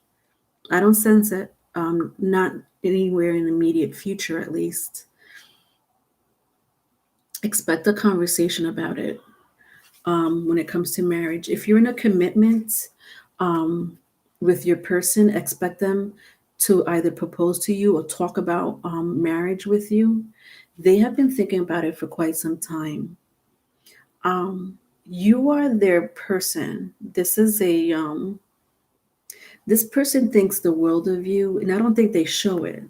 I don't sense it. Not anywhere in the immediate future, at least. Expect a conversation about it, when it comes to marriage. If you're in a commitment, with your person, expect them to either propose to you or talk about, marriage with you. They have been thinking about it for quite some time. You are their person. This person thinks the world of you, and I don't think they show it.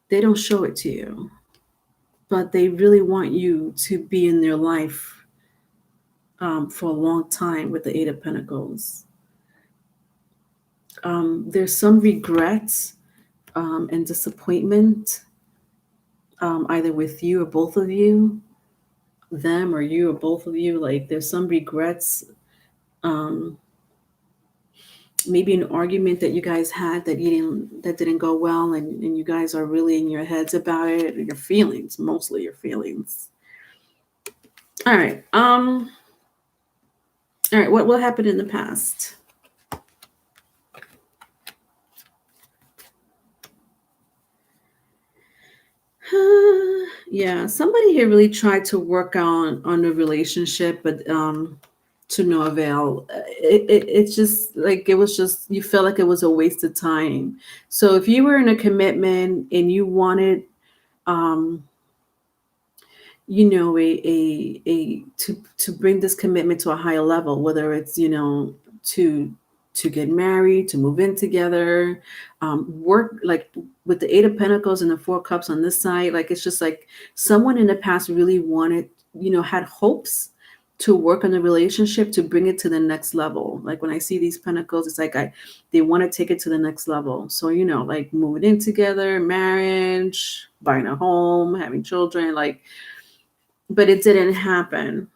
They don't show it to you, but they really want you to be in their life, for a long time with the Eight of Pentacles. There's some regrets, and disappointment, either with you or both of you, them or you or both of you. Like there's some regrets, maybe an argument that you guys had that didn't go well, and you guys are really in your heads about it. Your feelings, mostly your feelings. All right. All right. What happened in the past? Yeah, somebody here really tried to work on a relationship, but to no avail. It's just like it was just you felt like it was a waste of time. So if you were in a commitment and you wanted, um, to bring this commitment to a higher level, whether it's to get married, to move in together, work like with the Eight of Pentacles and the Four Cups on this side. Like it's just like someone in the past really wanted had hopes to work on the relationship to bring it to the next level. Like when I see these pentacles, it's like they want to take it to the next level. So, like moving in together, marriage, buying a home, having children, but it didn't happen.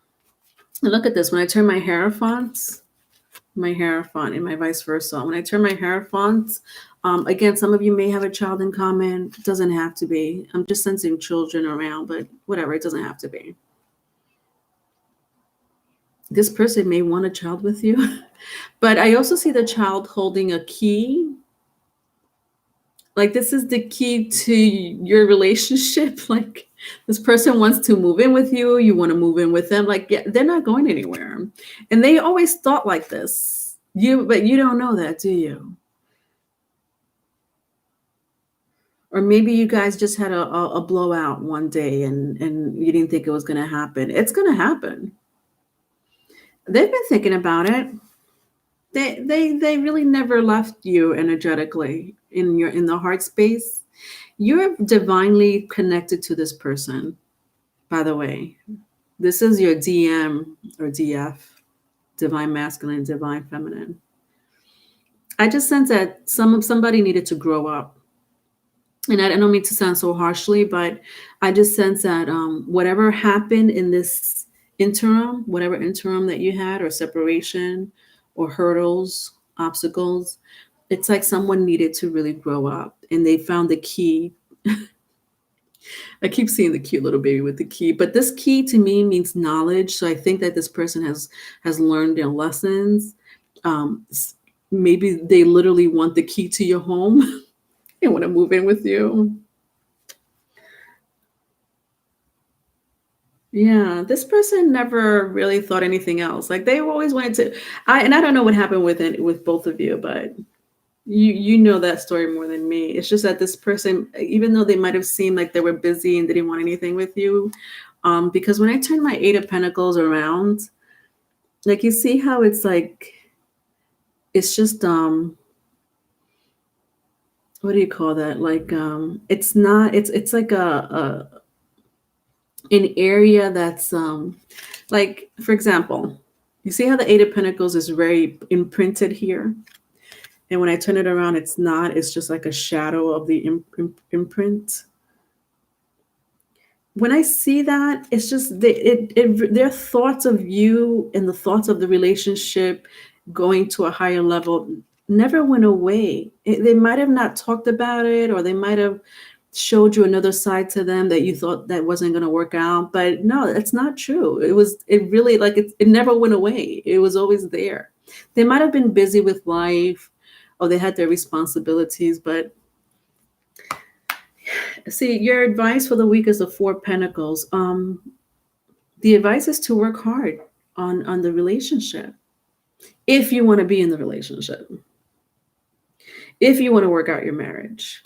And look at this. When I turn my Hierophants, and my vice versa. When I turn my Hierophants, again, some of you may have a child in common. It doesn't have to be. I'm just sensing children around, but whatever. It doesn't have to be. This person may want a child with you, but I also see the child holding a key. Like this is the key to your relationship. Like this person wants to move in with you. You want to move in with them. Like, yeah, they're not going anywhere. And they always thought like this. But you don't know that, do you? Or maybe you guys just had a blowout one day and you didn't think it was going to happen. It's going to happen. They've been thinking about it. They really never left you energetically in the heart space. You're divinely connected to this person, by the way. This is your DM or DF, divine masculine, divine feminine. I just sense that somebody needed to grow up. And I don't mean to sound so harshly, but I just sense that whatever happened in this interim, whatever interim that you had, or separation, or hurdles, obstacles, it's like someone needed to really grow up, and they found the key. I keep seeing the cute little baby with the key, but this key to me means knowledge. So I think that this person has learned their lessons. Maybe they literally want the key to your home. They want to move in with you. Yeah, this person never really thought anything else. Like they always wanted to. I don't know what happened with both of you, but you know that story more than me. It's just that this person, even though they might have seemed like they were busy and didn't want anything with you, because when I turn my 8 of Pentacles around, like you see how it's like, it's just what do you call that? Like it's not. It's like an area that's like, for example, you see how the 8 of Pentacles is very imprinted here. And when I turn it around, it's not. It's just like a shadow of the imprint. When I see that, it's just their thoughts of you and the thoughts of the relationship going to a higher level never went away. They might have not talked about it, or they might have showed you another side to them that you thought that wasn't going to work out. But no, that's not true. It really, like, it never went away. It was always there. They might have been busy with life, or they had their responsibilities, but see, your advice for the week is the 4 of Pentacles. The advice is to work hard on the relationship. If you want to be in the relationship, if you want to work out your marriage,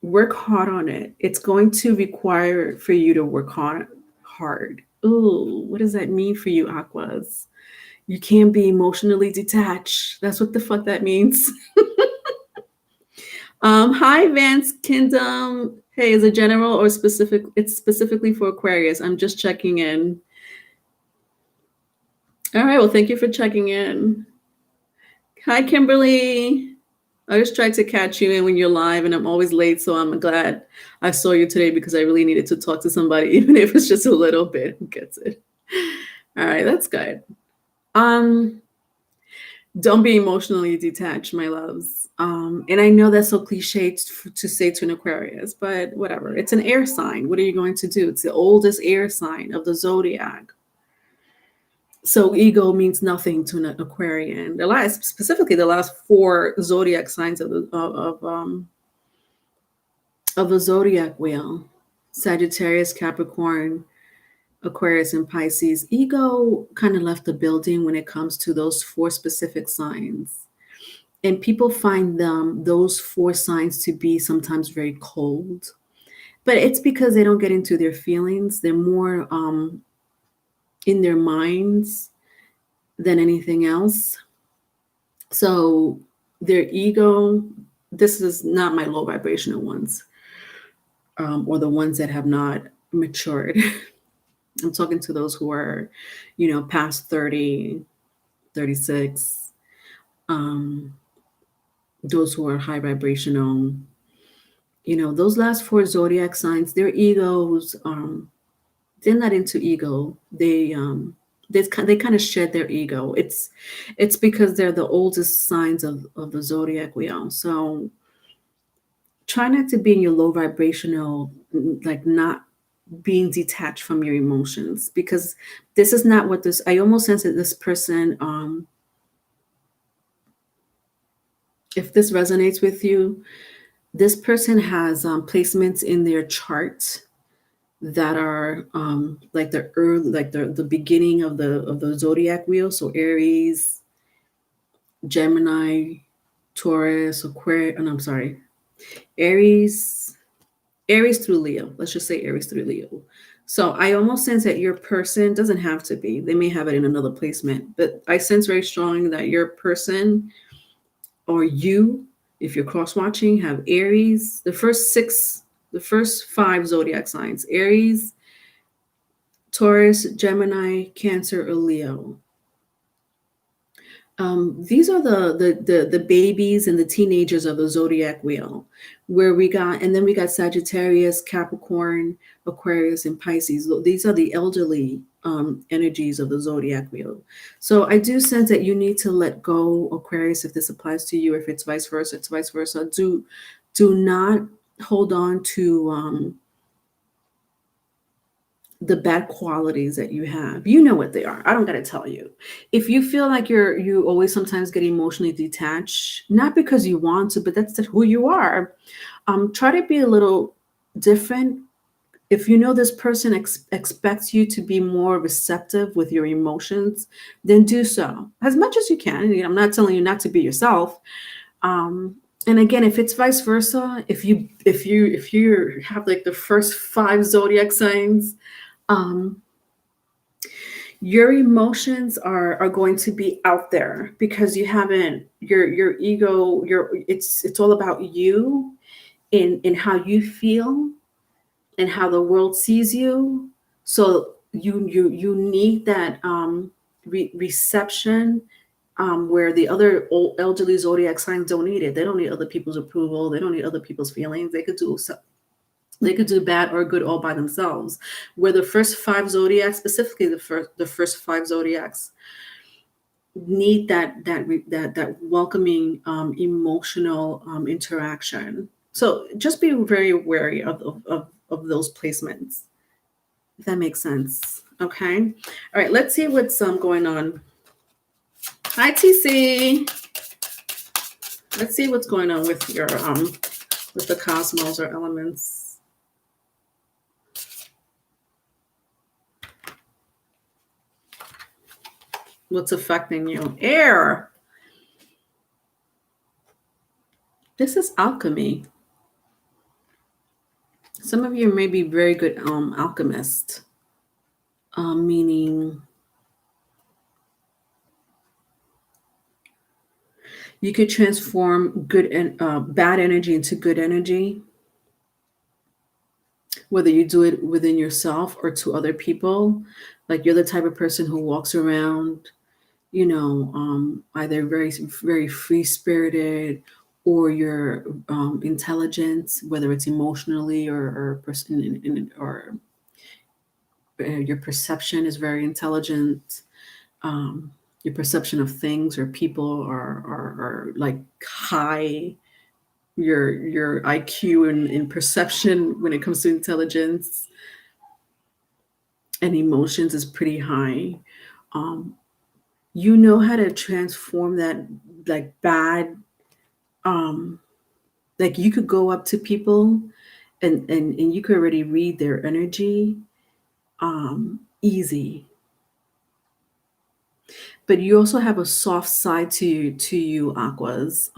work hard on it. It's going to require for you to work hard. Ooh, what does that mean for you, Aquas? You can't be emotionally detached. That's what the fuck that means. Hi, Vance Kingdom. Hey, is it general or specific? It's specifically for Aquarius. I'm just checking in. All right, well, thank you for checking in. Hi, Kimberly. I just tried to catch you in when you're live, and I'm always late, so I'm glad I saw you today because I really needed to talk to somebody, even if it's just a little bit. Who gets it? All right, that's good. Don't be emotionally detached, my loves. And I know that's so cliche to say to an Aquarius, but whatever. It's an air sign. What are you going to do? It's the oldest air sign of the zodiac. So ego means nothing to an Aquarian. The last 4 zodiac signs of the zodiac wheel: Sagittarius, Capricorn, Aquarius, and Pisces. Ego kind of left the building when it comes to those 4 specific signs. And people find those 4 signs to be sometimes very cold. But it's because they don't get into their feelings. They're more in their minds than anything else. So their ego, this is not my low vibrational ones, or the ones that have not matured. I'm talking to those who are, past 30, 36, um, those who are high vibrational. Those last four zodiac signs, their egos, they're not into ego. They kind of shed their ego. It's because they're the oldest signs of the zodiac wheel. So try not to be in your low vibrational, like not being detached from your emotions, because this is not what this. I almost sense that this person, if this resonates with you, this person has placements in their chart that are like the early, like the beginning of the zodiac wheel. So Aries, Gemini, Taurus, Aquarius. And I'm sorry, Aries, Aries through Leo. Let's just say Aries through Leo. So I almost sense that your person doesn't have to be. They may have it in another placement, but I sense very strongly that your person or you, if you're cross watching, have Aries. The first five zodiac signs: Aries, Taurus, Gemini, Cancer, or Leo. These are the babies and the teenagers of the zodiac wheel, and then we got Sagittarius, Capricorn, Aquarius, and Pisces. These are the elderly energies of the zodiac wheel. So I do sense that you need to let go, Aquarius, if this applies to you. If it's vice versa, it's vice versa. Do not hold on to the bad qualities that you have. You know what they are. I don't got to tell you. If you feel like you always sometimes get emotionally detached, not because you want to, but that's who you are. Try to be a little different. If you know this person expects you to be more receptive with your emotions, then do so as much as you can. I'm not telling you not to be yourself. And again, if it's vice versa, if you have like the first five zodiac signs, um, your emotions are going to be out there because you haven't your ego, it's all about you in how you feel and how the world sees you. So you need that reception, where the other old elderly zodiac signs don't need it. They don't need other people's approval. They don't need other people's feelings. They could do bad or good all by themselves. Where the first five zodiacs, specifically the first five zodiacs, need that welcoming emotional interaction. So just be very wary of those placements, if that makes sense. Okay. All right. Let's see what's going on. Hi, TC. Let's see what's going on with your with the cosmos or elements. What's affecting you? Air. This is alchemy. Some of you may be very good alchemists, meaning you could transform good and bad energy into good energy, whether you do it within yourself or to other people. Like you're the type of person who walks around, either very, very free spirited, or you're intelligent, whether it's emotionally or your perception is very intelligent. Your perception of things or people are like high. Your IQ and perception when it comes to intelligence and emotions is pretty high. You know how to transform that, like bad, um like you could go up to people and you could already read their energy easy. But you also have a soft side to you, Aquas.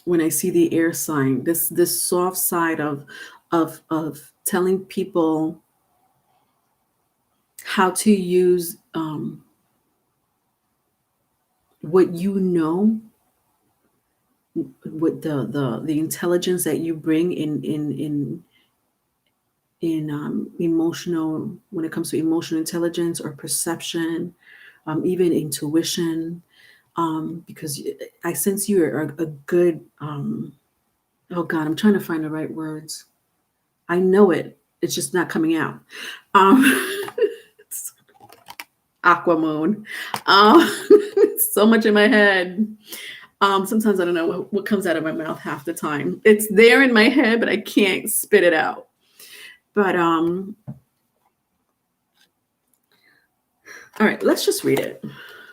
When I see the air sign, this soft side of telling people how to use what you know, what the intelligence that you bring in emotional, when it comes to emotional intelligence or perception, even intuition, because I sense you are a good, oh God, I'm trying to find the right words. I know it. It's just not coming out. It's aqua moon. So much in my head. Sometimes I don't know what comes out of my mouth half the time. It's there in my head, but I can't spit it out. But all right, let's just read it.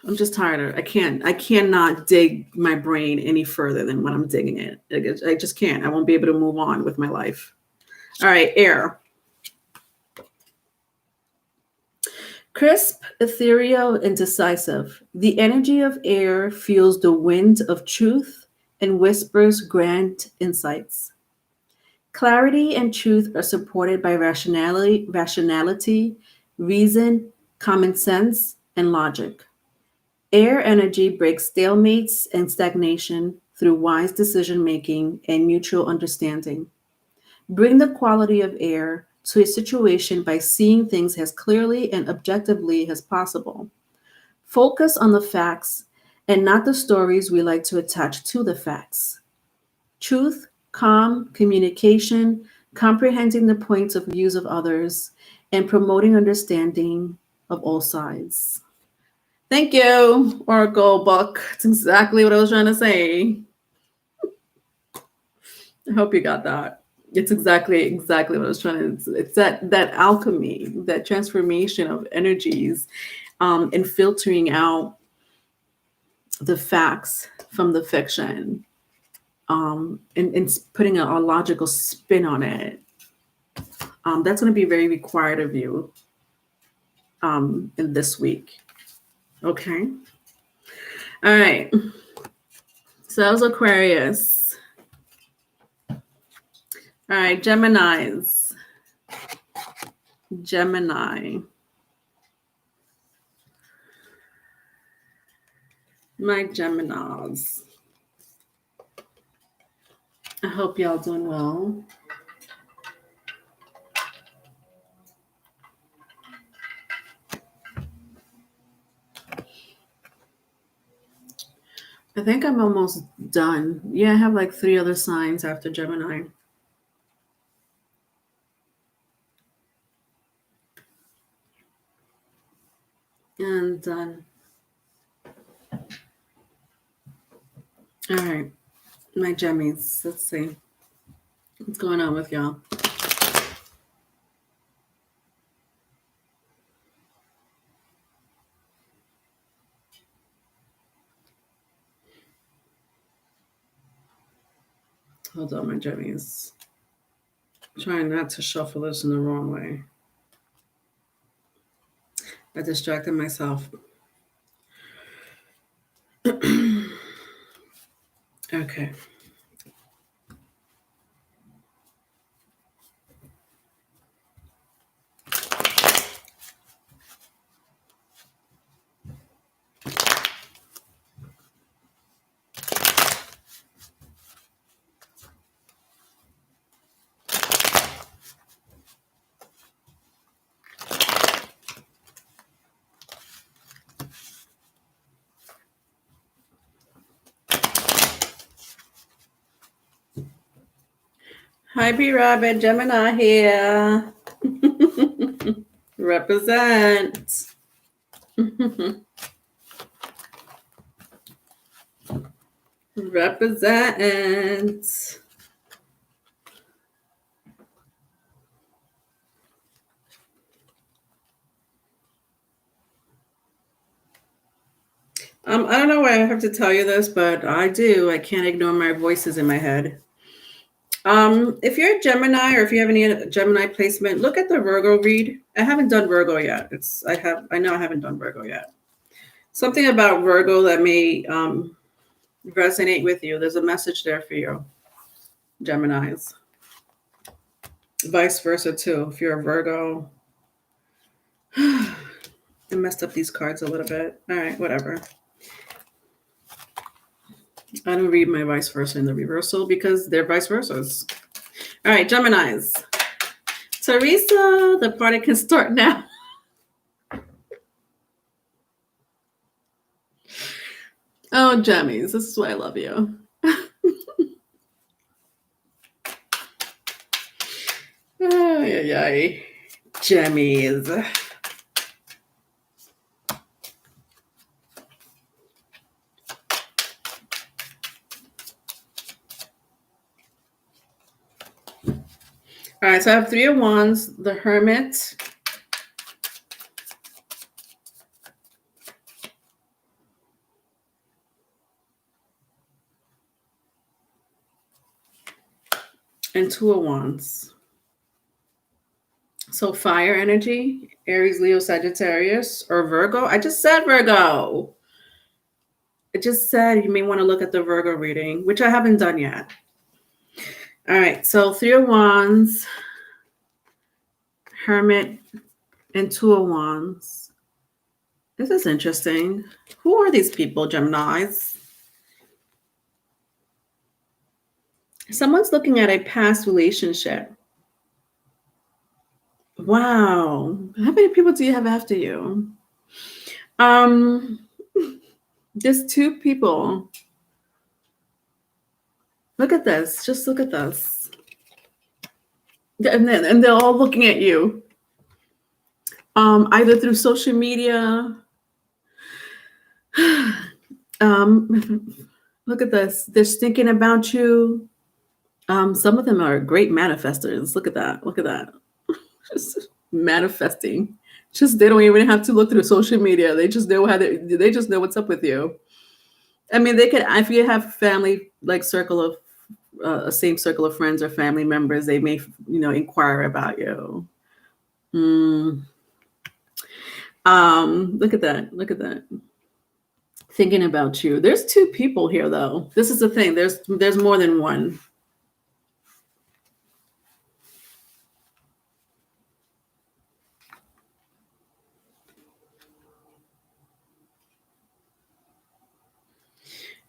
I'm just tired. I cannot dig my brain any further than what I'm digging it. I just can't. I won't be able to move on with my life. All right, air. Crisp, ethereal, and decisive. The energy of air feels the wind of truth and whispers grand insights. Clarity and truth are supported by rationality, reason, common sense, and logic. Air energy breaks stalemates and stagnation through wise decision making and mutual understanding. Bring the quality of air to a situation by seeing things as clearly and objectively as possible. Focus on the facts and not the stories we like to attach to the facts. Truth, calm, communication, comprehending the points of views of others, and promoting understanding of all sides. Thank you, Oracle book. It's exactly what I was trying to say. I hope you got that. It's exactly what I was trying to. It's that alchemy, that transformation of energies, and filtering out the facts from the fiction, and putting a logical spin on it. That's going to be very required of you in this week. Okay. All right. So that was Aquarius. All right, Geminis. Gemini. My Geminis. I hope y'all doing well. I think I'm almost done. Yeah, I have like 3 other signs after Gemini. And done. All right, my Gemmies. Let's see what's going on with y'all. Hold on, my Gemmies. Trying not to shuffle this in the wrong way. I distracted myself. Okay. Hi, P. Rabbit. Gemini here. Represent. Represent. I don't know why I have to tell you this, but I do. I can't ignore my voices in my head. If you're a Gemini or if you have any Gemini placement, look at the Virgo read. I haven't done Virgo yet. I know I haven't done Virgo yet. Something about Virgo that may resonate with you. There's a message there for you, Geminis. Vice versa too. If you're a Virgo, I messed up these cards a little bit. All right, whatever. I don't read my vice versa in the reversal because they're vice versas. All right, Geminis. Teresa, the party can start now. Oh, Jammies, this is why I love you. Ay, ay, ay. Jammies. All right, so I have 3 of Wands, the Hermit, and 2 of Wands. So fire energy, Aries, Leo, Sagittarius, or Virgo. I just said Virgo. I just said you may want to look at the Virgo reading, which I haven't done yet. All right, so 3 of Wands, Hermit, and 2 of Wands. This is interesting. Who are these people, Geminis? Someone's looking at a past relationship. Wow. How many people do you have after you? Just 2 people. Look at this. Just look at this. And they're all looking at you. Either through social media. Look at this. They're thinking about you. Some of them are great manifestors. Look at that. Look at that. Just manifesting. Just they don't even have to look through social media. They just know they just know what's up with you. I mean, they could, if you have family, like circle of a same circle of friends or family members, they may, inquire about you. Look at that. Look at that. Thinking about you. There's 2 people here, though. This is the thing. There's more than one.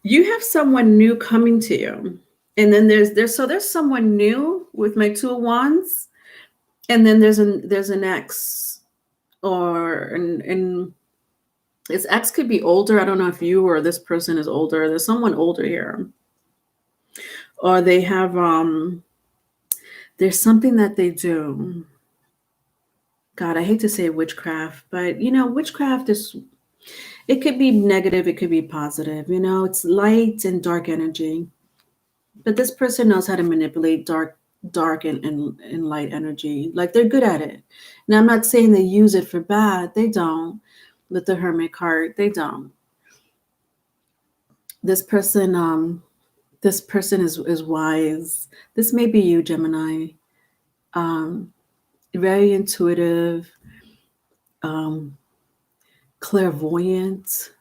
You have someone new coming to you. And then there's someone new with my 2 of Wands. And then there's an ex, and this ex could be older. I don't know if you or this person is older. There's someone older here. Or they have there's something that they do. God, I hate to say witchcraft, but witchcraft is, it could be negative, it could be positive. It's light and dark energy. But this person knows how to manipulate dark and light energy. Like, they're good at it. Now, I'm not saying they use it for bad. They don't. With the Hermit card, they don't. This person is wise. This may be you, Gemini. Very intuitive, clairvoyant,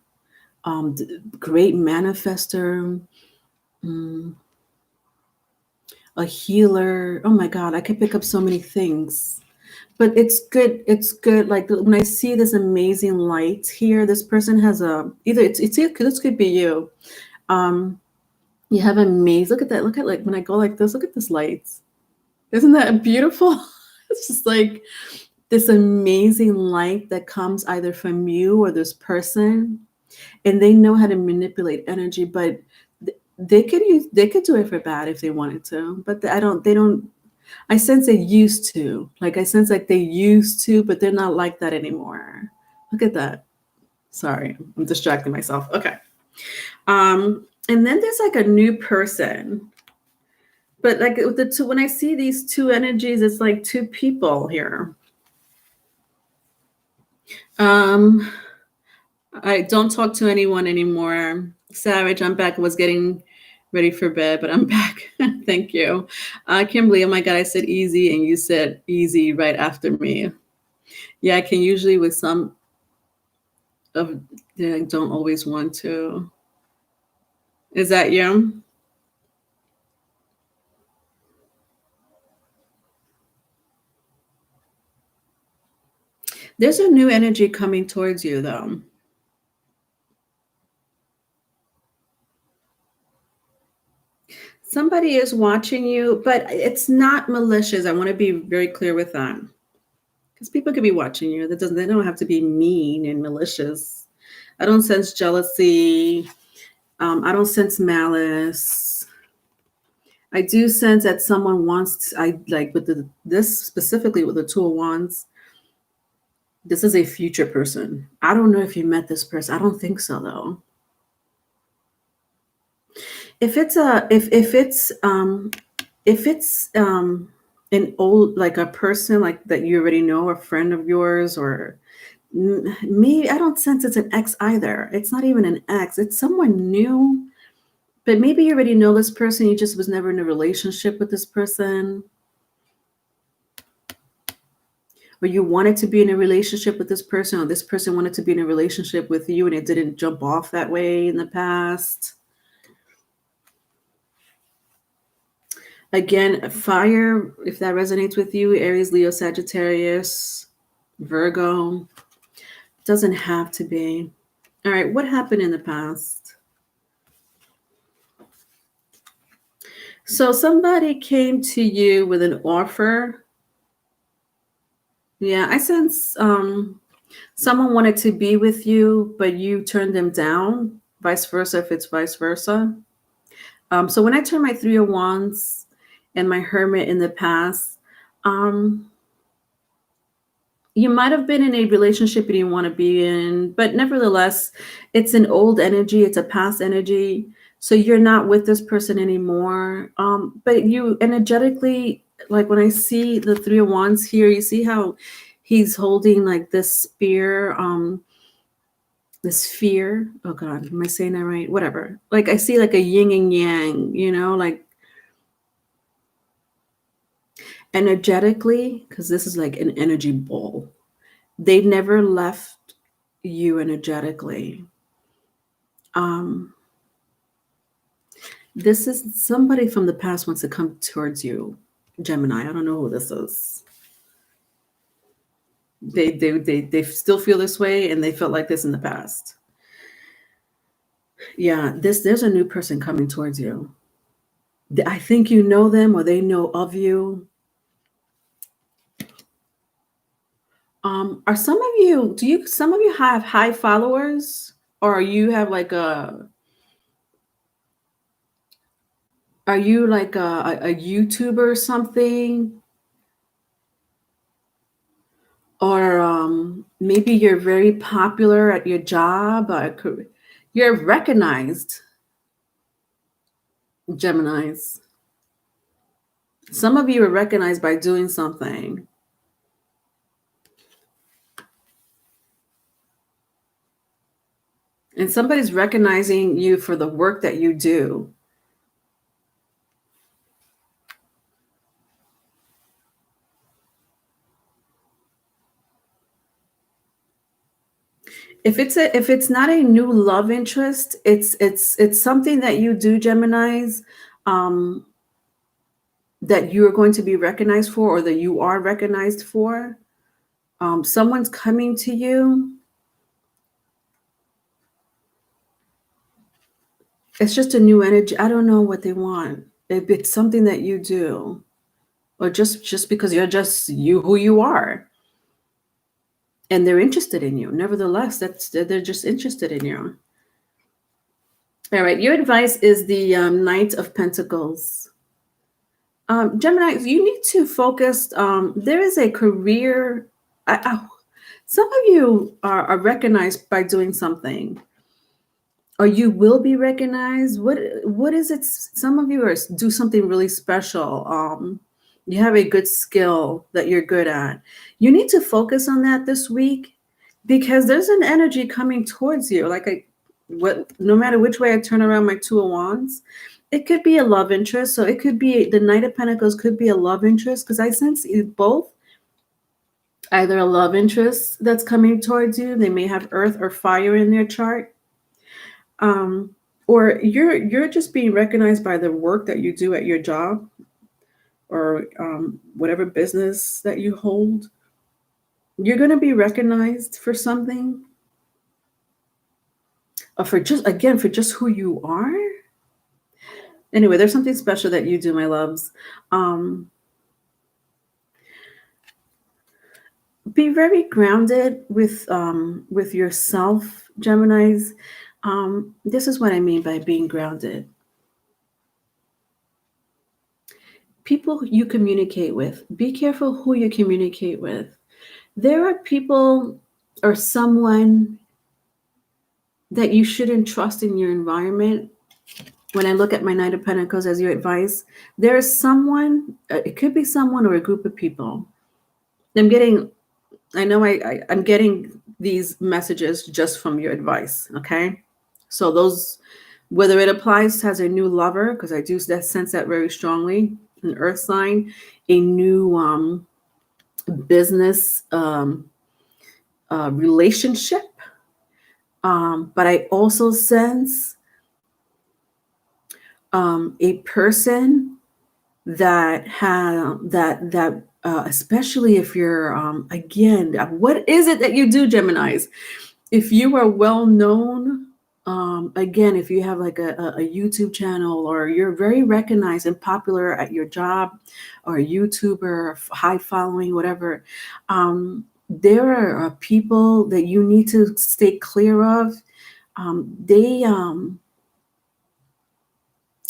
great manifester, a healer. Oh my God, I could pick up so many things. But it's good. It's good. Like, when I see this amazing light here, this person has this could be you. You have amazing. Look at that. Look at, like, when I go like this. Look at this light. Isn't that beautiful? It's just like this amazing light that comes either from you or this person, and they know how to manipulate energy. But they could do it for bad if they wanted to. But they don't. I sense they used to. Like, I sense like they used to, but they're not like that anymore. Look at that. Sorry, I'm distracting myself. Okay. And then there's like a new person. But like with the 2, when I see these 2 energies, it's like 2 people here. I don't talk to anyone anymore. Savage, I'm back. I was getting ready for bed, but I'm back. Thank you. Kimberly, oh my God, I said easy and you said easy right after me. Yeah, I can usually with some of I don't always want to. Is that you? There's a new energy coming towards you, though. Somebody is watching you, but it's not malicious. I want to be very clear with that. Because people could be watching you. They don't have to be mean and malicious. I don't sense jealousy. I don't sense malice. I do sense that someone wants to, I like with this specifically with the Two of Wands. This is a future person. I don't know if you met this person. I don't think so though. If it's an old, like a person like that you already know, a friend of yours, or me, I don't sense it's an ex either. It's not even an ex. It's someone new, but maybe you already know this person. You just was never in a relationship with this person, or you wanted to be in a relationship with this person, or this person wanted to be in a relationship with you, and it didn't jump off that way in the past. Again, fire, if that resonates with you, Aries, Leo, Sagittarius, Virgo. Doesn't have to be. All right, what happened in the past? So somebody came to you with an offer. Yeah, I sense someone wanted to be with you, but you turned them down. Vice versa, if it's vice versa. So when I turn my Three of Wands and my Hermit in the past, you might have been in a relationship you didn't want to be in, but nevertheless, it's an old energy. It's a past energy. So you're not with this person anymore. But you energetically, like when I see the Three of Wands here, you see how he's holding like this spear, this fear. Oh God, am I saying that right? Whatever. Like I see like a yin and yang, like energetically, because this is like an energy ball. They never left you energetically. This is somebody from the past wants to come towards you, Gemini. I don't know who this is. They still feel this way, and they felt like this in the past. Yeah, there's a new person coming towards you. I think you know them, or they know of you. Are some of you? Some of you have high followers, or you have like a? Are you like a YouTuber or something? Or maybe you're very popular at your job. You're recognized, Geminis. Some of you are recognized by doing something. And somebody's recognizing you for the work that you do. If it's not a new love interest, it's something that you do, Geminis, that you are going to be recognized for, or that you are recognized for. Someone's coming to you. It's just a new energy. I don't know what they want. It's something that you do, or just because you're just who you are, and they're interested in you. Nevertheless, they're just interested in you. All right, your advice is the Knight of Pentacles. Gemini, you need to focus. There is a career. Some of you are recognized by doing something, or you will be recognized. What is it? Some of you do something really special. You have a good skill that you're good at. You need to focus on that this week, because there's an energy coming towards you. No matter which way I turn around my Two of Wands, it could be a love interest. So it could be the Knight of Pentacles, could be a love interest, because I sense both. Either a love interest that's coming towards you. They may have earth or fire in their chart. Or you're just being recognized by the work that you do at your job, or whatever business that you hold. You're going to be recognized for something, or for just who you are. Anyway, there's something special that you do, my loves. Be very grounded with yourself, Geminis. This is what I mean by being grounded. People you communicate with, be careful who you communicate with. There are people or someone that you shouldn't trust in your environment. When I look at my Knight of Pentacles as your advice, there is someone, it could be someone or a group of people. I'm getting these messages just from your advice, okay? So those, whether it applies as a new lover, because I do sense that very strongly, an earth sign, a new business relationship, but I also sense a person that especially if you're again, what is it that you do, Geminis? If you are well known, again, if you have like a YouTube channel, or you're very recognized and popular at your job, or a YouTuber, high following, whatever, there are people that you need to stay clear of.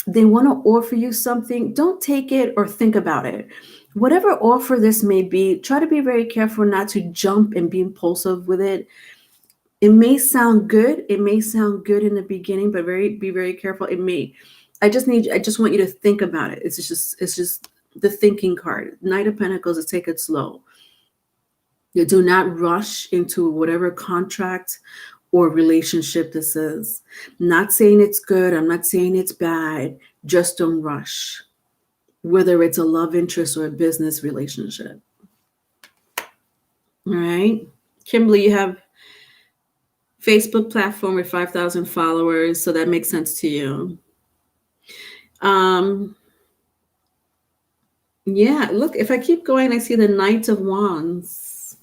They want to offer you something. Don't take it or think about it. Whatever offer this may be, try to be very careful not to jump and be impulsive with it. It may sound good. It may sound good in the beginning, but be very careful. It may. I just want you to think about it. It's just the thinking card. Knight of Pentacles is take it slow. You do not rush into whatever contract or relationship this is. I'm not saying it's good. I'm not saying it's bad. Just don't rush, whether it's a love interest or a business relationship. All right. Kimberly, you have Facebook platform with 5,000 followers, so that makes sense to you. Yeah, look, if I keep going, I see the Knight of Wands.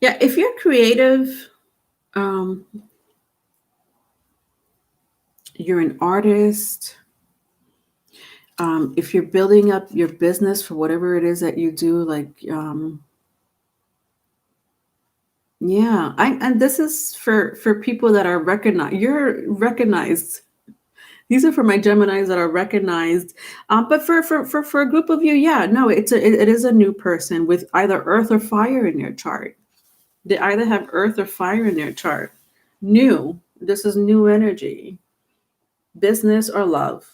Yeah, if you're creative, you're an artist, if you're building up your business for whatever it is that you do, like, yeah, and this is for people that are recognized. You're recognized. These are for my Geminis that are recognized. But for a group of you, yeah, no, it is a new person with either earth or fire in their chart. They either have earth or fire in their chart. New. This is new energy. Business or love.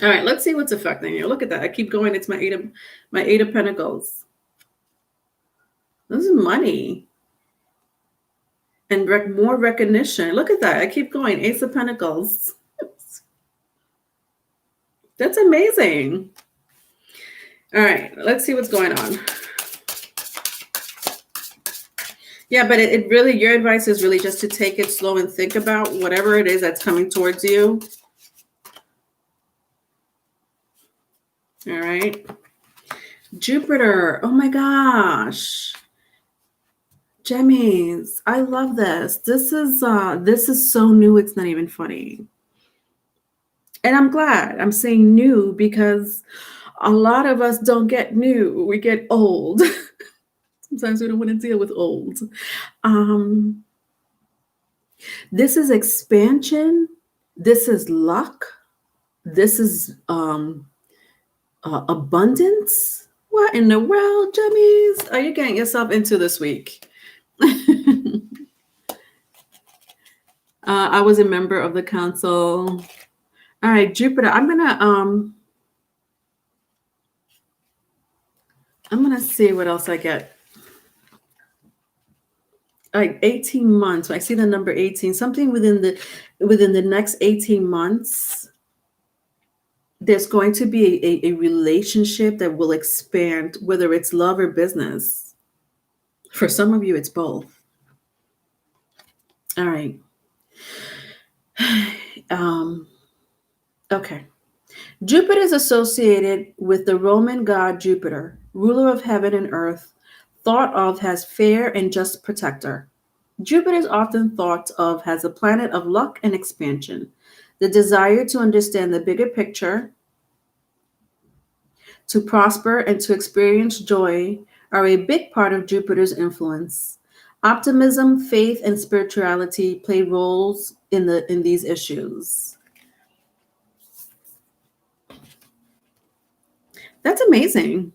All right, let's see what's affecting you. Look at that. I keep going. It's my eight of Pentacles. This is money. And more recognition. Look at that. I keep going. Ace of Pentacles. That's amazing. All right, let's see what's going on. Yeah, but it really, your advice is really just to take it slow and think about whatever it is that's coming towards you. All right. Jupiter. Oh my gosh. Gemmies. I love this. This is so new, it's not even funny. And I'm glad I'm saying new, because a lot of us don't get new. We get old. Sometimes we don't want to deal with old. This is expansion. This is luck. This is abundance. What in the world, Gemmies, are you getting yourself into this week? I was a member of the council. All right, Jupiter. I'm gonna see what else I get. Like 18 months. I see the number 18. Something within the next 18 months, there's going to be a relationship that will expand, whether it's love or business. For some of you, it's both. All right. Okay. Jupiter is associated with the Roman god Jupiter, ruler of heaven and earth, thought of as fair and just protector. Jupiter is often thought of as a planet of luck and expansion. The desire to understand the bigger picture, to prosper, and to experience joy are a big part of Jupiter's influence. Optimism, faith, and spirituality play roles in these issues. That's amazing.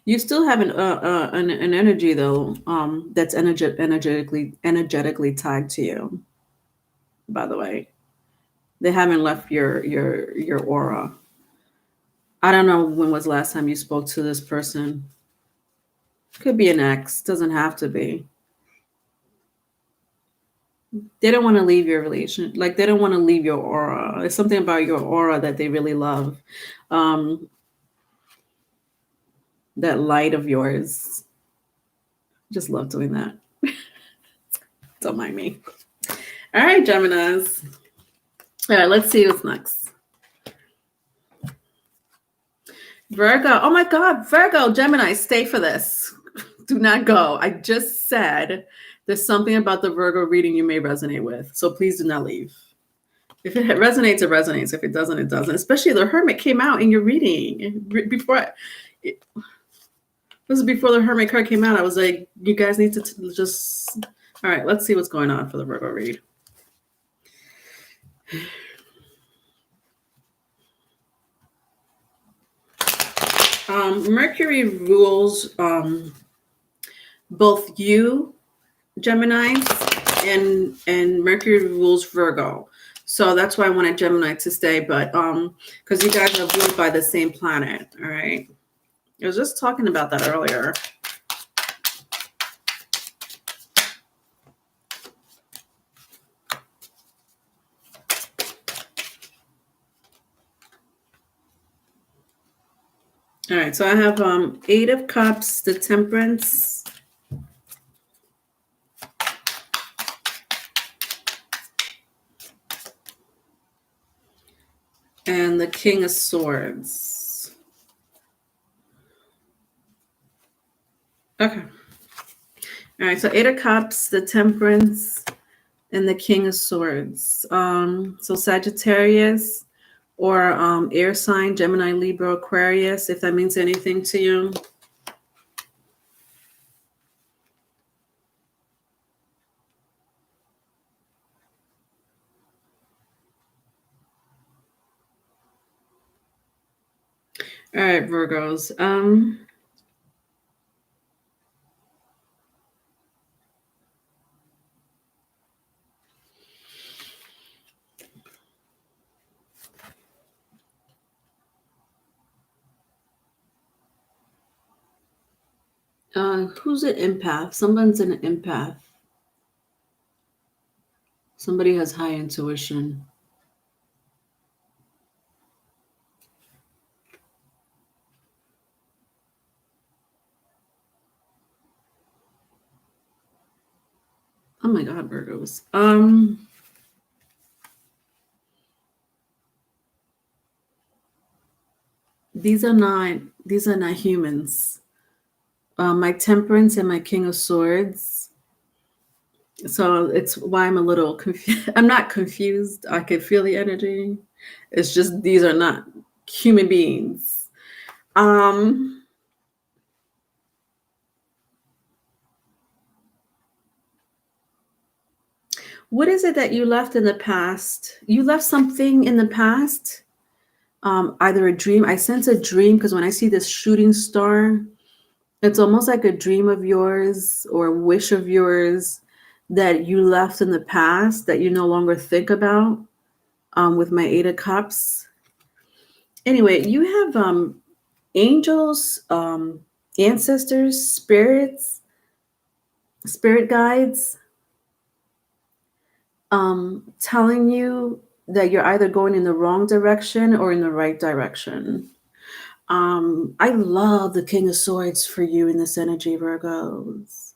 You still have an energy though, that's energetically tied to you. By the way, they haven't left your aura. I don't know when was the last time you spoke to this person. Could be an ex. Doesn't have to be. They don't want to leave your relation. Like they don't want to leave your aura. It's something about your aura that they really love. That light of yours. Just love doing that. Don't mind me. All right, Geminis. All right, let's see what's next. Virgo. Oh my God, Virgo, Gemini, stay for this. Do not go. I just said there's something about the Virgo reading you may resonate with. So please do not leave. If it resonates, it resonates. If it doesn't, it doesn't. Especially the Hermit came out in your reading. This is before the Hermit card came out. I was like, you guys need to just... All right, let's see what's going on for the Virgo read. Mercury rules both you, Gemini, and Mercury rules Virgo. So that's why I wanted Gemini to stay, but because you guys are ruled by the same planet. All right. I was just talking about that earlier. All right, so I have 8 of Cups, the Temperance, and the King of Swords. Okay. All right, so 8 of Cups, the Temperance, and the King of Swords. So Sagittarius or air sign, Gemini, Libra, Aquarius, if that means anything to you. All right, Virgos. Who's an empath? Someone's an empath. Somebody has high intuition. Oh my God, Virgos. These are not humans. My Temperance and my King of Swords. So it's why I'm a little confused. I'm not confused. I can feel the energy. It's just these are not human beings. What is it that you left in the past? You left something in the past, either a dream. I sense a dream because when I see this shooting star, it's almost like a dream of yours or a wish of yours that you left in the past that you no longer think about, with my 8 of Cups. Anyway, you have angels, ancestors, spirits, spirit guides, telling you that you're either going in the wrong direction or in the right direction. I love the King of Swords for you in this energy, Virgos.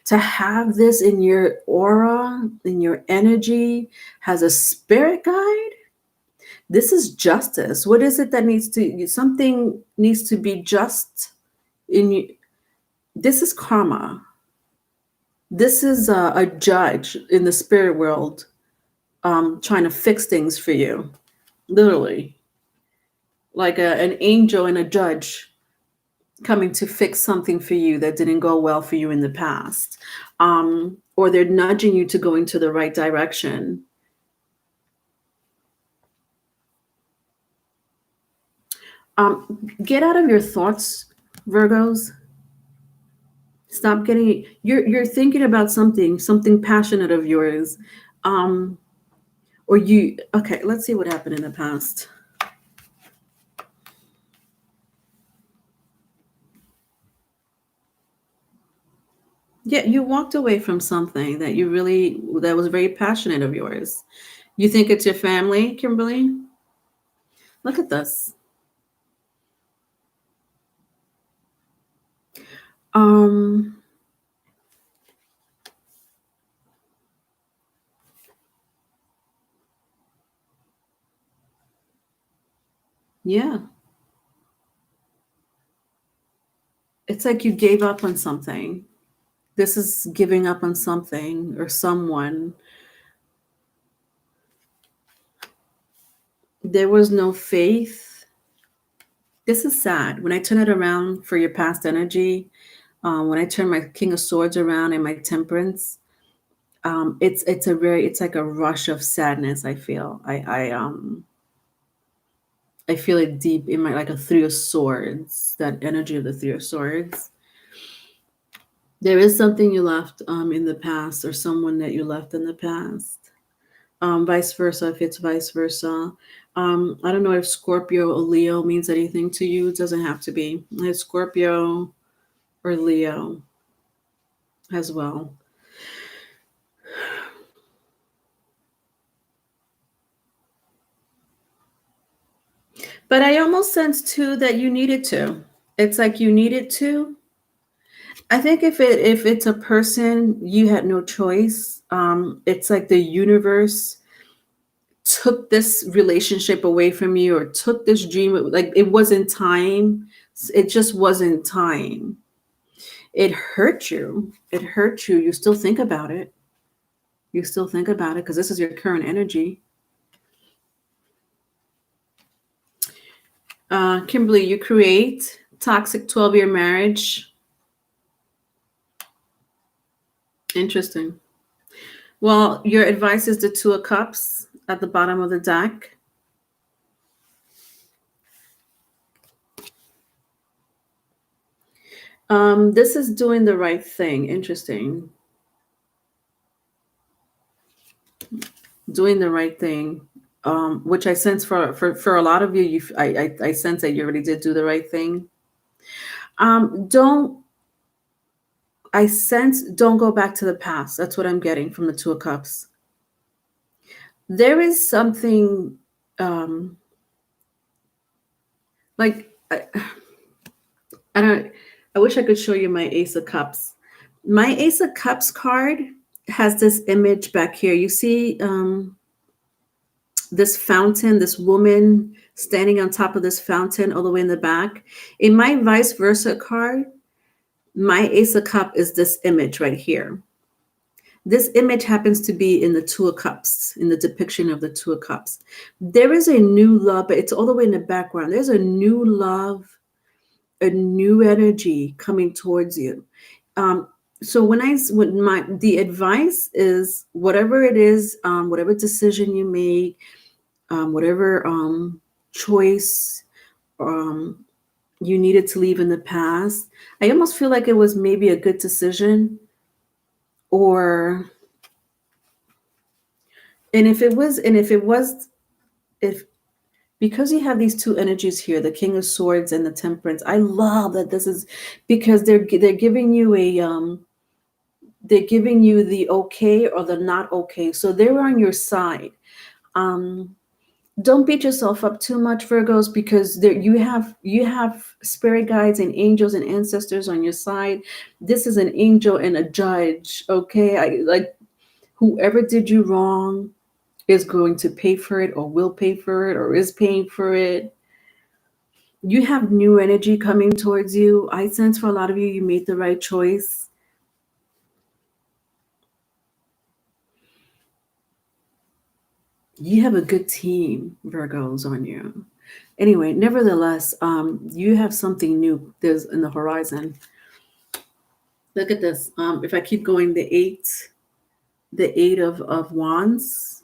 To have this in your aura, in your energy, has a spirit guide. This is justice. What is it that something needs to be just in you? This is karma. This is a judge in the spirit world, trying to fix things for you, literally, like an angel and a judge coming to fix something for you that didn't go well for you in the past, or they're nudging you to go into the right direction. Get out of your thoughts, Virgos. Stop getting, you're thinking about something passionate of yours, um, or you. Okay, let's see what happened in the past. Yeah, you walked away from something that was very passionate of yours. You think it's your family, Kimberly? Look at this. Um, yeah. It's like you gave up on something. This is giving up on something or someone. There was no faith. This is sad. When I turn it around for your past energy, when I turn my King of Swords around and my Temperance, it's like a rush of sadness. I feel I feel it deep in my, like a Three of Swords, that energy of the Three of Swords. There is something you left in the past, or someone that you left in the past. Vice versa, if it's vice versa. I don't know if Scorpio or Leo means anything to you. It doesn't have to be. It's Scorpio or Leo as well. But I almost sense too that you needed to. It's like you needed to. I think if it's a person, you had no choice. It's like the universe took this relationship away from you, or took this dream, like it wasn't time. It just wasn't time. It hurt you. It hurt you. You still think about it. You still think about it because this is your current energy. Kimberly, you create toxic 12-year marriage. Interesting. Well, your advice is the Two of Cups at the bottom of the deck. This is doing the right thing. Interesting. Doing the right thing, which I sense for a lot of you, I sense that you already did do the right thing. Don't I sense don't go back to the past. That's what I'm getting from the Two of Cups. There is something, um, like I don't. I wish I could show you my Ace of Cups. My Ace of Cups card has this image back here. You see, this fountain, this woman standing on top of this fountain all the way in the back. In my vice versa card, my Ace of Cup is this image right here. This image happens to be in the Two of Cups, in the depiction of the Two of Cups. There is a new love, but it's all the way in the background. There's a new love, a new energy coming towards you. So when the advice is, whatever it is, whatever decision you make, whatever choice you needed to leave in the past, I almost feel like it was maybe a good decision, or if because you have these two energies here, the King of Swords and the Temperance. I love that this is because they're giving you they're giving you the okay or the not okay. So they're on your side. Don't beat yourself up too much, Virgos, because you have spirit guides and angels and ancestors on your side. This is an angel and a judge. Okay, I like whoever did you wrong is going to pay for it, or will pay for it, or is paying for it. You have new energy coming towards you. I sense for a lot of you, you made the right choice. You have a good team, Virgos, on you. Anyway, nevertheless, you have something new. There's in the horizon. Look at this. If I keep going, the eight of wands.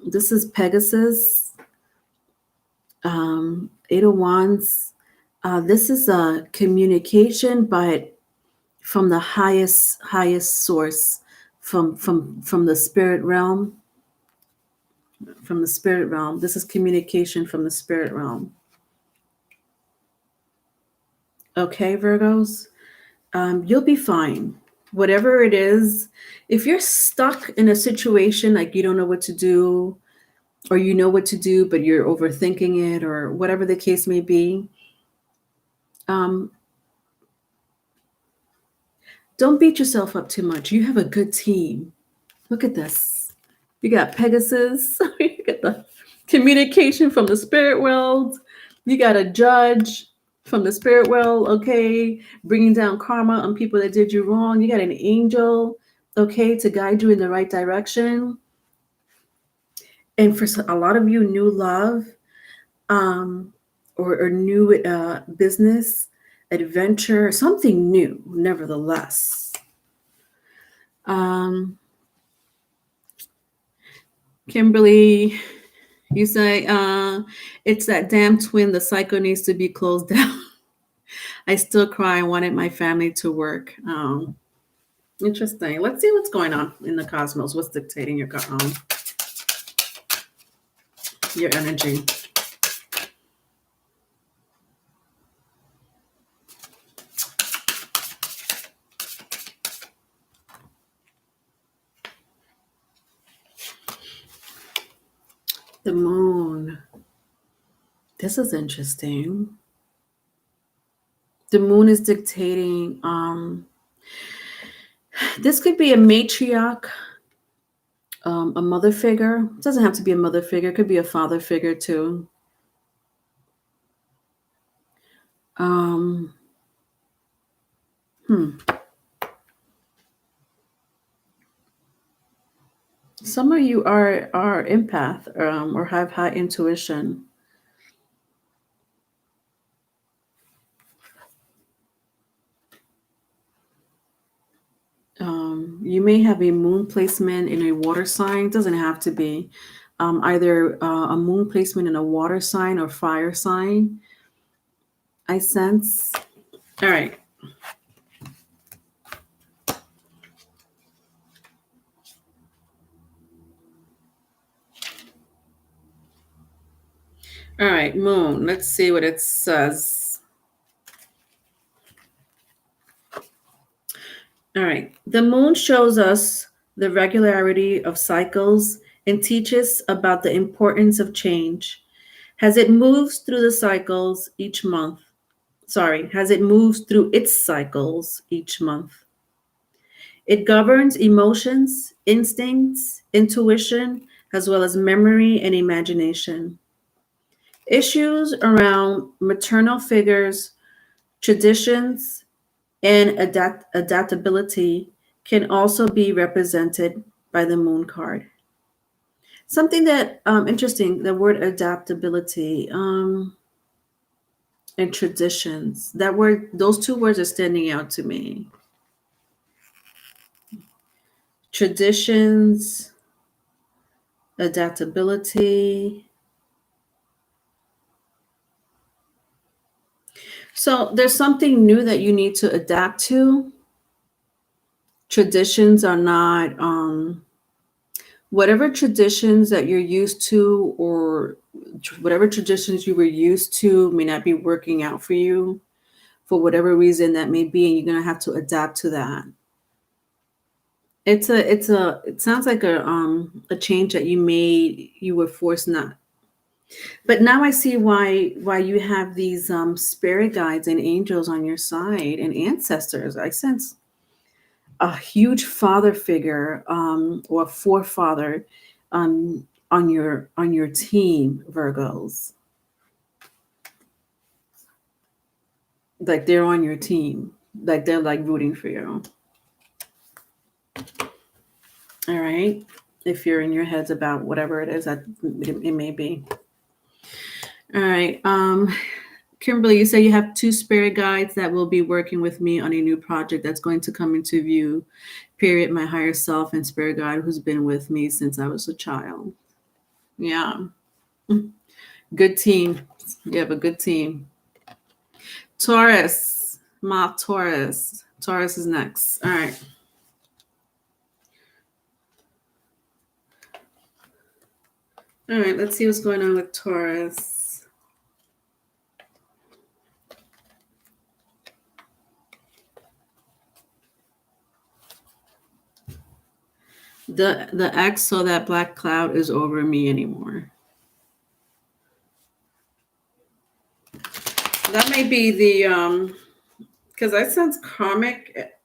This is Pegasus. Eight of wands. This is a communication, but from the highest source, from the spirit realm. From the spirit realm. This is communication from the spirit realm. Okay, Virgos, you'll be fine. Whatever it is, if you're stuck in a situation like you don't know what to do, or you know what to do, but you're overthinking it, or whatever the case may be, um, don't beat yourself up too much. You have a good team. Look at this. You got Pegasus. You got the communication from the spirit world. You got a judge from the spirit world, okay, bringing down karma on people that did you wrong. You got an angel, okay, to guide you in the right direction. And for a lot of you, new love, or new business, adventure, something new, nevertheless. Kimberly, you say, it's that damn twin. The cycle needs to be closed down. I still cry. I wanted my family to work. Interesting. Let's see what's going on in the cosmos. What's dictating your energy? The moon. This is interesting. The moon is dictating. This could be a matriarch, a mother figure. It doesn't have to be a mother figure. It could be a father figure too. Some of you are empath, or have high intuition. You may have a moon placement in a water sign. It doesn't have to be either a moon placement in a water sign or fire sign. I sense. All right. All right, moon. Let's see what it says. All right. The moon shows us the regularity of cycles and teaches about the importance of change. As it moves through the cycles each month. As it moves through its cycles each month. It governs emotions, instincts, intuition, as well as memory and imagination. Issues around maternal figures, traditions, and adaptability can also be represented by the moon card. Something that interesting, the word adaptability and traditions. That word, those two words are standing out to me. Traditions, adaptability. So there's something new that you need to adapt to. Traditions are not whatever traditions that you're used to, or whatever traditions you were used to may not be working out for you for whatever reason that may be, and you're gonna have to adapt to that. It sounds like a change that you made, you were forced not. But now I see why you have these spirit guides and angels on your side and ancestors. I sense a huge father figure, or forefather, on your team, Virgos. Like they're on your team. Like they're like rooting for you. All right. if you're in your heads about whatever it is that it may be. All right. Kimberly, you say you have 2 spirit guides that will be working with me on a new project that's going to come into view. Period. My higher self and spirit guide who's been with me since I was a child. Yeah. Good team. You have a good team. Taurus. Ma Taurus. Taurus is next. All right. All right. Let's see what's going on with Taurus. The ex saw that black cloud is over me anymore. That may be the because that sounds karmic,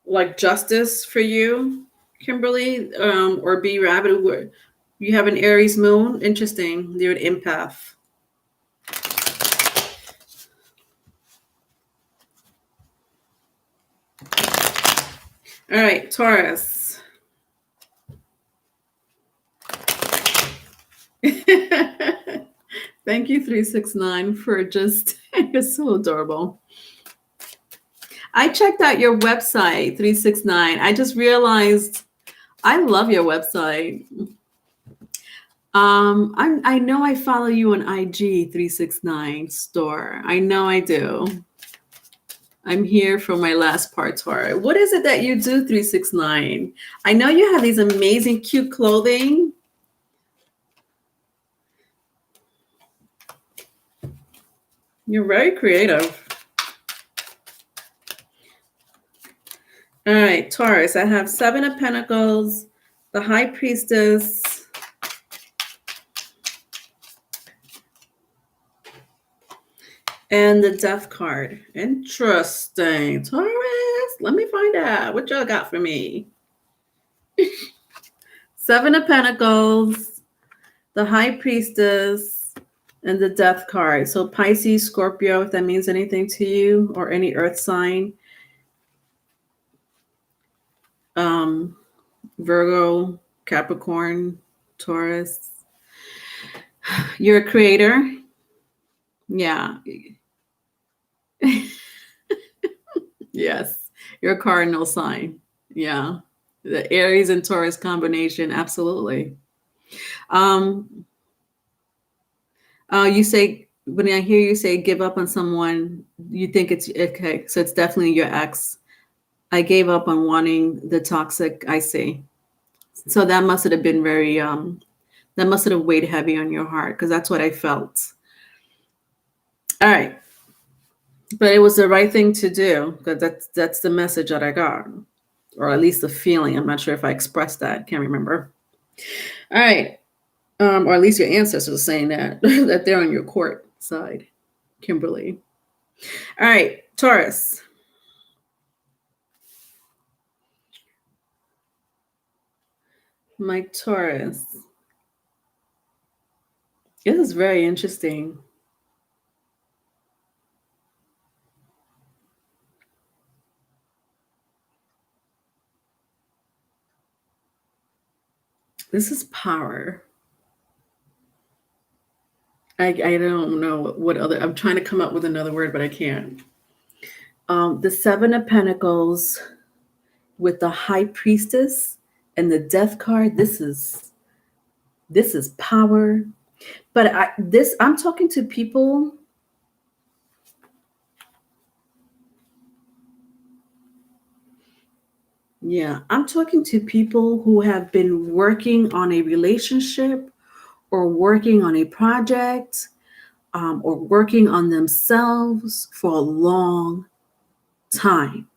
like justice for you, Kimberly, or B Rabbit. Where you have an Aries moon. Interesting. You're an empath. All right, Taurus. Thank you, 369, for just, you're so adorable. I checked out your website, 369. I just realized I love your website. I know I follow you on IG, 369 store. I know I do. I'm here for my last part, Tora. What is it that you do, 369? I know you have these amazing, cute clothing. You're very creative. All right, Taurus, I have 7 of Pentacles, the High Priestess, and the Death card. Interesting. Taurus, let me find out what y'all got for me. 7 of Pentacles, the High Priestess, and the Death card. So Pisces, Scorpio, if that means anything to you, or any earth sign. Virgo, Capricorn, Taurus. You're a creator. Yeah. Yes. You're a cardinal sign. Yeah. The Aries and Taurus combination. Absolutely. You say, when I hear you say give up on someone, you think it's okay. So it's definitely your ex. I gave up on wanting the toxic. I see. So that must have been very, that must have weighed heavy on your heart, because that's what I felt. All right. But it was the right thing to do, because that's the message that I got, or at least the feeling. I'm not sure if I expressed that. Can't remember. All right. Or at least your ancestors are saying that, that they're on your court side, Kimberly. All right, Taurus. My Taurus. This is very interesting. This is power. I don't know what other, I'm trying to come up with another word, but I can't. The 7 of Pentacles with the High Priestess and the Death card. This is power. But I'm talking to people. Yeah, I'm talking to people who have been working on a relationship, or working on a project, or working on themselves for a long time.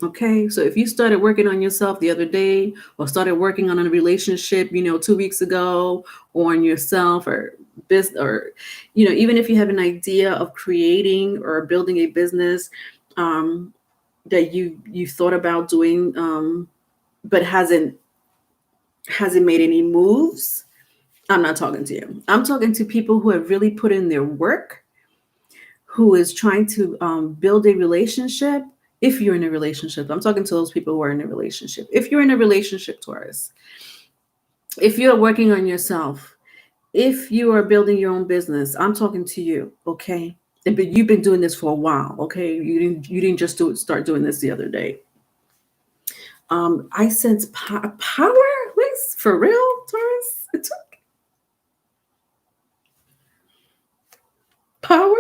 Okay, so if you started working on yourself the other day, or started working on a relationship, 2 weeks ago, or on yourself, or business, or even if you have an idea of creating or building a business that you thought about doing, but hasn't made any moves, I'm not talking to you. I'm talking to people who have really put in their work, who is trying to build a relationship. If you're in a relationship, I'm talking to those people who are in a relationship. If you're in a relationship, Taurus, If you're working on yourself, if you are building your own business, I'm talking to you, okay? But you've been doing this for a while, okay? You didn't just start doing this the other day. I sense power, Liz, for real, Taurus. It's power.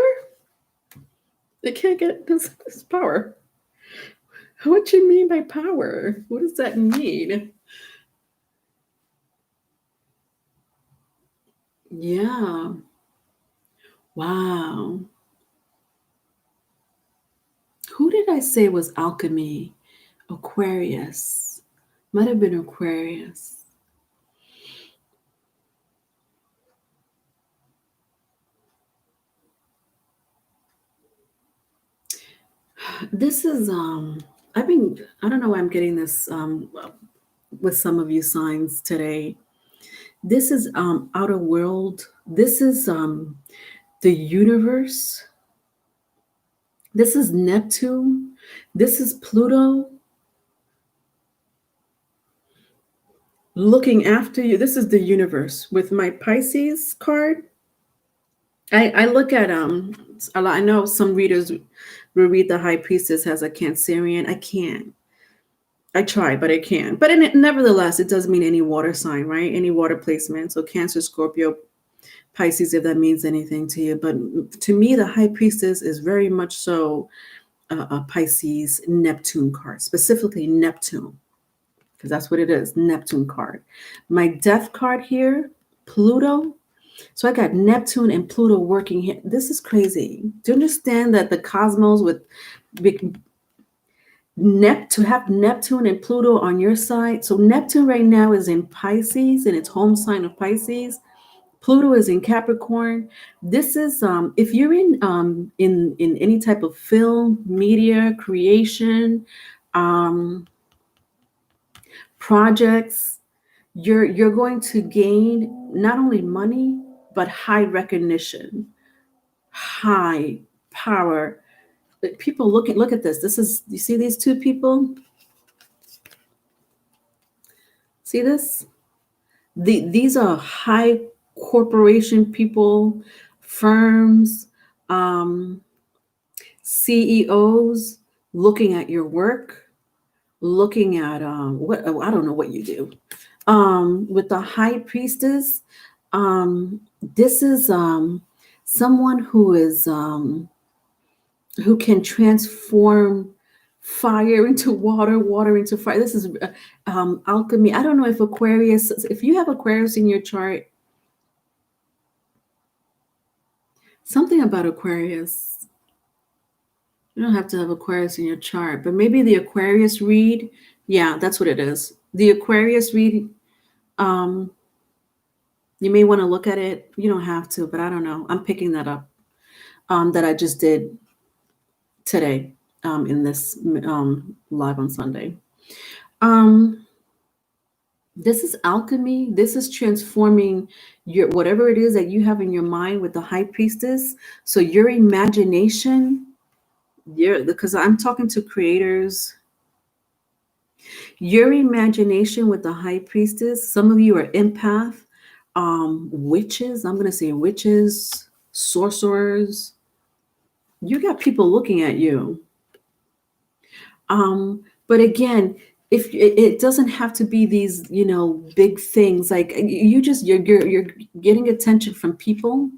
They can't get this power. What you mean by power? What does that mean? Yeah. Wow. Who did I say was alchemy? Aquarius. Might have been Aquarius. This is I don't know why I'm getting this with some of you signs today. This is outer world. This is the universe. This is Neptune. This is Pluto looking after you. This is the universe with my Pisces card. I look at a lot. I know some readers will read the High Priestess as a Cancerian. I can't. I try, but I can't. But nevertheless, it does mean any water sign, right? Any water placement. So Cancer, Scorpio, Pisces, if that means anything to you. But to me, the High Priestess is very much so a Pisces Neptune card, specifically Neptune, because that's what it is, Neptune card. My Death card here, Pluto. So I got Neptune and Pluto working here. This is crazy. Do you understand that the cosmos with to have Neptune and Pluto on your side? So Neptune right now is in Pisces, in its home sign of Pisces. Pluto is in Capricorn. This is if you're in any type of film, media, creation, projects, you're going to gain not only money but high recognition, high power. But people look at this. This is, you see these two people? See this? These are high corporation people, firms, CEOs looking at your work, looking at what, I don't know what you do. With the High Priestess, this is someone who is who can transform fire into water, water into fire. This is alchemy. I don't know if Aquarius, if you have Aquarius in your chart, something about Aquarius. You don't have to have Aquarius in your chart, but maybe the Aquarius read. Yeah, that's what it is. The Aquarius read. You may want to look at it. You don't have to, but I don't know. I'm picking that up. That I just did today in this live on Sunday. This is alchemy. This is transforming your whatever it is that you have in your mind with the High Priestess. So your imagination, because I'm talking to creators. Your imagination with the High Priestess. Some of you are empath, witches. I'm gonna say witches, sorcerers. You got people looking at you. But again, if it doesn't have to be these, big things, like you're getting attention from people,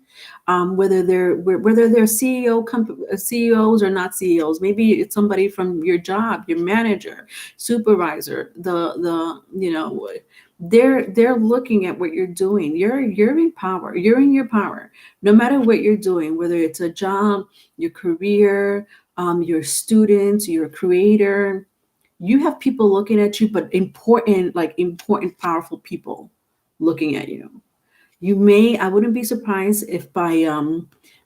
whether they're CEOs or not CEOs. Maybe it's somebody from your job, your manager, supervisor, they're looking at what you're doing. You're in power. You're in your power, no matter what you're doing, whether it's a job, your career, your students, your creator. You have people looking at you, but important, powerful people looking at you. I wouldn't be surprised if by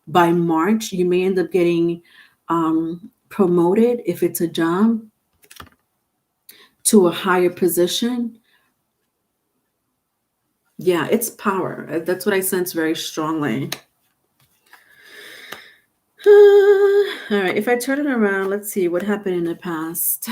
March you may end up getting promoted, if it's a job, to a higher position. Yeah, it's power. That's what I sense very strongly. All right, if I turn it around, let's see what happened in the past.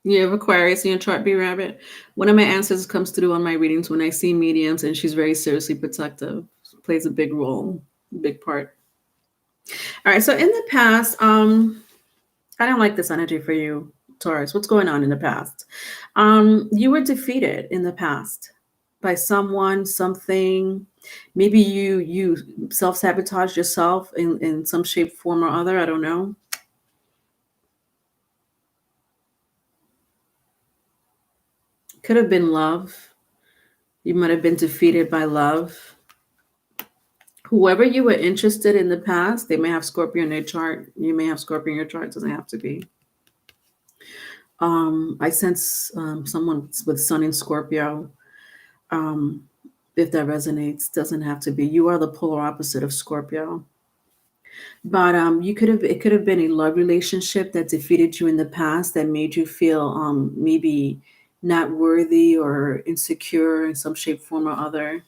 You have Aquarius in your chart, B Rabbit. One of my ancestors comes through on my readings when I see mediums, and she's very seriously protective. Plays a big role, big part. All right. So in the past, I don't like this energy for you, Taurus. What's going on in the past? You were defeated in the past by someone, something. Maybe you self-sabotaged yourself in some shape, form, or other. I don't know. Could have been love. You might have been defeated by love. Whoever you were interested in the past, they may have Scorpio in their chart. You may have Scorpio in your chart. It doesn't have to be. I sense someone with Sun in Scorpio. If that resonates, doesn't have to be. You are the polar opposite of Scorpio. But it could have been a love relationship that defeated you in the past, that made you feel maybe not worthy or insecure in some shape, form, or other.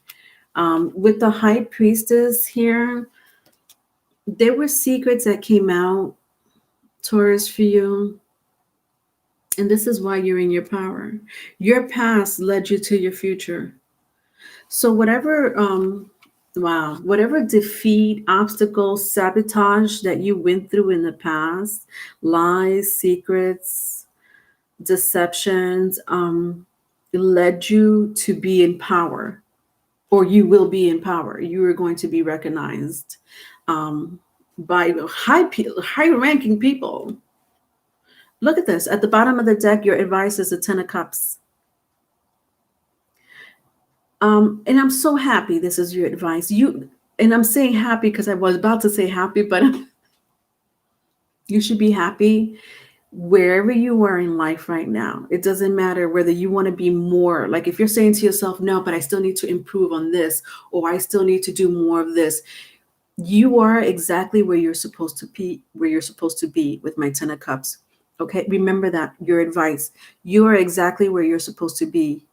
With the High Priestess here, there were secrets that came out, Taurus, for you. And this is why you're in your power. Your past led you to your future. So whatever defeat, obstacle, sabotage that you went through in the past, lies, secrets, deceptions, led you to be in power, or you will be in power. You are going to be recognized by high-ranking people. Look at this. At the bottom of the deck, your advice is the Ten of Cups. And I'm so happy this is your advice. And I'm saying happy because I was about to say happy, but you should be happy wherever you are in life right now. It doesn't matter whether you want to be more, like if you're saying to yourself, no, but I still need to improve on this, or I still need to do more of this. You are exactly where you're supposed to be, with my Ten of Cups. Okay, remember that, your advice. You are exactly where you're supposed to be.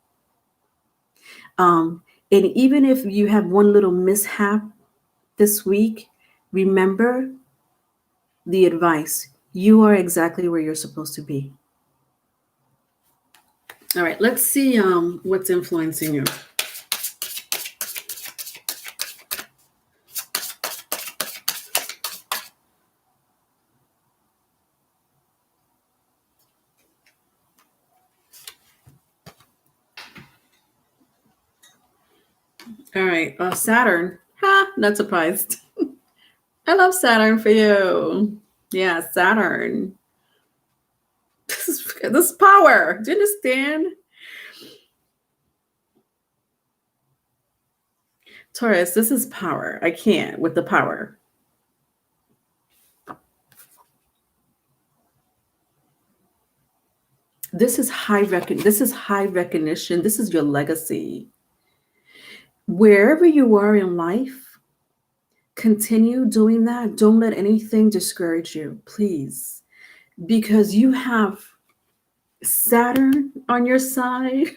And even if you have one little mishap this week, remember the advice. You are exactly where you're supposed to be. All right, let's see what's influencing you. All right, Saturn. Ha, not surprised. I love Saturn for you. Yeah, Saturn. This is power. Do you understand? Taurus, this is power. I can't with the power. This is high recognition. This is your legacy. Wherever you are in life, continue doing that. Don't let anything discourage you, please. Because you have Saturn on your side.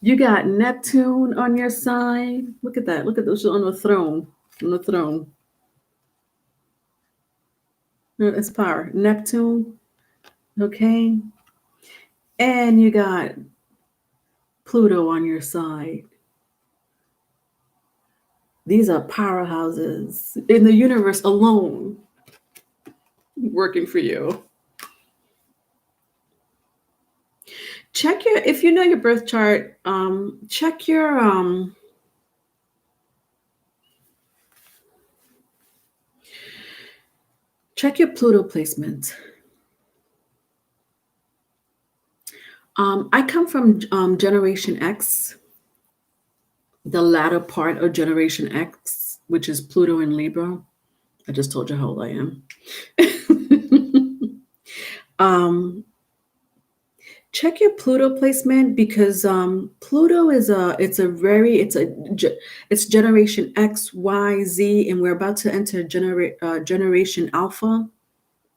You got Neptune on your side. Look at that. Look at those on the throne. On the throne. No, it's power. Neptune. Okay. And you got Pluto on your side. These are powerhouses in the universe alone working for you. Check if you know your birth chart, check your Pluto placement. I come from Generation X, the latter part of Generation X, which is Pluto in Libra. I just told you how old I am. Check your Pluto placement, because Pluto is it's Generation X, Y, Z, and we're about to enter Generation Alpha.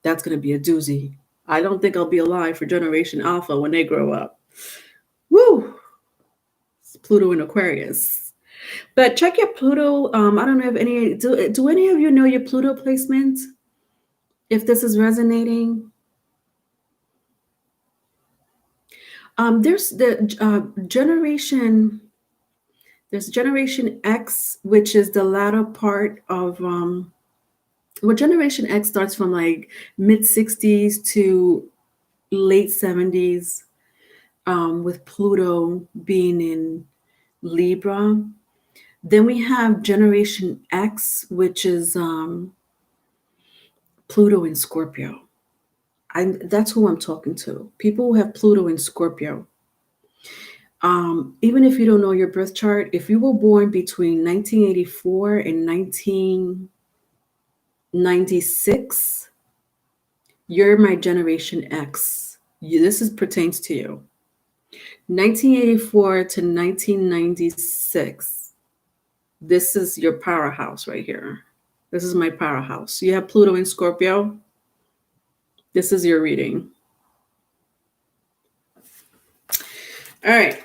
That's going to be a doozy. I don't think I'll be alive for Generation Alpha when they grow up. Woo! It's Pluto in Aquarius. But check your Pluto. I don't know if do any of you know your Pluto placement? If this is resonating. There's the generation. There's Generation X, which is the latter part of well, Generation X starts from like mid 60s to late 70s, with Pluto being in Libra. Then we have Generation X, which is Pluto in Scorpio. That's who I'm talking to. People who have Pluto in Scorpio. Even if you don't know your birth chart, if you were born between 1984 and 1996, you're my Generation X. This pertains to you. 1984 to 1996. This is your powerhouse right here. This is my powerhouse. You have Pluto in Scorpio. This is your reading. All right.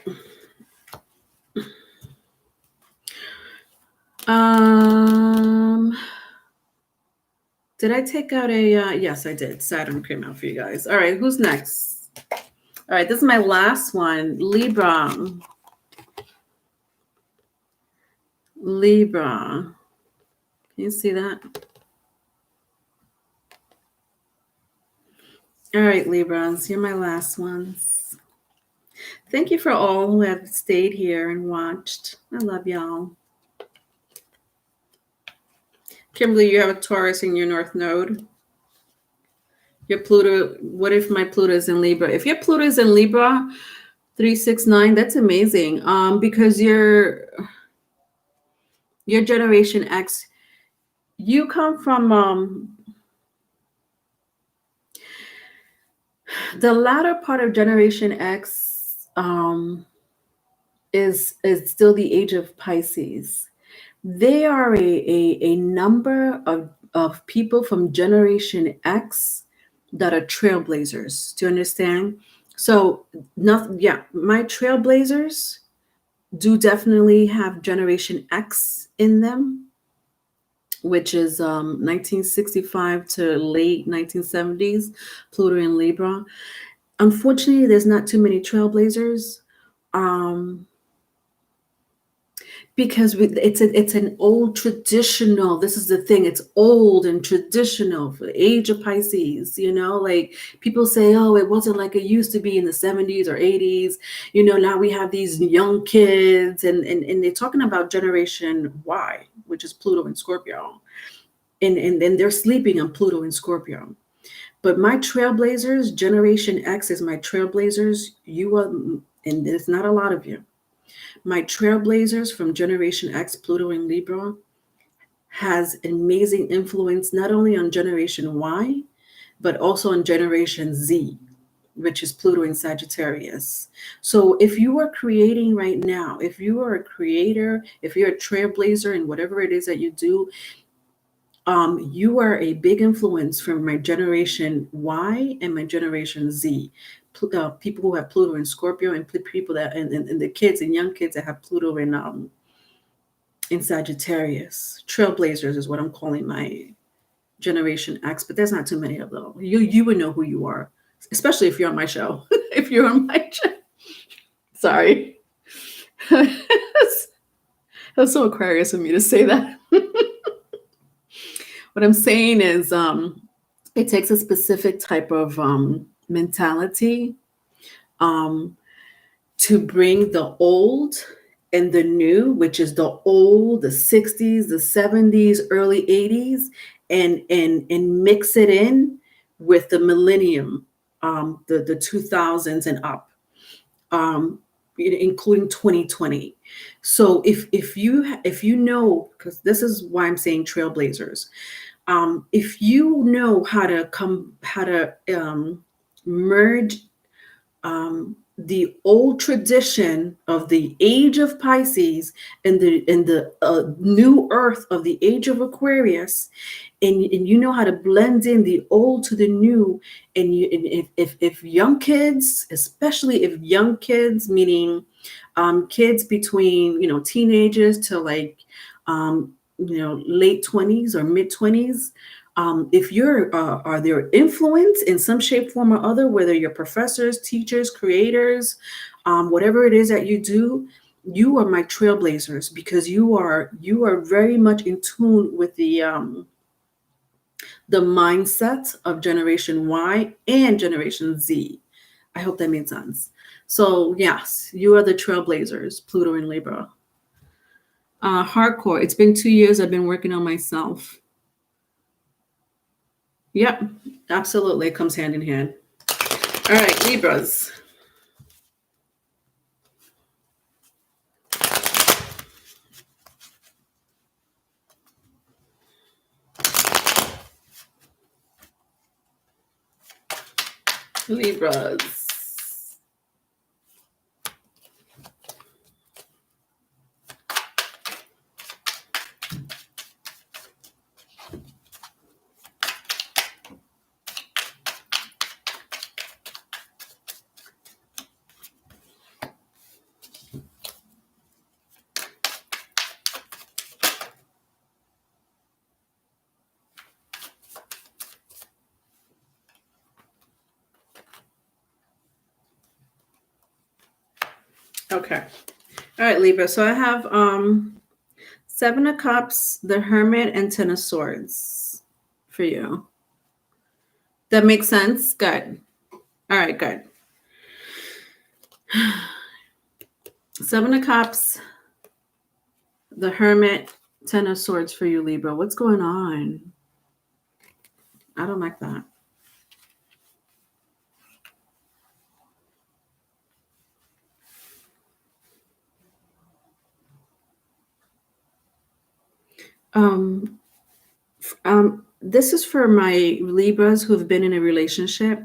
Did I take out a, yes, I did. Saturn came out for you guys. All right, who's next? All right, this is my last one. Libra. Libra. Can you see that? All right, Libras, you're my last ones. Thank you for all who have stayed here and watched. I love y'all. Kimberly, you have a Taurus in your North Node. Your Pluto, what if my Pluto is in Libra? If your Pluto is in Libra, 369, that's amazing. Because your Generation X, you come from the latter part of Generation X is still the age of Pisces. They are a number of people from Generation X that are trailblazers. Do you understand? So, my trailblazers do definitely have Generation X in them, which is 1965 to late 1970s, Pluto in Libra. Unfortunately, there's not too many trailblazers. Because it's an old traditional, this is the thing, it's old and traditional for the age of Pisces, like people say, oh, it wasn't like it used to be in the 70s or 80s, now we have these young kids and they're talking about Generation Y, which is Pluto and Scorpio, and they're sleeping on Pluto and Scorpio. But my trailblazers, Generation X is my trailblazers. You are, and there's not a lot of you. My trailblazers from Generation X, Pluto in Libra, has amazing influence not only on Generation Y, but also on Generation Z, which is Pluto in Sagittarius. So if you are creating right now, if you are a creator, if you're a trailblazer in whatever it is that you do, you are a big influence from my Generation Y and my Generation Z. People who have Pluto in Scorpio and people that and the kids and young kids that have Pluto in Sagittarius. Trailblazers is what I'm calling my Generation X, but there's not too many of them. You would know who you are, especially if you're on my show. If you're on my show. Sorry. That's so Aquarius of me to say that. What I'm saying is it takes a specific type of mentality to bring the old and the new, which is the old, the 60s, the 70s, early 80s, and mix it in with the millennium, the 2000s and up, including 2020. So if you know, because this is why I'm saying trailblazers, if you know how to merge the old tradition of the age of Pisces and the new earth of the age of Aquarius, and you know how to blend in the old to the new, and if young kids, especially if young kids, meaning kids between teenagers to like late 20s or mid 20s, If you're are there influence in some shape, form, or other, whether you're professors, teachers, creators, whatever it is that you do, you are my trailblazers, because you are very much in tune with the mindset of Generation Y and Generation Z. I hope that made sense. So yes, you are the trailblazers, Pluto and Libra. Hardcore. It's been 2 years I've been working on myself. Yep, absolutely. It comes hand in hand. All right, Libras. Libras. Okay. All right, Libra. So I have Seven of Cups, the Hermit, and Ten of Swords for you. That makes sense? Good. All right, good. Seven of Cups, the Hermit, Ten of Swords for you, Libra. What's going on? I don't like that. This is for my Libras who've been in a relationship,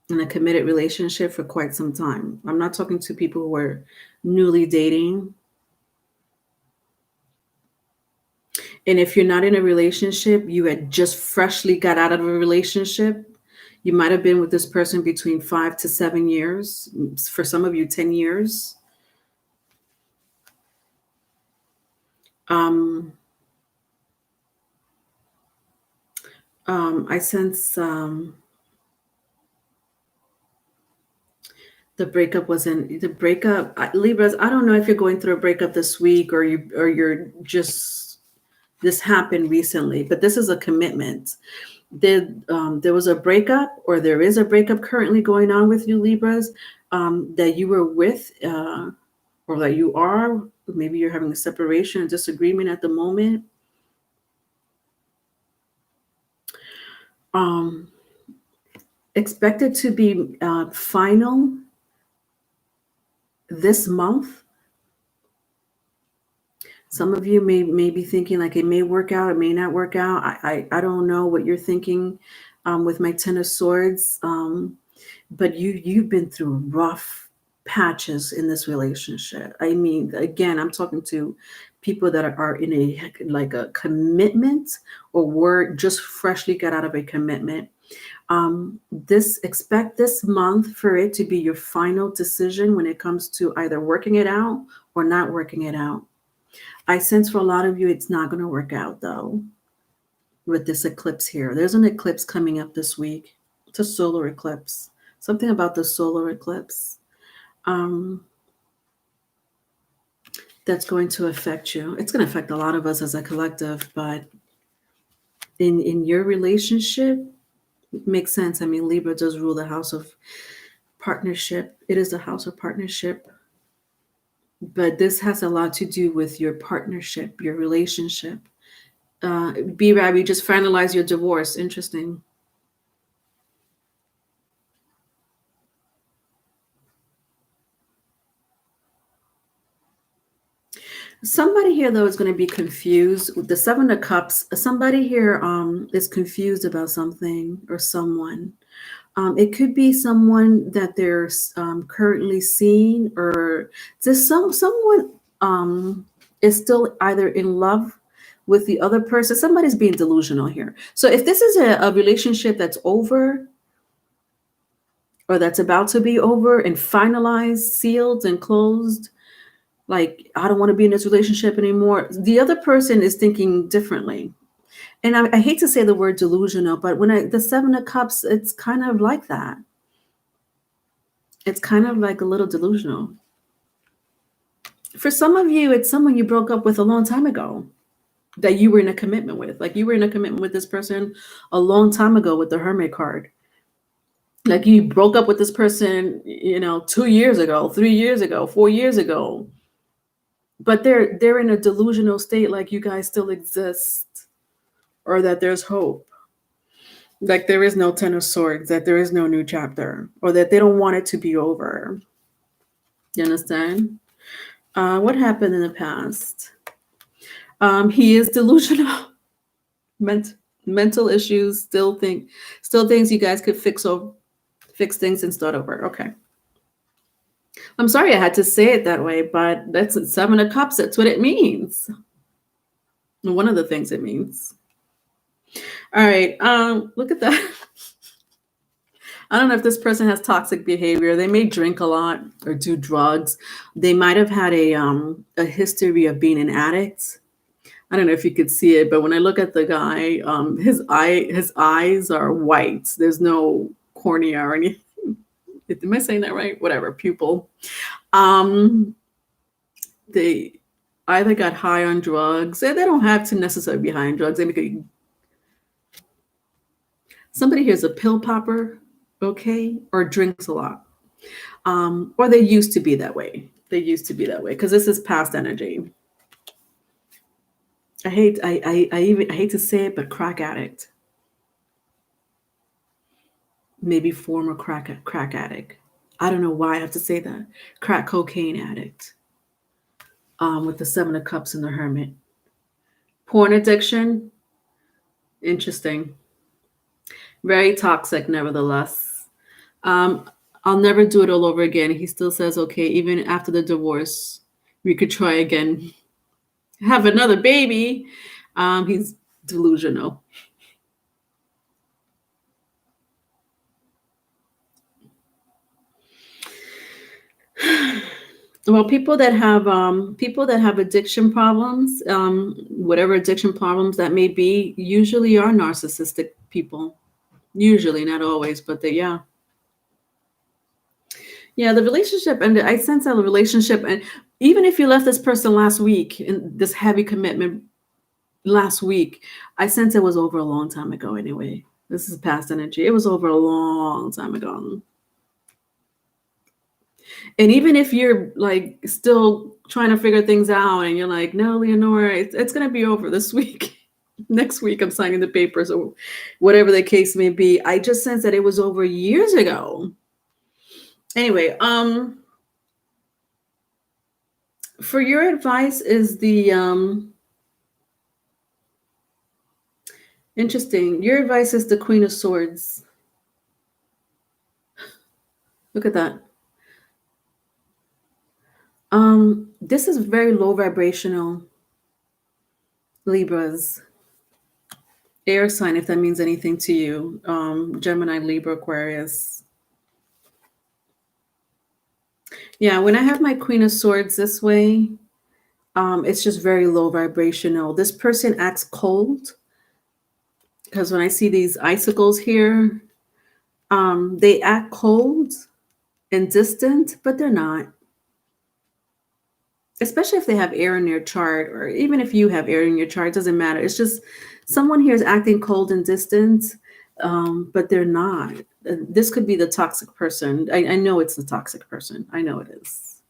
in a committed relationship for quite some time. I'm not talking to people who are newly dating. And if you're not in a relationship, you had just freshly got out of a relationship. You might have been with this person between 5 to 7 years. For some of you, 10 years. I sense the breakup wasn't the breakup. Libras, I don't know if you're going through a breakup this week, or you're just, this happened recently, but this is a commitment. There was a breakup, or there is a breakup currently going on with you, Libras, that you were with, or that you are. Maybe you're having a separation or disagreement at the moment. Expected to be final this month. Some of you may be thinking like it may work out, it may not work out. I don't know what you're thinking with my Ten of Swords, but you've been through rough patches in this relationship. I mean, again, I'm talking to people that are in a commitment, or were just freshly got out of a commitment. Expect this month for it to be your final decision when it comes to either working it out or not working it out. I sense for a lot of you, it's not going to work out though. With this eclipse here, there's an eclipse coming up this week. It's a solar eclipse. Something about the solar eclipse that's going to affect you. It's going to affect a lot of us as a collective, but in your relationship, it makes sense. I mean, Libra does rule the house of partnership. It is the house of partnership. But this has a lot to do with your partnership, your relationship. B-Rab, you just finalized your divorce. Interesting. Somebody here, though, is going to be confused with the Seven of Cups. Somebody here is confused about something or someone. It could be someone that they're currently seeing, or just someone is still either in love with the other person. Somebody's being delusional here. So if this is a relationship that's over, or that's about to be over and finalized, sealed and closed, like, I don't want to be in this relationship anymore, the other person is thinking differently. And I hate to say the word delusional, but the Seven of Cups, it's kind of like that. It's kind of like a little delusional. For some of you, it's someone you broke up with a long time ago that you were in a commitment with. Like you were in a commitment with this person a long time ago with the Hermit card. Like you broke up with this person, 2 years ago, 3 years ago, 4 years ago. But they're in a delusional state, like you guys still exist, or that there's hope. Like there is no Ten of Swords, that there is no new chapter, or that they don't want it to be over. You understand? What happened in the past? He is delusional. Mental issues, still things you guys could fix things and start over. Okay. I'm sorry I had to say it that way, but that's Seven of Cups. That's what it means. One of the things it means. All right. Look at that. I don't know if this person has toxic behavior. They may drink a lot or do drugs. They might have had a history of being an addict. I don't know if you could see it, but when I look at the guy, his eyes are white. There's no cornea or anything. Am I saying that right? Whatever, pupil. They either got high on drugs. They don't have to necessarily be high on drugs. Somebody here's a pill popper, okay, or drinks a lot. Or they used to be that way. Because this is past energy. I hate to say it, but crack addict. Maybe former crack addict. I don't know why I have to say that. Crack cocaine addict. With the Seven of Cups and the Hermit. Porn addiction. Interesting. Very toxic, nevertheless. I'll never do it all over again. He still says, okay, even after the divorce, we could try again. Have another baby. He's delusional. Well, people that have addiction problems, whatever addiction problems that may be, usually are narcissistic people. Usually, not always, but yeah, the relationship ended. I sense that the relationship, and even if you left this person last week in this heavy commitment last week, I sense it was over a long time ago. Anyway, this is past energy. It was over a long time ago. And even if you're like still trying to figure things out and you're like, no, Leonora, it's going to be over this week. Next week, I'm signing the papers or whatever the case may be. I just sense that it was over years ago. Anyway, for your advice is the, interesting. Your advice is the Queen of Swords. Look at that. This is very low vibrational, Libras. Air sign, if that means anything to you. Gemini, Libra, Aquarius. Yeah, when I have my Queen of Swords this way, it's just very low vibrational. This person acts cold. Because when I see these icicles here, they act cold and distant, but they're not. Especially if they have air in their chart, or even if you have air in your chart, it doesn't matter. It's just someone here is acting cold and distant, but they're not. This could be the toxic person. I know it's the toxic person. I know it is.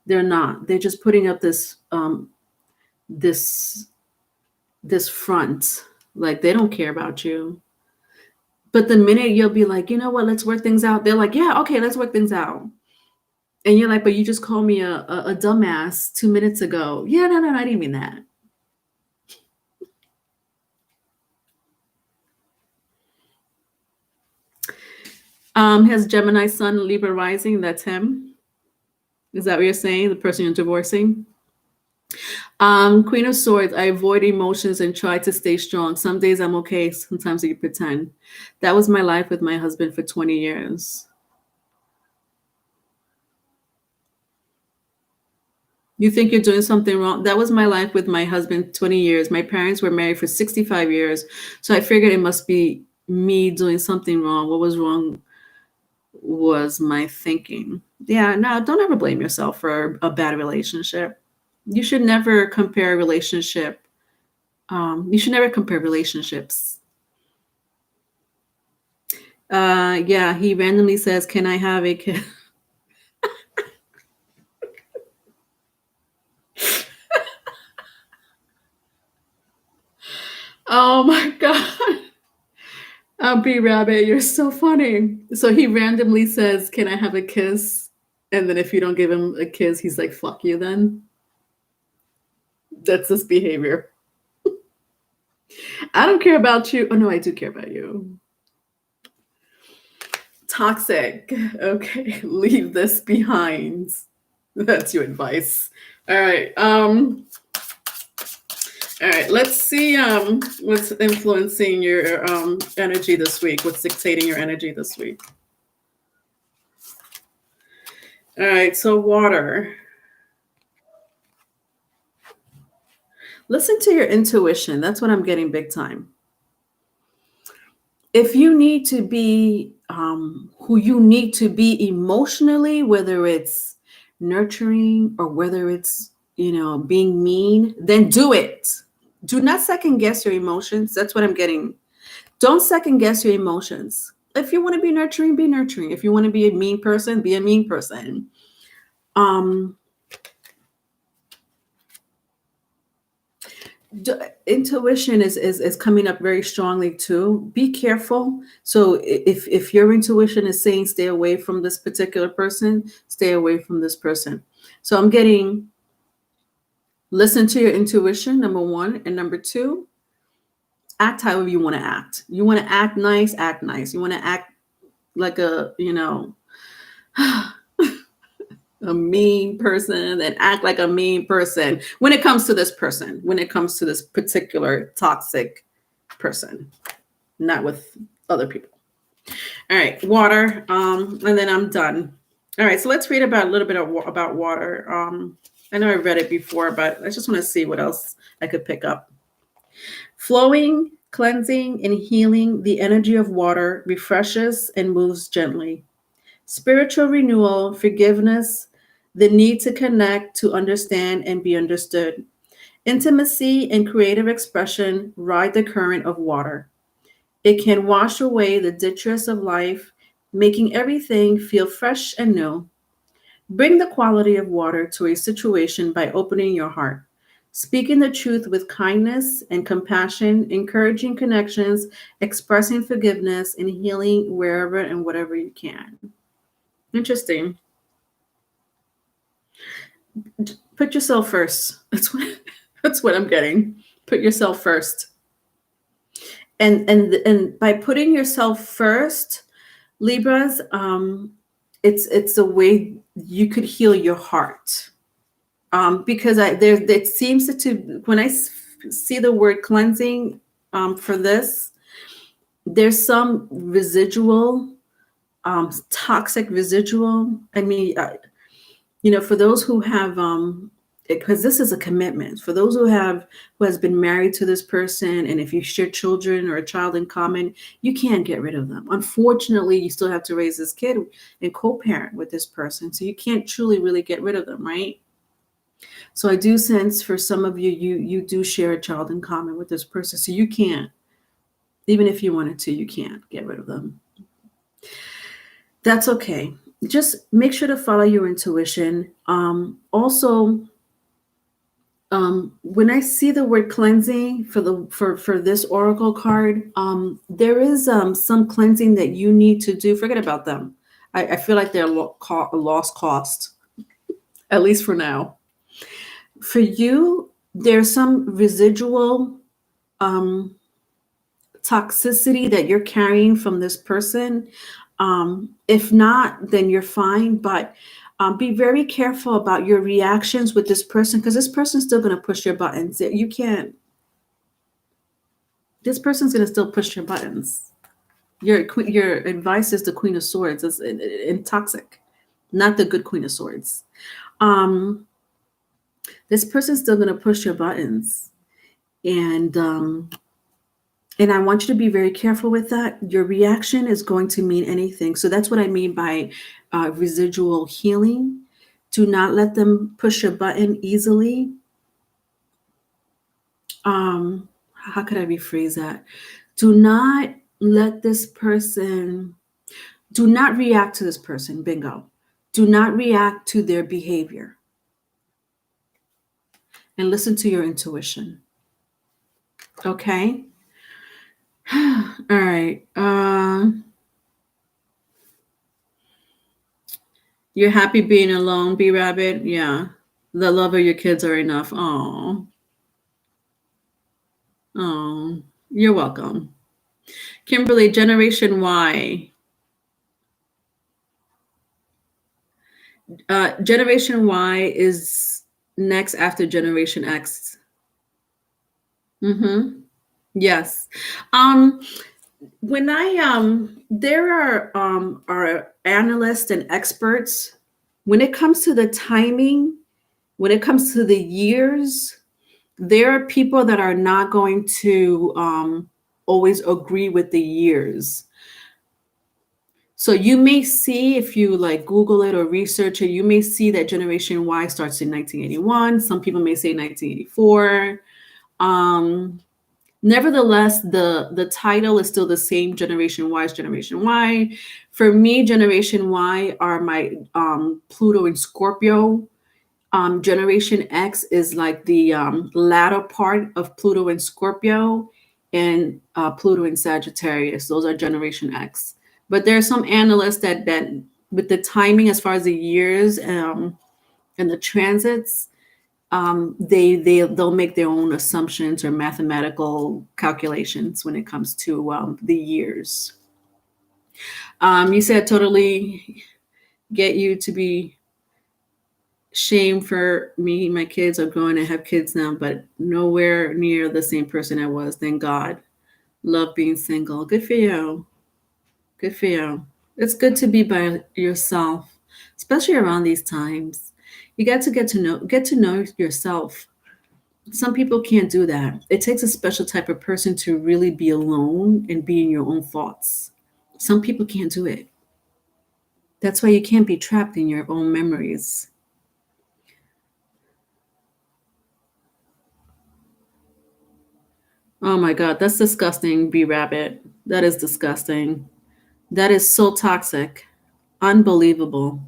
They're not. They're just putting up this this front, like they don't care about you. But the minute you'll be like, you know what, let's work things out. They're like, yeah, okay, let's work things out. And you're like, but you just called me a dumbass 2 minutes ago. Yeah, no, I didn't mean that. Has Gemini Sun, Libra rising. That's him. Is that what you're saying? The person you're divorcing? Queen of Swords, I avoid emotions and try to stay strong. Some days I'm okay. Sometimes you pretend. That was my life with my husband for 20 years. You think you're doing something wrong. That was my life with my husband, 20 years. My parents were married for 65 years. So I figured it must be me doing something wrong. What was wrong was my thinking. Yeah, no, don't ever blame yourself for a bad relationship. You should never compare a relationship. You should never compare relationships. Yeah, he randomly says, "Can I have a kid?" Oh my god. B Rabbit, you're so funny. So he randomly says, "Can I have a kiss?" And then if you don't give him a kiss, he's like, "Fuck you then." That's his behavior. I don't care about you. Oh no, I do care about you. Toxic. Okay, leave this behind. That's your advice. All right. All right, let's see what's influencing your energy this week. What's dictating your energy this week? All right, so water. Listen to your intuition. That's what I'm getting big time. If you need to be who you need to be emotionally, whether it's nurturing or whether it's, being mean, then do it. Do not second guess your emotions. That's what I'm getting. Don't second guess your emotions. If you want to be nurturing, be nurturing. If you want to be a mean person, be a mean person. Intuition is coming up very strongly too. Be careful. So if your intuition is saying stay away from this particular person, stay away from this person. So I'm getting listen to your intuition, number one, and number two, act however you want to act. You want to act nice, act nice. You want to act like a a mean person and act like a mean person when it comes to this person, when it comes to this particular toxic person, not with other people. All right, water, and then I'm done. All right, so let's read about a little bit about water. I know I read it before, but I just want to see what else I could pick up. Flowing, cleansing, and healing, the energy of water refreshes and moves gently. Spiritual renewal, forgiveness, the need to connect, to understand, and be understood. Intimacy and creative expression ride the current of water. It can wash away the detritus of life, making everything feel fresh and new. Bring the quality of water to a situation by opening your heart, speaking the truth with kindness and compassion, encouraging connections, expressing forgiveness, and healing wherever and whatever you can. Interesting. Put yourself first. That's what I'm getting. Put yourself first. And by putting yourself first, Libras, it's a way you could heal your heart. Because it seems to when I see the word cleansing for this, there's some residual, toxic residual. I mean, for those who have because this is a commitment for those who has been married to this person, and if you share children or a child in common, you can't get rid of them. Unfortunately, you still have to raise this kid and co-parent with this person, so you can't truly really get rid of them, right? So I do sense for some of you, you do share a child in common with this person, so you can't, even if you wanted to, you can't get rid of them. That's okay. Just make sure to follow your intuition. Also, when I see the word cleansing for this oracle card, there is some cleansing that you need to do. Forget about them. I feel like they're a lost cost, at least for now. For you, there's some residual toxicity that you're carrying from this person. If not, then you're fine. But be very careful about your reactions with this person, because this person's still going to push your buttons. You can't. This person's going to still push your buttons. Your advice is the Queen of Swords. It's toxic, not the good Queen of Swords. This person's still going to push your buttons. And I want you to be very careful with that. Your reaction is going to mean anything. So that's what I mean by residual healing. Do not let them push your button easily. How could I rephrase that? Do not let this person, do not react to this person. Bingo. Do not react to their behavior. And listen to your intuition. Okay? All right. You're happy being alone, B Rabbit? Yeah. The love of your kids are enough. Oh. Oh. You're welcome. Kimberly, Generation Y. Generation Y is next after Generation X. Mm-hmm. Yes. When there are analysts and experts when it comes to the timing, when it comes to the years, there are people that are not going to always agree with the years. So you may see, if you like Google it or research it, you may see that Generation Y starts in 1981. Some people may say 1984. Nevertheless, the title is still the same. Generation Y is Generation Y. For me, Generation Y are my Pluto and Scorpio. Generation X is like the latter part of Pluto and Scorpio, and Pluto and Sagittarius. Those are Generation X. But there are some analysts that with the timing as far as the years and the transits, they'll make their own assumptions or mathematical calculations when it comes to the years. You said totally get you to be shame for me. My kids are growing and have kids now, but nowhere near the same person I was. Thank God. Love being single. Good for you. Good for you. It's good to be by yourself, especially around these times. You got to get to know yourself. Some people can't do that. It takes a special type of person to really be alone and be in your own thoughts. Some people can't do it. That's why you can't be trapped in your own memories. Oh my God, that's disgusting, B Rabbit. That is disgusting. That is so toxic. Unbelievable.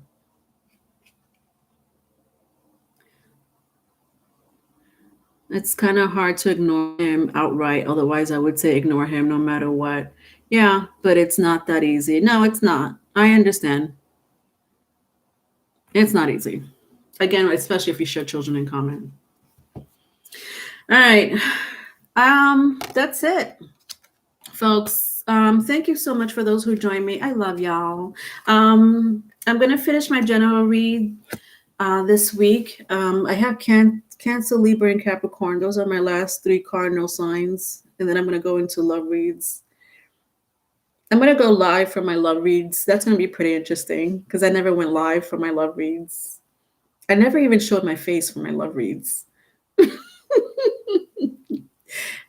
It's kind of hard to ignore him outright. Otherwise, I would say ignore him no matter what. Yeah, but it's not that easy. No, it's not. I understand. It's not easy. Again, especially if you share children in common. All right. That's it, folks. Thank you so much for those who joined me. I love y'all. I'm gonna finish my general read this week. I have Cancer, Libra, and Capricorn. Those are my last 3 cardinal signs, and then I'm gonna go into love reads. I'm gonna go live for my love reads. That's gonna be pretty interesting because I never went live for my love reads. I never even showed my face for my love reads.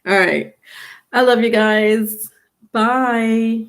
All right. I love you guys. Bye.